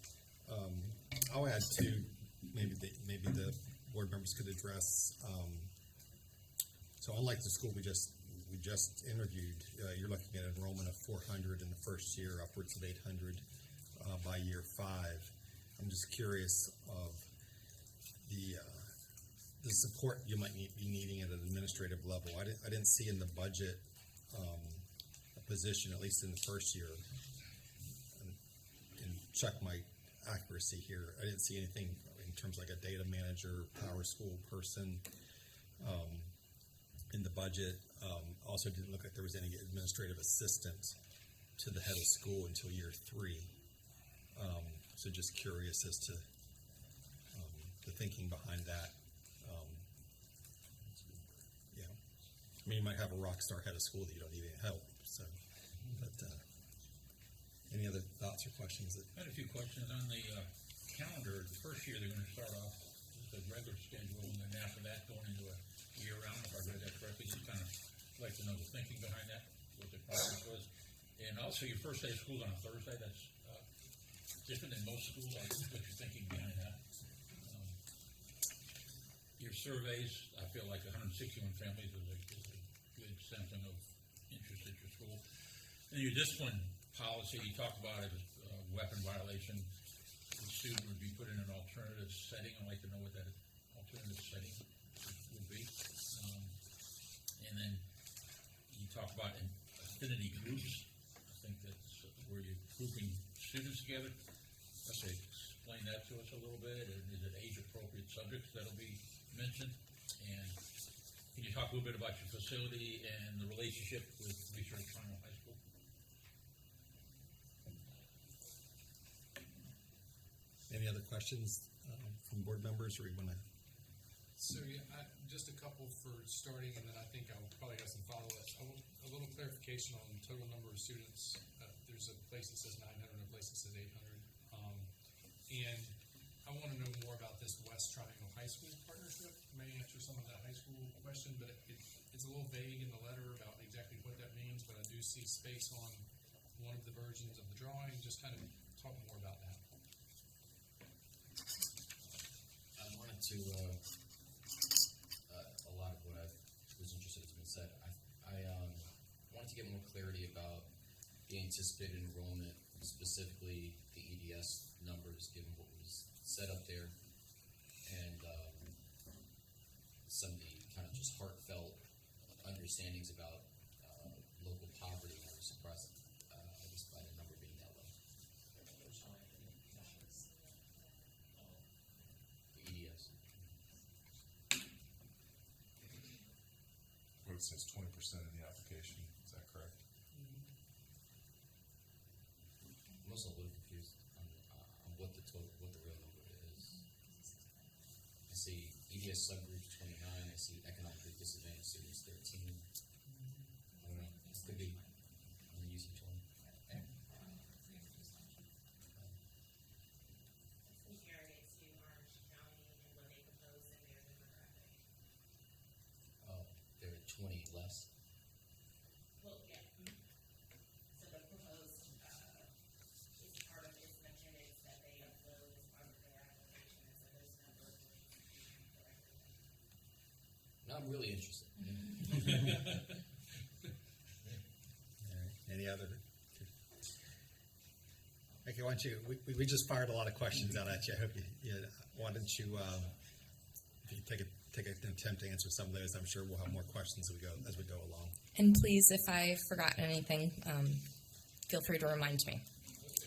I'll add two. Maybe the board members could address. So unlike the school we just interviewed, you're looking at enrollment of 400 in the first year, upwards of 800 by year 5. I'm just curious of the support you might be needing at an administrative level. I didn't see in the budget a position, at least in the first year, and check my accuracy here. I didn't see anything in terms of like a data manager, power school person in the budget. Also didn't look like there was any administrative assistant to the head of school until year 3. So just curious as to the thinking behind that. I mean, you might have a rock star head of school that you don't need any help. So, but any other thoughts or questions? I had a few questions on the calendar. The first year they're going to start off with a regular schedule, and then after that going into a year-round. If I read that correctly, just kind of like to know the thinking behind that, what the process was. And also, your first day of school is on a Thursday. That's different than most schools. What you're thinking behind that. Your surveys, I feel like 161 families is a good sampling of interest at your school. And your discipline policy, you talk about it as a weapon violation. The student would be put in an alternative setting. I'd like to know what that alternative setting would be. And then you talk about affinity groups. I think that's where you're grouping students together. Let's say, explain that to us a little bit. And is it age-appropriate subjects that'll be mentioned? And can you talk a little bit about your facility and the relationship with Research Triangle High School? Any other questions from board members, or you want to? So just a couple for starting, and then I think I'll probably have some follow-ups. I want a little clarification on total number of students. There's a place that says 900 and a place that says 800. And I want to know more about this West Triangle High School partnership. You may answer some of that high school question, but it's a little vague in the letter about exactly what that means, but I do see space on one of the versions of the drawing. Just kind of talk more about that. I wanted to, a lot of what I was interested in has been said. I wanted to get more clarity about the anticipated enrollment, specifically the EDS numbers, given what was set up there, and some of the kind of just heartfelt understandings about local poverty. I was surprised, I guess, by the number being that low. The EDS. Well, it says 20% in the application. Is that correct? I'm also a little confused on what the real number is. see EDS subgroups 29. I see economically disadvantaged students 13. I don't know. This could be I'm using 20. Comparing it to Orange County and what they propose in their demographic. Oh, there are 20 less. Well, yeah. So the proposed, is part of its mechanics that they upload as part of their application, and so those numbers will be correctly. No, I'm really interested. All right. Any other? Okay, why don't you, we just fired a lot of questions out at you. I hope why don't you, if you take an attempt to answer some of those, I'm sure we'll have more questions as we go along. And please, if I've forgotten anything, feel free to remind me.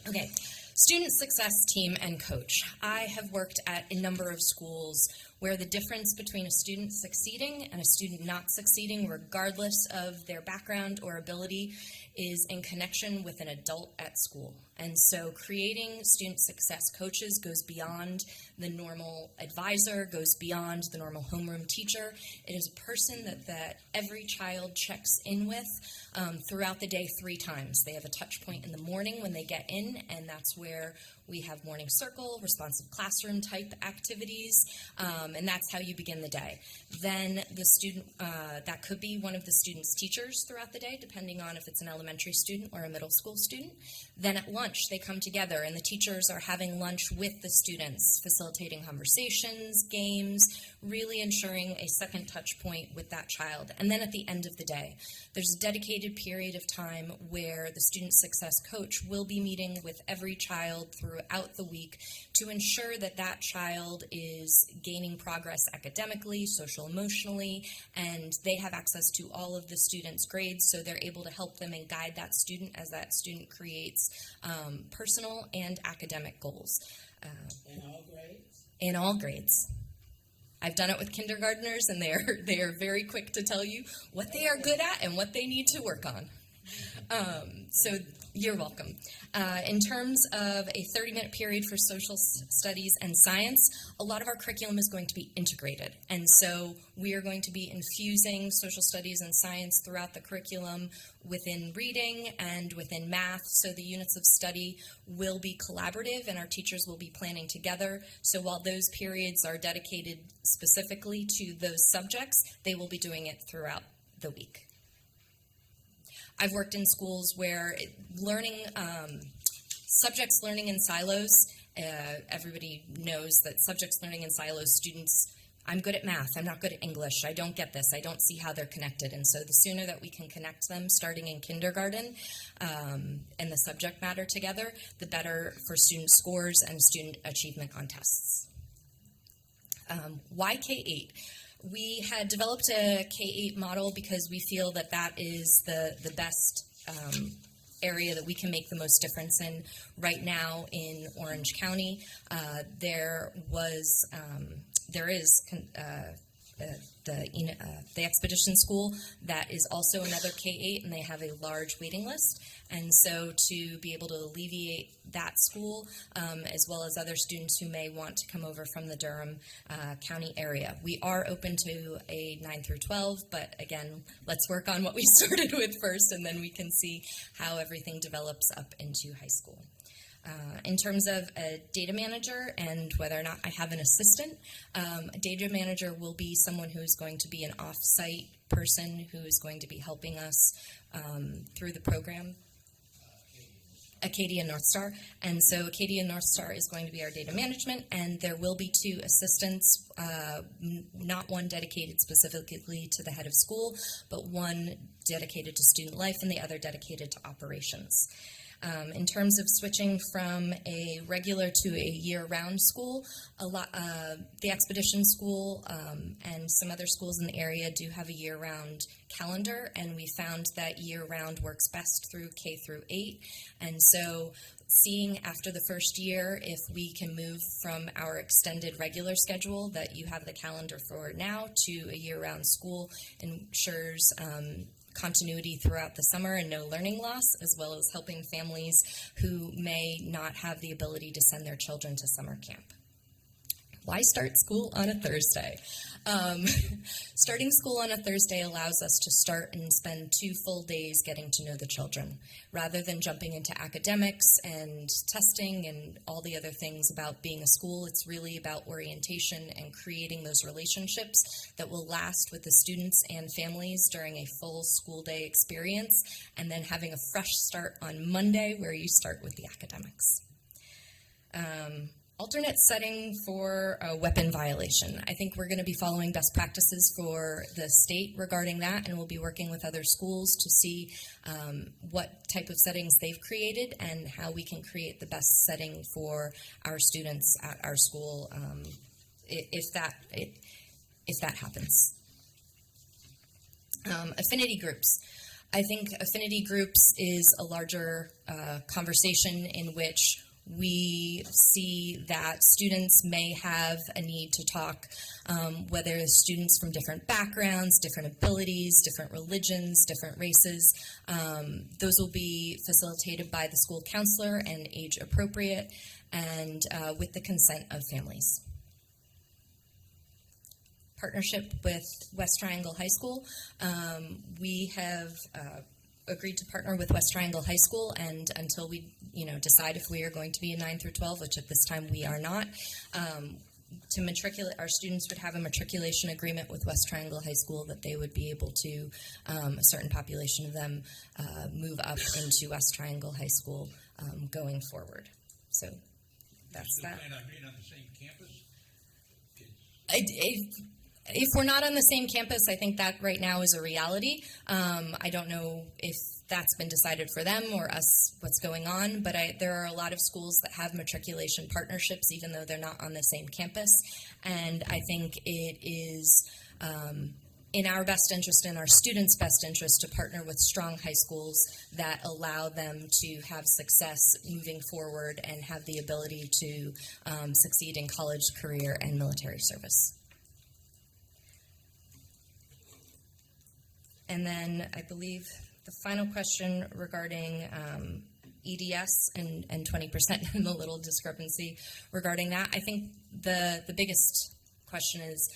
Okay, student success team and coach. I have worked at a number of schools where the difference between a student succeeding and a student not succeeding, regardless of their background or ability, is in connection with an adult at school. And so creating student success coaches goes beyond the normal advisor, goes beyond the normal homeroom teacher. It is a person that every child checks in with throughout the day 3 times. They have a touch point in the morning when they get in, and that's where we have morning circle, responsive classroom type activities, and that's how you begin the day. Then the student, that could be one of the student's teachers throughout the day, depending on if it's an elementary student or a middle school student. Then at lunch, they come together, and the teachers are having lunch with the students, facilitating conversations, games, really ensuring a second touch point with that child. And then at the end of the day, there's a dedicated period of time where the student success coach will be meeting with every child throughout the week to ensure that that child is gaining progress academically, social emotionally, and they have access to all of the students' grades, so they're able to help them and guide that student as that student creates personal and academic goals. In all grades? In all grades. I've done it with kindergartners, and they are very quick to tell you what they are good at and what they need to work on. So you're welcome. In terms of a 30-minute period for social studies and science, a lot of our curriculum is going to be integrated. And so we are going to be infusing social studies and science throughout the curriculum within reading and within math. So the units of study will be collaborative, and our teachers will be planning together. So while those periods are dedicated specifically to those subjects, they will be doing it throughout the week. I've worked in schools where subjects learning in silos, everybody knows that subjects learning in silos, students, I'm good at math, I'm not good at English, I don't get this, I don't see how they're connected. And so the sooner that we can connect them starting in kindergarten and the subject matter together, the better for student scores and student achievement contests. Why K-8? We had developed a K-8 model because we feel that that is the best area that we can make the most difference in right now in Orange County. There is the Expedition School that is also another K-8, and they have a large waiting list. And so to be able to alleviate that school, as well as other students who may want to come over from the Durham County area. We are open to a 9 through 12, but again, let's work on what we started with first, and then we can see how everything develops up into high school. In terms of a data manager and whether or not I have an assistant, a data manager will be someone who is going to be an off-site person who is going to be helping us through the program. Acadia North Star, and so Acadia North Star is going to be our data management, and there will be 2 assistants, not one dedicated specifically to the head of school, but one dedicated to student life and the other dedicated to operations. In terms of switching from a regular to a year-round school, the Expedition School and some other schools in the area do have a year-round calendar, and we found that year-round works best through K through 8. And so seeing after the first year if we can move from our extended regular schedule that you have the calendar for now to a year-round school ensures continuity throughout the summer and no learning loss, as well as helping families who may not have the ability to send their children to summer camp. Why start school on a Thursday? Starting school on a Thursday allows us to start and spend 2 full days getting to know the children. Rather than jumping into academics and testing and all the other things about being a school, it's really about orientation and creating those relationships that will last with the students and families during a full school day experience, and then having a fresh start on Monday where you start with the academics. Alternate setting for a weapon violation. I think we're going to be following best practices for the state regarding that, and we'll be working with other schools to see what type of settings they've created and how we can create the best setting for our students at our school if that happens. Affinity groups. I think affinity groups is a larger conversation in which we see that students may have a need to talk, whether students from different backgrounds, different abilities, different religions, different races. Those will be facilitated by the school counselor and age appropriate and with the consent of families. Partnership with West Triangle High School. We have agreed to partner with West Triangle High School, and until we decide if we are going to be a 9 through 12, which at this time we are not, to matriculate, our students would have a matriculation agreement with West Triangle High School that they would be able to, a certain population of them, move up into West Triangle High School going forward. So that's that. Plan on being on the same campus? If we're not on the same campus, I think that right now is a reality. I don't know if that's been decided for them or us, what's going on, but there are a lot of schools that have matriculation partnerships even though they're not on the same campus, and I think it is in our best interest and our students' best interest to partner with strong high schools that allow them to have success moving forward and have the ability to succeed in college, career, and military service. And then I believe the final question regarding EDS and 20% and the little discrepancy regarding that. I think the biggest question is,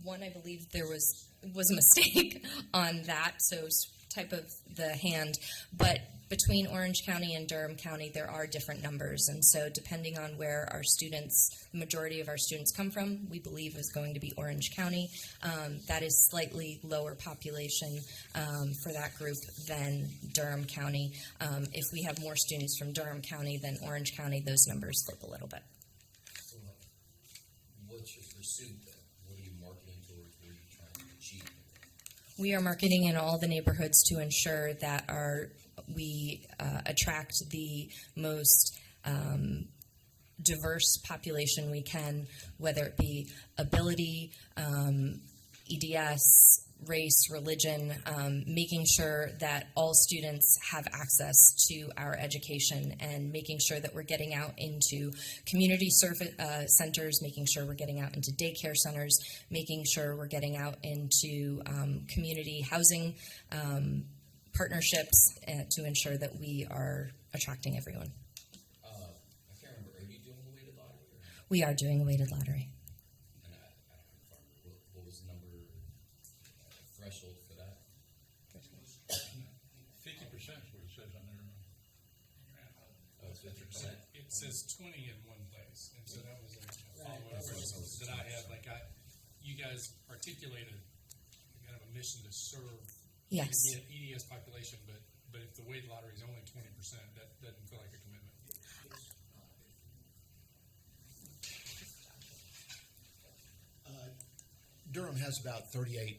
one, I believe there was a mistake on that, so type of the hand, but between Orange County and Durham County, there are different numbers, and so depending on where our students, the majority of our students come from, we believe is going to be Orange County. That is slightly lower population for that group than Durham County. If we have more students from Durham County than Orange County, those numbers flip a little bit. So, what's your pursuit then? What are you marketing towards? What are you trying to achieve? We are marketing in all the neighborhoods to ensure that we attract the most diverse population we can, whether it be ability, EDS, race, religion, making sure that all students have access to our education and making sure that we're getting out into community centers, making sure we're getting out into daycare centers, making sure we're getting out into community housing partnerships to ensure that we are attracting everyone. I can't remember, are you doing a weighted lottery? We are doing a weighted lottery. And what was the number threshold for that? 50% is what it says on there. Oh, it's 50%? It says 20 in one place, and so that was a follow-up question that I had. You guys articulated kind of a mission to serve Yes. the EDS population, but if the weighted lottery is only 20%, that doesn't feel like a commitment. Durham has about 38%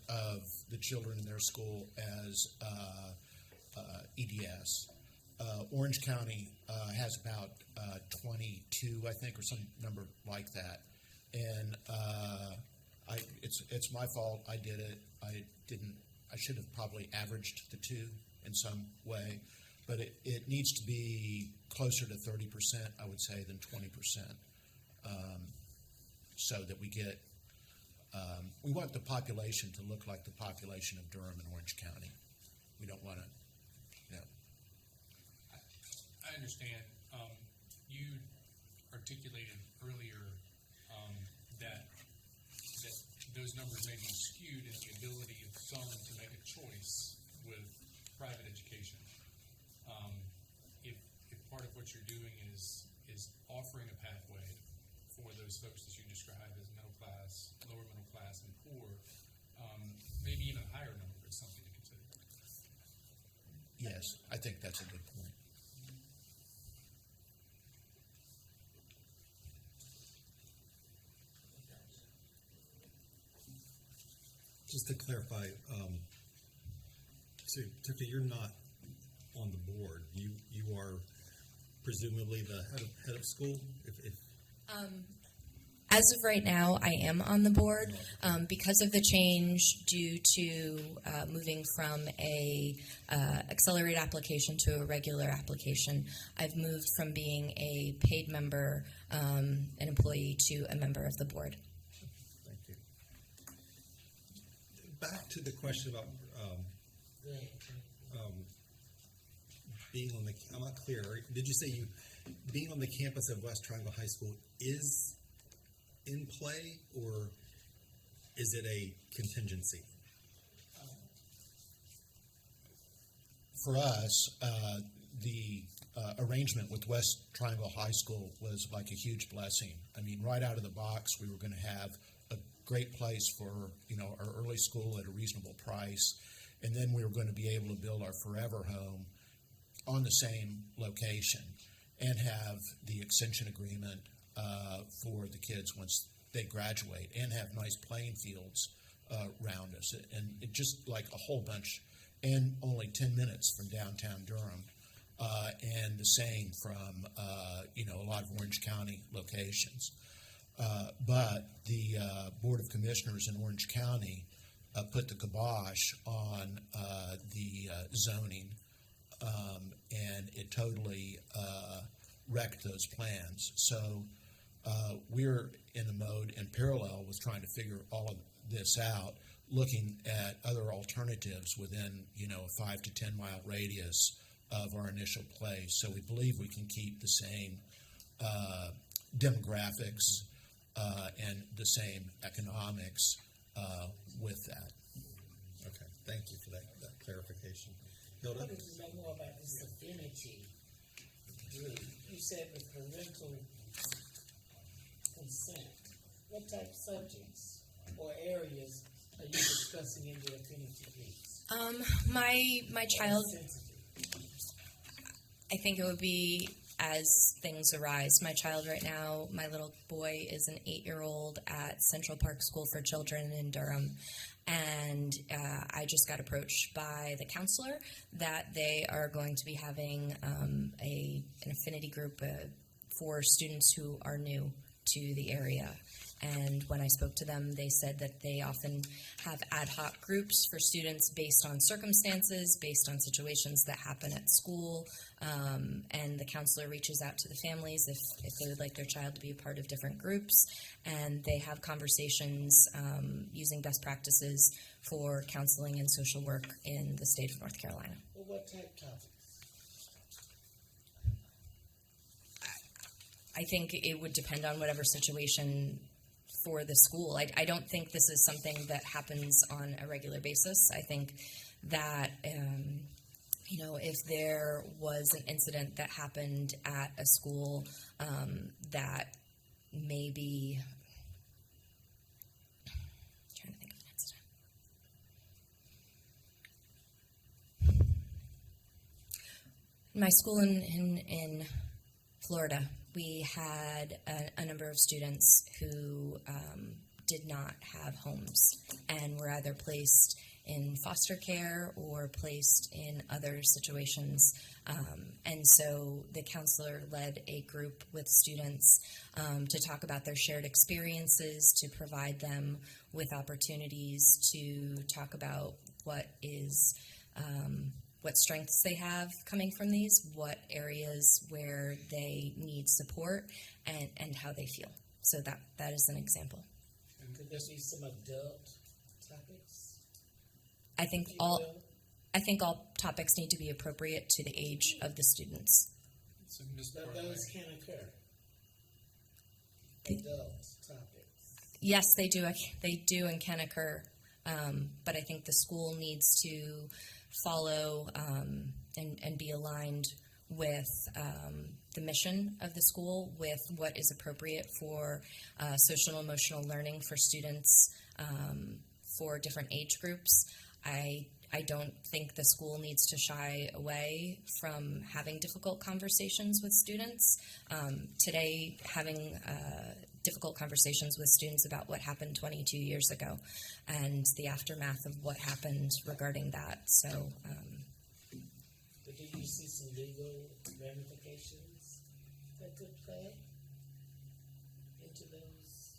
of the children in their school as EDS. Orange County has about 22, I think, or some number like that. And it's my fault. I did it. I should have probably averaged the two in some way, but it needs to be closer to 30%, I would say, than 20%, so that we get. We want the population to look like the population of Durham and Orange County. We don't want to, I understand. You articulated earlier that those numbers may be skewed in the ability of some to make a choice with private education. If part of what you're doing is offering a pathway for those folks that you describe as middle class, lower middle class, and poor, maybe even a higher number is something to consider. Yes, I think that's a good point. Just to clarify, so Tuka, you're not on the board. You are presumably the head of school. As of right now, I am on the board because of the change due to moving from a accelerated application to a regular application. I've moved from being a paid member, an employee, to a member of the board. Thank you. Back to the question about being on the. I'm not clear. Did you say being on the campus of West Triangle High School is in play, or is it a contingency? For us, the arrangement with West Triangle High School was like a huge blessing. I mean, right out of the box, we were going to have a great place for our early school at a reasonable price, and then we were going to be able to build our forever home on the same location and have the extension agreement for the kids once they graduate, and have nice playing fields around us, and it just like a whole bunch, and only 10 minutes from downtown Durham, and the same from a lot of Orange County locations. But the Board of Commissioners in Orange County put the kibosh on the zoning, and it totally wrecked those plans. So we're in a mode in parallel with trying to figure all of this out, looking at other alternatives within a 5 to 10 mile radius of our initial place. So we believe we can keep the same demographics and the same economics with that. Okay, thank you for that clarification. Hilda? What did you know more about this affinity group? You said with parental consent. What type of subjects or areas are you discussing in the affinity groups? My child, I think it would be as things arise. My child right now, my little boy, is an 8-year-old at Central Park School for Children in Durham. And I just got approached by the counselor that they are going to be having an affinity group for students who are new to the area. And when I spoke to them, they said that they often have ad hoc groups for students based on circumstances, based on situations that happen at school. And the counselor reaches out to the families if they would like their child to be a part of different groups. And they have conversations using best practices for counseling and social work in the state of North Carolina. Well, what type of topics? I think it would depend on whatever situation for the school. I don't think this is something that happens on a regular basis. I think that, if there was an incident that happened at a school that maybe, I'm trying to think of an incident. My school in Florida, we had a number of students who did not have homes and were either placed in foster care or placed in other situations. And so the counselor led a group with students to talk about their shared experiences, to provide them with opportunities to talk about what strengths they have coming from these, what areas where they need support, and how they feel. So that is an example. And could there be some adult topics? I think all topics need to be appropriate to the age of the students. But those can occur. Adult topics. yes, they do and can occur, but I think the school needs to follow and be aligned with the mission of the school, with what is appropriate for social and emotional learning for students for different age groups. I don't think the school needs to shy away from having difficult conversations with students. Today, having difficult conversations with students about what happened 22 years ago and the aftermath of what happened regarding that. So, but do you see some legal ramifications that could play into those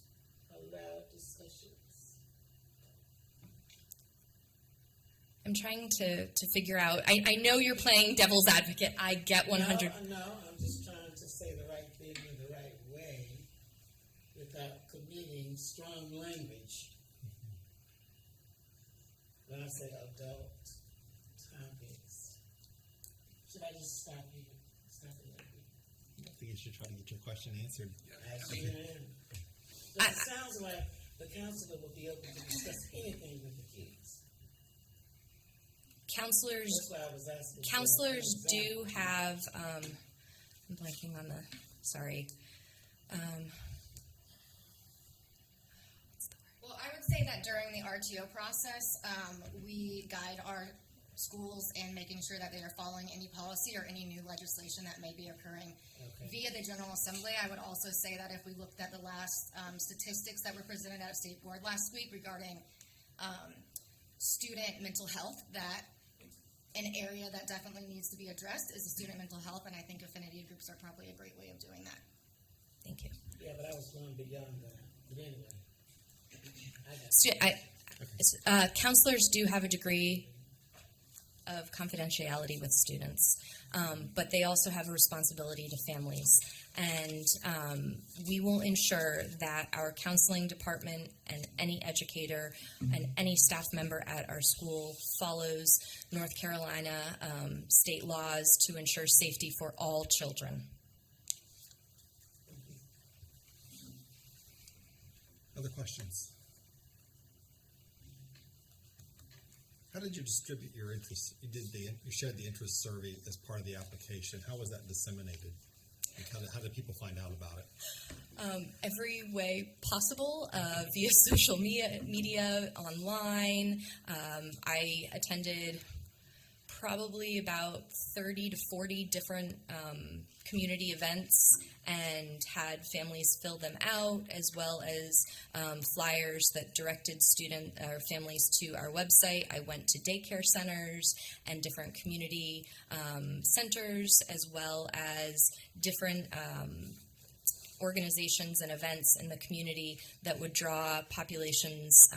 allowed discussions? I'm trying to figure out. I know you're playing devil's advocate. I get 100. No, I'm just trying to say the right thing in the right way without committing strong language. When I say adult topics, should I just stop you? Stop it. I think you should try to get your question answered. It sounds like the counselor will be able to discuss anything with the kids. Counselors do have, I'm blanking on the, sorry. Well, I would say that during the RTO process, we guide our schools in making sure that they are following any policy or any new legislation that may be occurring via the General Assembly. I would also say that if we looked at the last statistics that were presented at State Board last week regarding student mental health, that an area that definitely needs to be addressed is the student mental health, and I think affinity groups are probably a great way of doing that. Thank you. Yeah, but I was going beyond that. But anyway. Counselors do have a degree of confidentiality with students, but they also have a responsibility to families. And we will ensure that our counseling department and any educator and any staff member at our school follows North Carolina state laws to ensure safety for all children. Other questions? How did you distribute your interest? You shared the interest survey as part of the application. How was that disseminated? Like how did people find out about it? Every way possible, via social media, online. I attended probably about 30 to 40 different community events and had families fill them out, as well as flyers that directed student or families to our website. I went to daycare centers and different community centers, as well as different organizations and events in the community that would draw populations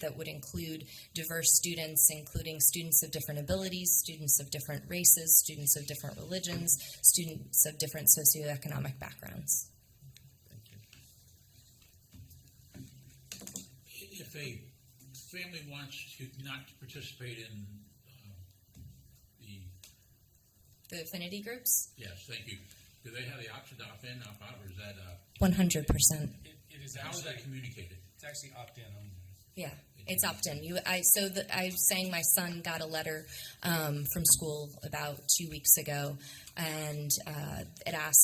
that would include diverse students, including students of different abilities, students of different races, students of different religions, students of different socioeconomic backgrounds. Thank you. If a family wants to not participate in the affinity groups? Yes, thank you. Do they have the option to opt in, opt out, or is that 100%. It is how is that communicated? It's actually opt-in only. Yeah, it's opt-in. I was saying my son got a letter from school about 2 weeks ago, and it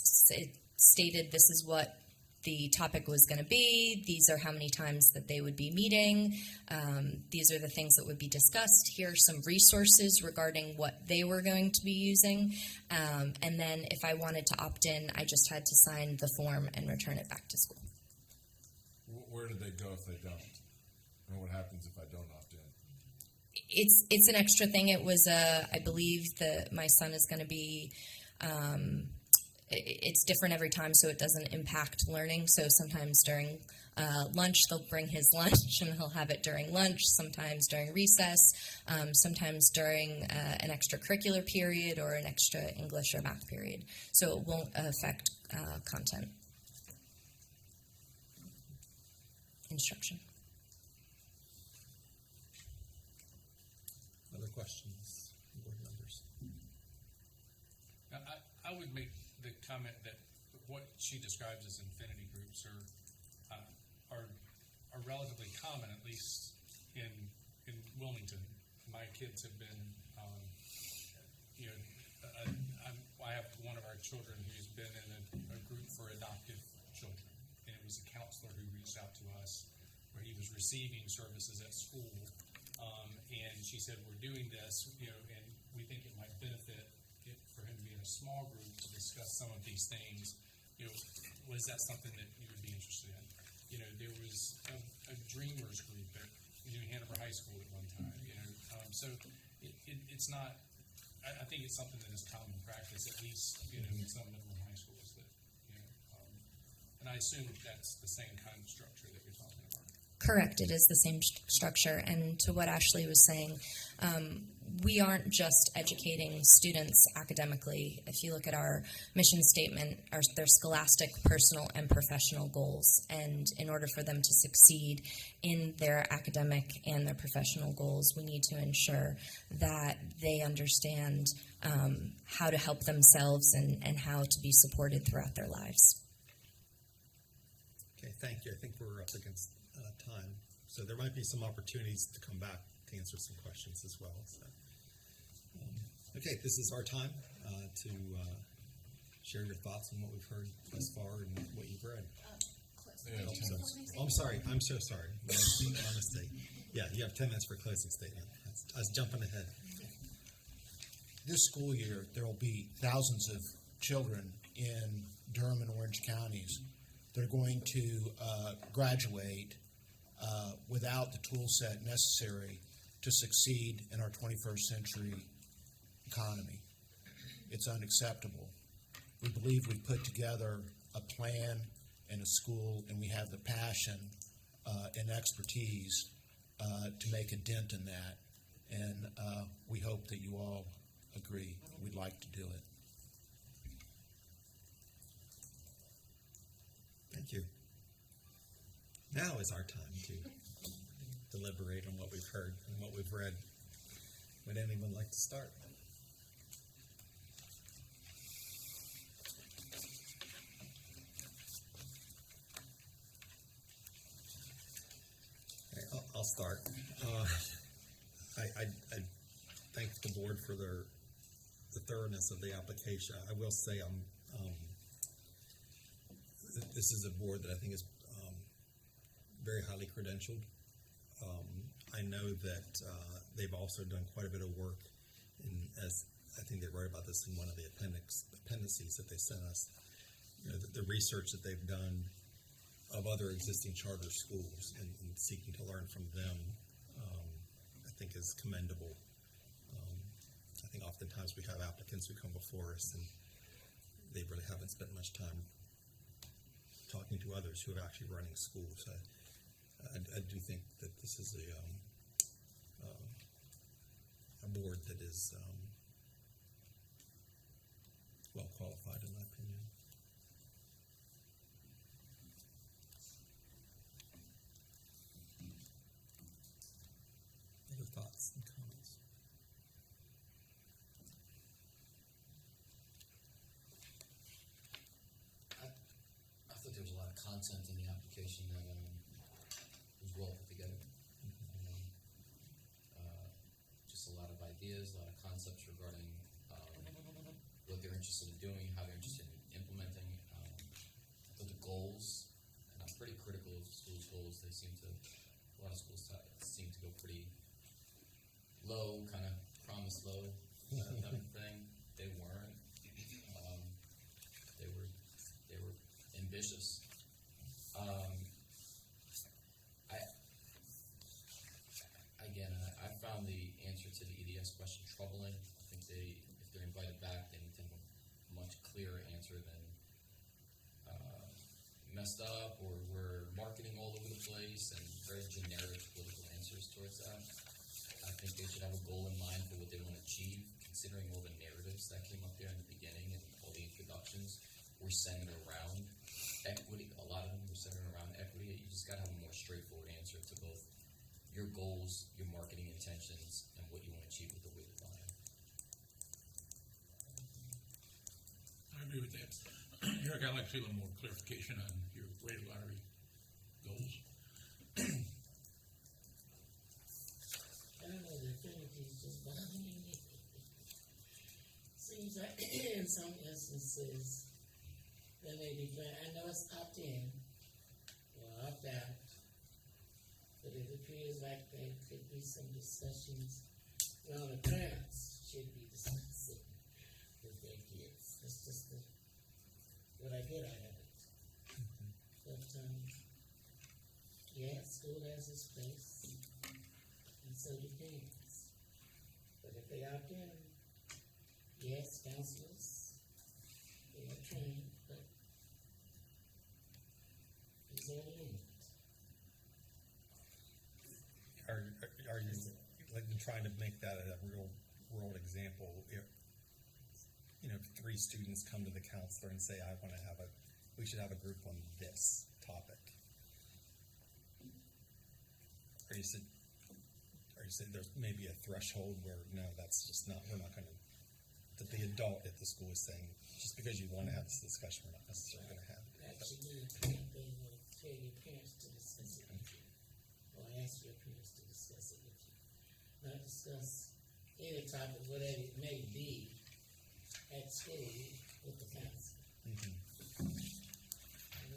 stated this is what the topic was going to be. These are how many times that they would be meeting. These are the things that would be discussed. Here are some resources regarding what they were going to be using. And then if I wanted to opt in, I just had to sign the form and return it back to school. Where do they go if they don't? And what happens if I don't opt in? It's an extra thing. It was I believe that my son is going to be. It's different every time, so it doesn't impact learning. So sometimes during lunch, they'll bring his lunch, and he'll have it during lunch, sometimes during recess, sometimes during an extracurricular period or an extra English or math period. So it won't affect content. Instruction. Other questions, board members? I would make the comment that what she describes as infinity groups are are relatively common, at least in Wilmington. My kids have been, I have one of our children who's been in a group for adoptive children, and it was a counselor who reached out to us where he was receiving services at school, and she said, we're doing this, and we think it might benefit for him to be in a small group to discuss some of these things. Was that something that you would be interested in? There was a dreamers group at New Hanover High School at one time. So it's not. I think it's something that is common practice, at least in some middle and high schools. And I assume that's the same kind of structure that you're talking about. Correct. It is the same structure. And to what Ashley was saying, we aren't just educating students academically. If you look at our mission statement, their scholastic, personal, and professional goals. And in order for them to succeed in their academic and their professional goals, we need to ensure that they understand how to help themselves and how to be supported throughout their lives. Okay, thank you. I think we're up against time. So there might be some opportunities to come back to answer some questions as well. So, okay, this is our time to share your thoughts on what we've heard thus far and what you've read. I'm sorry. I'm so sorry. My mistake. Yeah, you have 10 minutes for a closing statement. I was jumping ahead. This school year, there will be thousands of children in Durham and Orange counties that are going to graduate without the tool set necessary to succeed in our 21st century economy. It's unacceptable. We believe we've put together a plan and a school, and we have the passion and expertise to make a dent in that. And we hope that you all agree. We'd like to do it. Thank you. Now is our time to deliberate on what we've heard and what we've read. Would anyone like to start? Okay, I'll start. I thank the board for the thoroughness of the application. I will say this is a board that I think is very highly credentialed. I know that they've also done quite a bit of work, as I think they wrote about this in one of the appendices that they sent us. The research that they've done of other existing charter schools and seeking to learn from them, I think is commendable. I think oftentimes we have applicants who come before us and they really haven't spent much time talking to others who are actually running schools. I do think that this is a board that is well qualified, in my opinion. Other thoughts and comments? I thought there was a lot of content in the application that was well put together. Just a lot of ideas, a lot of concepts regarding what they're interested in doing, how they're interested in implementing. I thought the goals, and I'm pretty critical of schools' goals. They seem to, a lot of schools seem to go pretty low, kind of promise low type of thing. They weren't. They were ambitious. I found the answer to the EDS question troubling. I think if they're invited back, they need to have a much clearer answer than messed up, or we're marketing all over the place, and very generic political answers towards that. I think they should have a goal in mind for what they want to achieve, considering all the narratives that came up there in the beginning and all the introductions were centered around equity. A lot of them were centered around equity. You just got to have a more straightforward answer to both your goals, your marketing intentions, and what you want to achieve with the weighted line. I agree with that. Eric, I'd like to see a little more clarification on your weighted lottery goals. teachers, but I mean, seems like in some instances, they may be glad, I know it's opt-in, or opt-out, but it appears like there could be some discussions, well, the parents should be discussing with their kids. That's just what I get out of it. But, yeah, school has its place, and so do parents. But if they opt in, yes, counselors, they are trained, but is there a limit? Are you like trying to make that a real world example? If, you know, if 3 students come to the counselor and say, we should have a group on this topic. Or you said there's maybe a threshold where no, that's just not, we're not going to, that the adult at the school is saying, just because you want to have this discussion, we're not necessarily going to have it. Actually, they will tell your parents to discuss it with you, or ask your parents to discuss it with you. Not discuss any topic, whatever it may be, at school with the counselor. And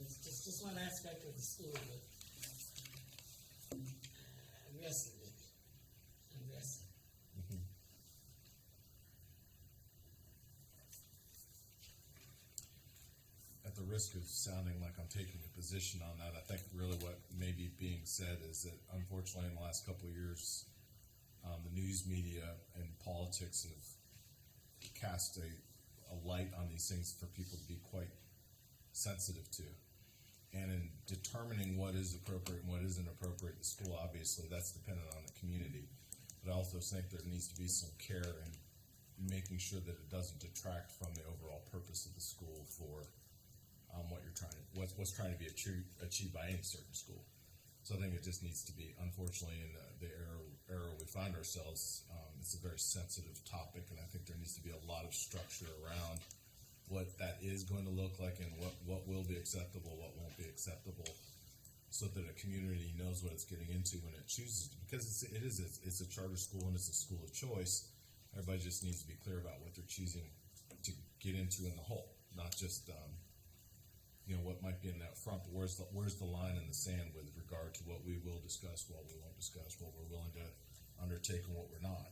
it's just one aspect of the school, but I'm wrestling with it. I'm wrestling. At the risk of sounding like I'm taking a position on that, I think really what may be being said is that unfortunately in the last couple of years, the news media and politics have cast a light on these things for people to be quite sensitive to. And in determining what is appropriate and what isn't appropriate at school, obviously that's dependent on the community. But I also think there needs to be some care in making sure that it doesn't detract from the overall purpose of the school for what's trying to be achieved by any certain school. So I think it just needs to be, unfortunately, in the era we find ourselves, it's a very sensitive topic, and I think there needs to be a lot of structure around what that is going to look like and what will be acceptable, what won't be acceptable, so that a community knows what it's getting into when it chooses to, because it's a charter school and it's a school of choice. Everybody just needs to be clear about what they're choosing to get into in the whole, not just what might be in that front, but where's the line in the sand with regard to what we will discuss, what we won't discuss, what we're willing to undertake and what we're not.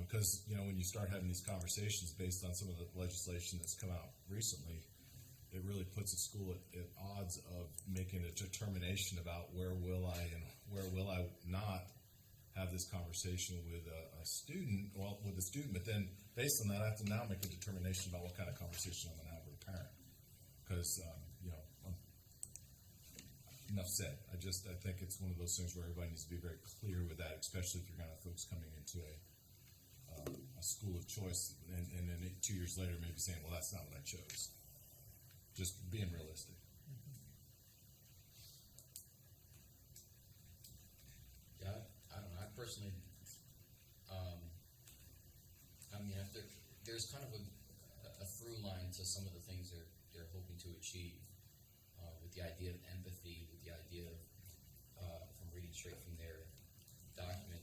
Because when you start having these conversations based on some of the legislation that's come out recently, it really puts a school at odds of making a determination about where will I and where will I not have this conversation with a student, but then based on that, I have to now make a determination about what kind of conversation I'm going to have with a parent. Because, enough said. I think it's one of those things where everybody needs to be very clear with that, especially if you're going to have folks coming into a school of choice and then 2 years later maybe saying, well, that's not what I chose. Just being realistic. Yeah, I don't know. I personally, there's kind of a through line to some of the things they're hoping to achieve with the idea of empathy, with the idea of, from reading straight from their document,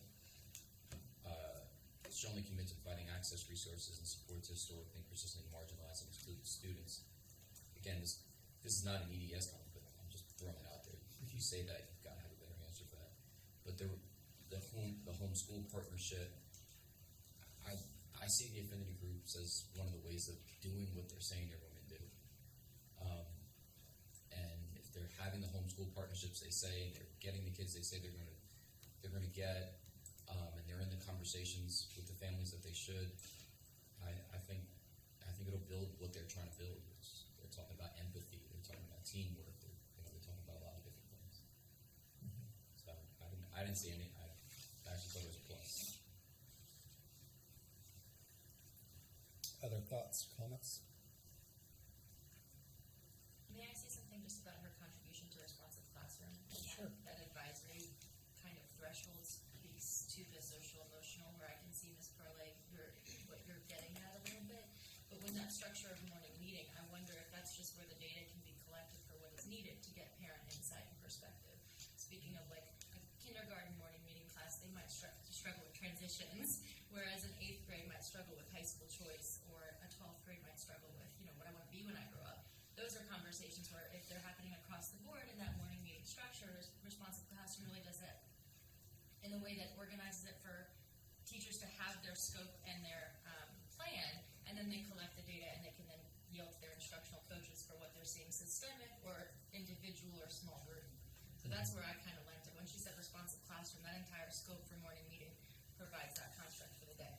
strongly committed to providing access, resources, and support to historically and persistently marginalized and excluded students. Again, this is not an EDS comment, but I'm just throwing it out there. If you say that, you've got to have a better answer for that. But the homeschool partnership, I see the affinity groups as one of the ways of doing what they're saying they're going to do. And if they're having the homeschool partnerships they say, and they're getting the kids they say they're going to get, and they're in the conversations with the families that they should, I think it'll build what they're trying to build. They're talking about empathy. They're talking about teamwork. They're talking about a lot of different things. So I didn't see any. I actually thought it was a plus. Other thoughts, comments? May I say something just about her contribution to responsive classroom? Sure. That advisory kind of threshold speaks to the social emotional, where I can see, Ms. Perlay, what you're getting at a little bit. But with that structure of morning meeting, I wonder if that's just where the data can be collected for what is needed to get parent insight and perspective. Speaking of like a kindergarten morning meeting class, they might struggle with transition additions, whereas an 8th grade might struggle with high school choice, or a 12th grade might struggle with, what I want to be when I grow up. Those are conversations where if they're happening across the board in that morning meeting structure, responsive classroom really does it in a way that organizes it for teachers to have their scope and their plan, and then they collect the data and they can then yield to their instructional coaches for what they're seeing systemic or individual or small group. So that's where I kind of lent it. When she said responsive classroom, that entire scope for morning meeting provides that construct for the day.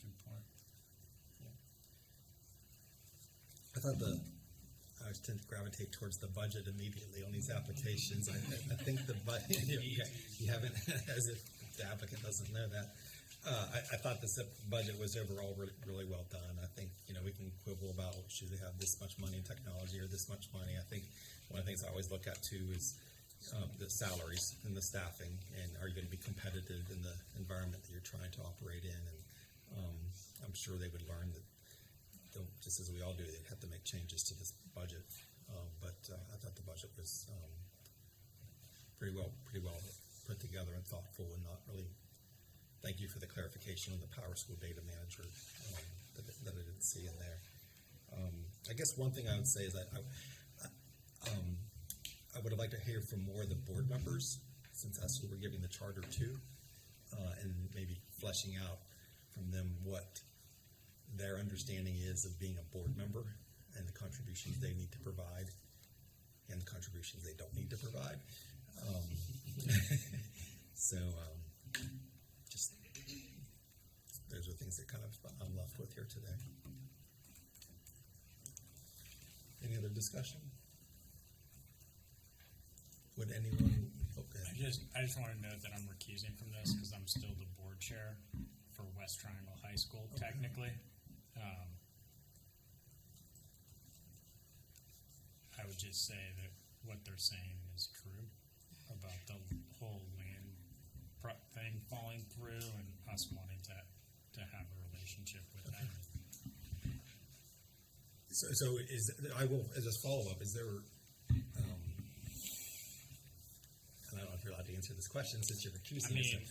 Good point. I thought I tend to gravitate towards the budget immediately on these applications. I think the budget, you haven't, as if the applicant doesn't know that. I thought the budget was overall really well done. I think, we can quibble about should they have this much money in technology or this much money. I think one of the things I always look at too is the salaries and the staffing, and are you going to be competitive in the environment that you're trying to operate in? And I'm sure they would learn that, just as we all do, they'd have to make changes to this budget. But I thought the budget was pretty well put together and thoughtful, and not really. Thank you for the clarification on the Power School Data Manager that I didn't see in there. I guess one thing I would say is that I would have liked to hear from more of the board members, since that's who we're giving the charter to, and maybe fleshing out from them what their understanding is of being a board member and the contributions they need to provide and the contributions they don't need to provide. Just those are things that kind of I'm left with here today. Any other discussion? Would anyone? Okay. I just want to note that I'm recusing from this because I'm still the board chair for West Triangle High School, technically. I would just say that what they're saying is true about the whole land thing falling through and us wanting to have a relationship with them. So I will, as a follow-up, is there, and I don't know if you're allowed to answer this question since you're recusing yourself.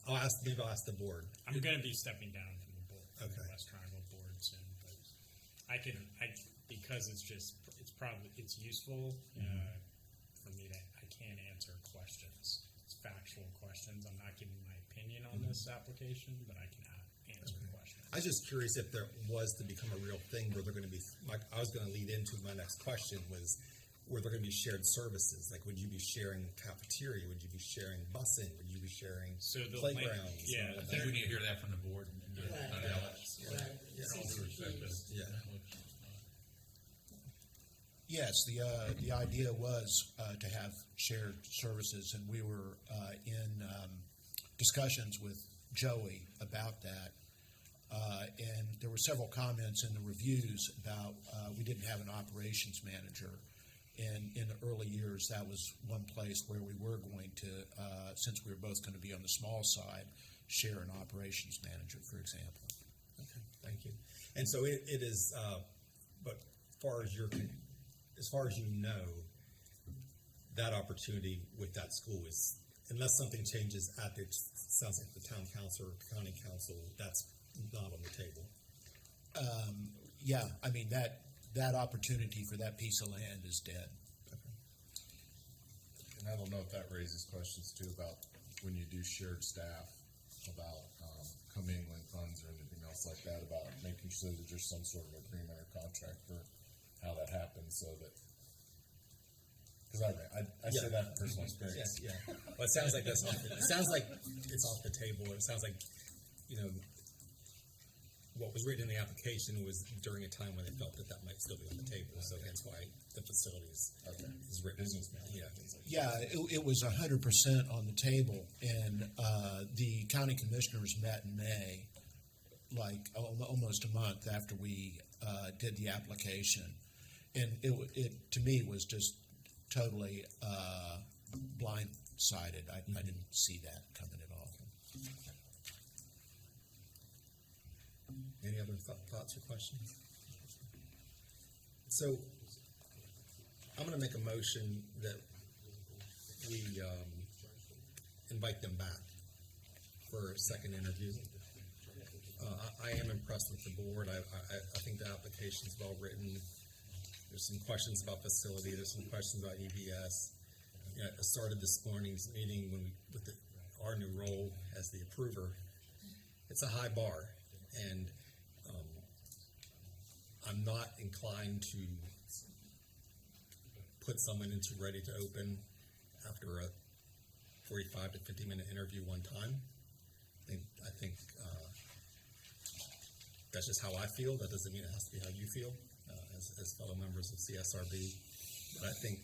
I'll ask the board. I'm going to be stepping down from the board, from Okay. the West Triangle board soon, but because it's useful for me I can't answer questions. It's factual questions. I'm not giving my opinion on this application, but I can answer questions. I was just curious if there was to become a real thing where they're going to be, I was going to lead into my next question was, where they're going to be shared services. Like, would you be sharing cafeteria? Would you be sharing busing? Would you be sharing playgrounds? I think we need to hear that from the board. Yes, the idea was to have shared services, and we were in discussions with Joey about that. And there were several comments in the reviews about we didn't have an operations manager. And in the early years, that was one place where we were going to, since we were both going to be on the small side, share an operations manager, for example. Okay, thank you. And so it is, but as far as you know, that opportunity with that school is, unless something changes at the, sounds like the town council or county council, that's not on the table. Yeah, I mean, that opportunity for that piece of land is dead. Okay. And I don't know if that raises questions too about when you do shared staff, about commingling funds or anything else like that, about making sure that there's some sort of agreement or contract for how that happens, so that, because I say that from personal experience. Yeah. Well, it sounds like that's it sounds like it's off the table. It sounds like, what was written in the application was during a time when they felt that might still be on the table. So that's why the facilities is written. Yeah, it was 100% on the table, and the county commissioners met in May, like almost a month after we did the application, and it to me was just totally blindsided. I didn't see that coming at all. Any other thoughts or questions? So I'm going to make a motion that we invite them back for a second interview. I am impressed with the board. I think the application is well written. There's some questions about facility. There's some questions about EBS. You know, I started this morning's meeting with our new role as the approver. It's a high bar, and I'm not inclined to put someone into ready to open after a 45 to 50-minute interview one time. I think that's just how I feel. That doesn't mean it has to be how you feel as fellow members of CSRB. But I think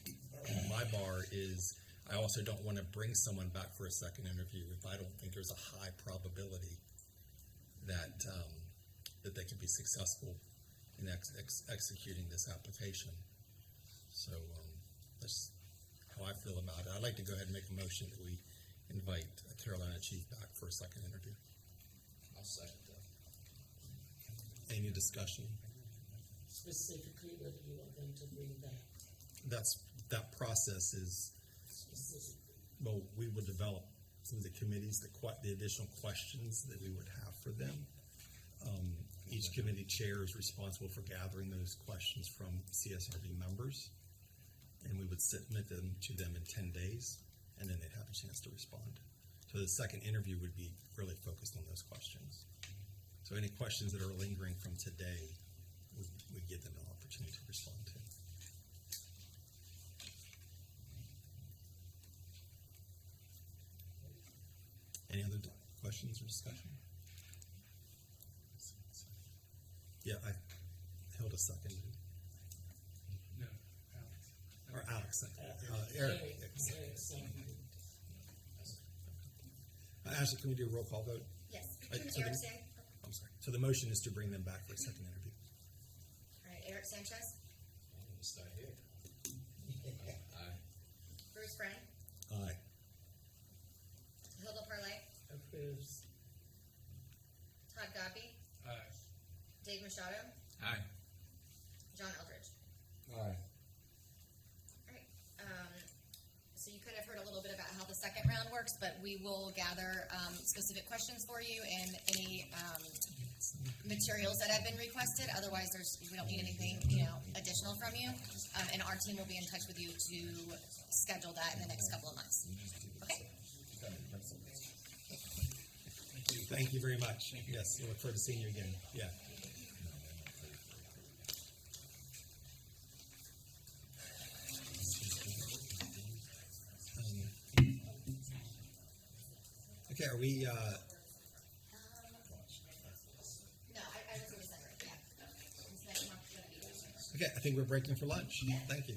my bar is I also don't want to bring someone back for a second interview if I don't think there's a high probability that that they can be successful in executing this application. So that's how I feel about it. I'd like to go ahead and make a motion that we invite Carolina Chief back for a second interview. I'll second that. Any discussion? Specifically, what do you want them to bring back? That process is, Specifically. well, we will develop through the committees the additional questions that we would have for them. Each committee chair is responsible for gathering those questions from CSRB members, and we would submit them to them in 10 days, and then they'd have a chance to respond. So the second interview would be really focused on those questions. So any questions that are lingering from today, we give them an opportunity to respond to. Any other questions or discussion? Yeah, I held a second. No, Or Alex. Eric. Ashley, can we do a roll call vote? Yes. So Eric I'm sorry. So the motion is to bring them back for a second interview. All right, Eric Sanchez, Start here. Aye. Bruce Frank, Aye. Hilda Parlay, Approves. Todd Gopi, Aye. Dave Machado, Aye. John Eldridge. Aye. All right. So you could have heard a little bit about how the second round works, but we will gather specific questions for you and any materials that have been requested. Otherwise, we don't need anything, additional from you. And our team will be in touch with you to schedule that in the next couple of months. Okay. Thank you very much. Yes, we look forward to seeing you again. Yeah. Okay, are we, No, I was going to say, yeah. This next month is going to be this. okay, I think we're breaking for lunch. Thank you.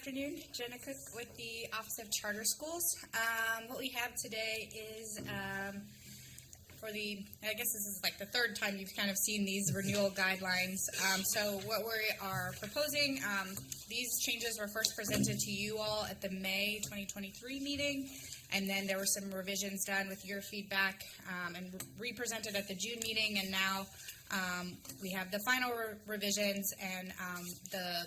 afternoon. Jenna Cook with the Office of Charter Schools. What we have today is I guess this is like the third time you've kind of seen these renewal guidelines. So what we are proposing, these changes were first presented to you all at the May 2023 meeting, and then there were some revisions done with your feedback and re-presented at the June meeting, and now we have the final revisions, and the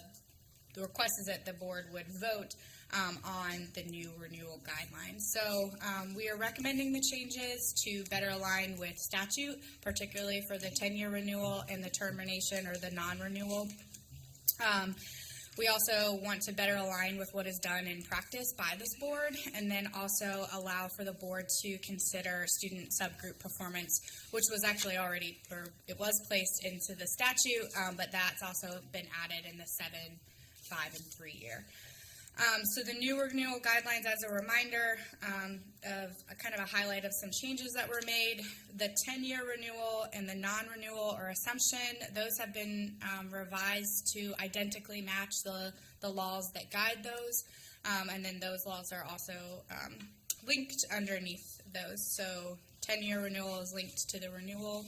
request is that the board would vote on the new renewal guidelines. So we are recommending the changes to better align with statute, particularly for the 10-year renewal and the termination or the non-renewal. We also want to better align with what is done in practice by this board, and then also allow for the board to consider student subgroup performance, which was actually already, or it was placed into the statute, but that's also been added in the 7, 5, and 3 year. So the new renewal guidelines, as a reminder of a kind of a highlight of some changes that were made, the 10-year renewal and the non-renewal or assumption, those have been revised to identically match the laws that guide those, and then those laws are also linked underneath those. So 10-year renewal is linked to the renewal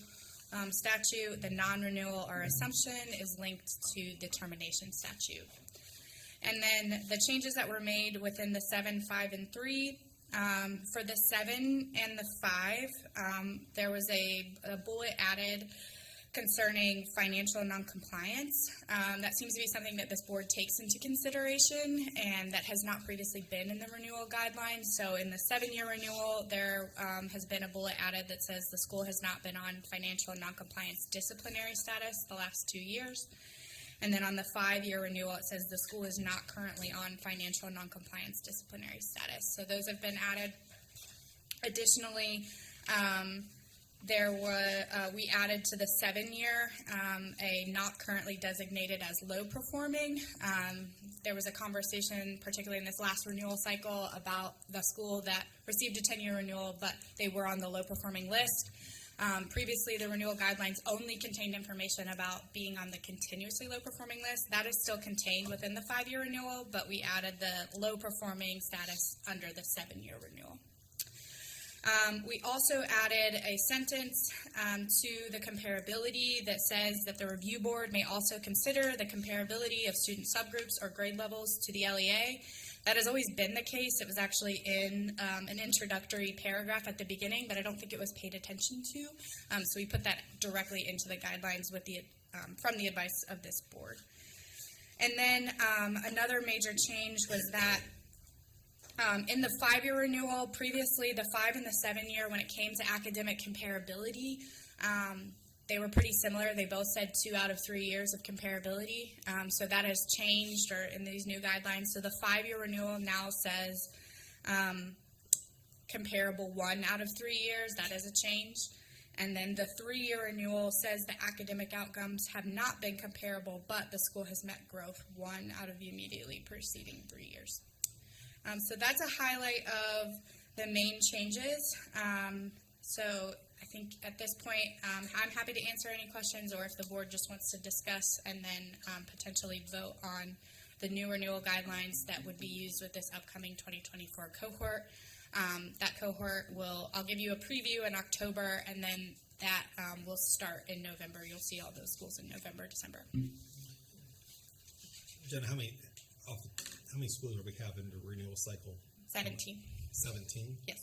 statute, the non-renewal or assumption is linked to the termination statute. And then the changes that were made within the 7, 5, and 3, for the 7 and the 5, there was a bullet added concerning financial noncompliance. That seems to be something that this board takes into consideration, and that has not previously been in the renewal guidelines. So in the 7-year renewal, there has been a bullet added that says the school has not been on financial noncompliance disciplinary status the last 2 years. And then on the 5-year renewal, it says the school is not currently on financial noncompliance disciplinary status. So those have been added. Additionally, we added to the 7-year a not currently designated as low performing. There was a conversation, particularly in this last renewal cycle, about the school that received a 10-year renewal, but they were on the low performing list. Previously, the renewal guidelines only contained information about being on the continuously low-performing list. That is still contained within the 5-year renewal, but we added the low-performing status under the 7-year renewal. We also added a sentence to the comparability that says that the review board may also consider the comparability of student subgroups or grade levels to the LEA. That has always been the case. It was actually in an introductory paragraph at the beginning, but I don't think it was paid attention to. So we put that directly into the guidelines with from the advice of this board. And then another major change was that in the 5-year renewal, previously the 5 and the 7-year, when it came to academic comparability, they were pretty similar. They both said 2 out of 3 years of comparability. So that has changed in these new guidelines. So the 5-year renewal now says comparable 1 out of 3 years. That is a change. And then the 3-year renewal says the academic outcomes have not been comparable, but the school has met growth 1 out of the immediately preceding 3 years. So that's a highlight of the main changes. So I think at this point, I'm happy to answer any questions, or if the board just wants to discuss and then potentially vote on the new renewal guidelines that would be used with this upcoming 2024 cohort. That cohort I'll give you a preview in October, and then that will start in November. You'll see all those schools in November, December. Jen, how many schools do we have in the renewal cycle? 17. 17? Yes.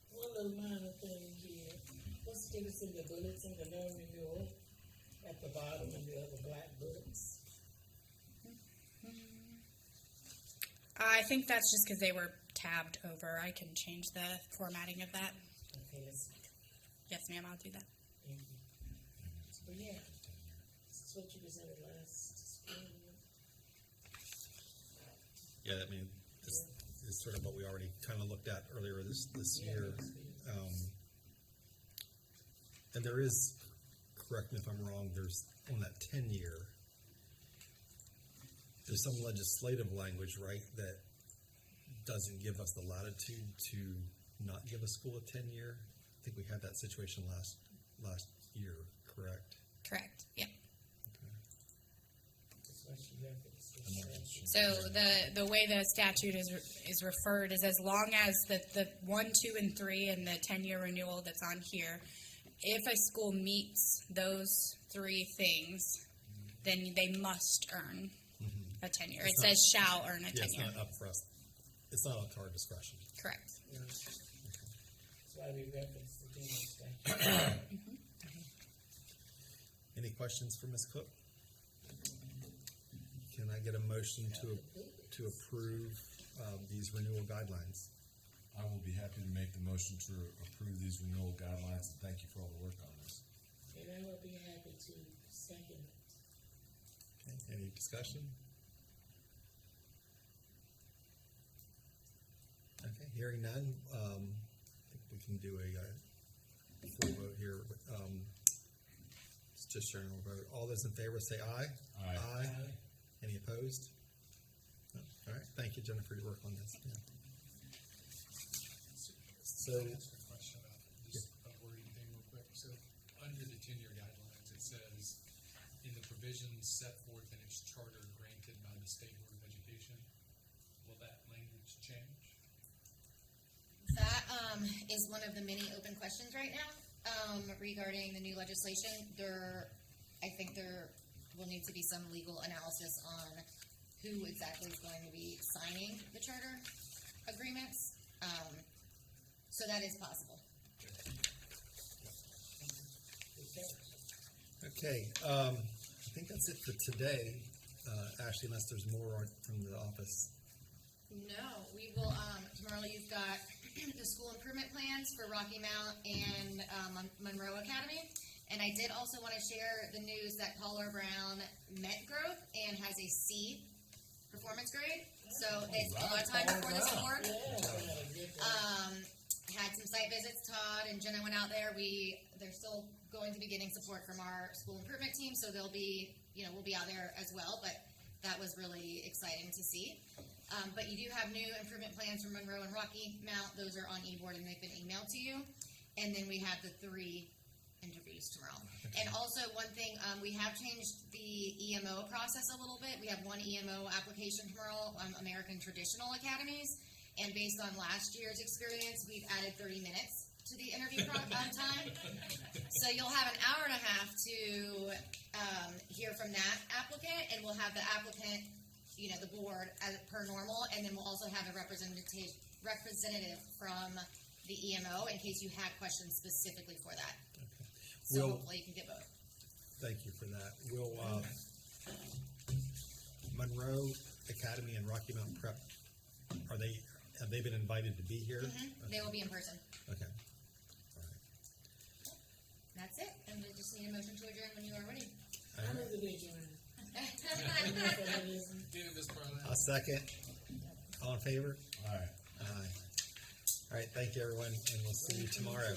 One little minor thing here. What's the difference in the bullets and the non-renewal at the bottom and the other black bullets? I think that's just because they were tabbed over. I can change the formatting of that. Okay, let's. Yes, ma'am, I'll do that. Thank you. Well, yeah, this is what you presented last spring. Yeah, I mean, it's sort of what we already kind of looked at earlier this year. And there is, correct me if I'm wrong, there's on that 10-year, there's some legislative language, right, that doesn't give us the latitude to not give a school a 10-year. I think we had that situation last year, correct? Correct, yeah. That's what So the way the statute is referred is as long as the 1, 2, and 3 and the 10-year renewal that's on here, if a school meets those 3 things, then they must earn a tenure. It says shall earn a tenure. It's not up for us. It's not up to our discretion. Correct. That's why we reference the general statute. Any questions for Ms. Cook? Can I get a motion to approve these renewal guidelines? I will be happy to make the motion to approve these renewal guidelines, and thank you for all the work on this. And I will be happy to second it. Okay, any discussion? Okay, hearing none, I think we can do a full vote here. It's just general vote. All those in favor say aye. Aye. Any opposed? No? All right, thank you, Jennifer, for your work on this. Yeah. So, Can I ask a question about just a wording thing real quick? So, under the 10-year guidelines, it says, in the provisions set forth in its charter granted by the State Board of Education, will that language change? That is one of the many open questions right now regarding the new legislation. I think there will need to be some legal analysis on who exactly is going to be signing the charter agreements. So that is possible. okay, I think that's it for today, Ashley, unless there's more from the office. No, we will, tomorrow you've got the school improvement plans for Rocky Mount and Monroe Academy. And I did also want to share the news that Collar Brown met growth and has a C performance grade. So they spent a lot of time before this award. Had some site visits. Todd and Jenna went out there. They're still going to be getting support from our school improvement team, so they'll be, we'll be out there as well. But that was really exciting to see. But you do have new improvement plans for Monroe and Rocky Mount. Those are on eBoard and they've been emailed to you. And then we have the 3 interviews tomorrow. And also one thing, we have changed the EMO process a little bit. We have one EMO application tomorrow, American Traditional Academies. And based on last year's experience, we've added 30 minutes to the interview time. So you'll have an hour and a half to hear from that applicant, and we'll have the applicant, the board as per normal, and then we'll also have a representative from the EMO in case you have questions specifically for that. Okay. So hopefully you can get both. Thank you for that. Will Monroe Academy and Rocky Mountain Prep, have they been invited to be here? Mm-hmm. Okay. They will be in person. Okay. All right. That's it. And we just need a motion to adjourn when you are ready. I move the adjourn. I'll second. All in favor? Aye. Aye. All right, thank you, everyone, and we'll see you tomorrow.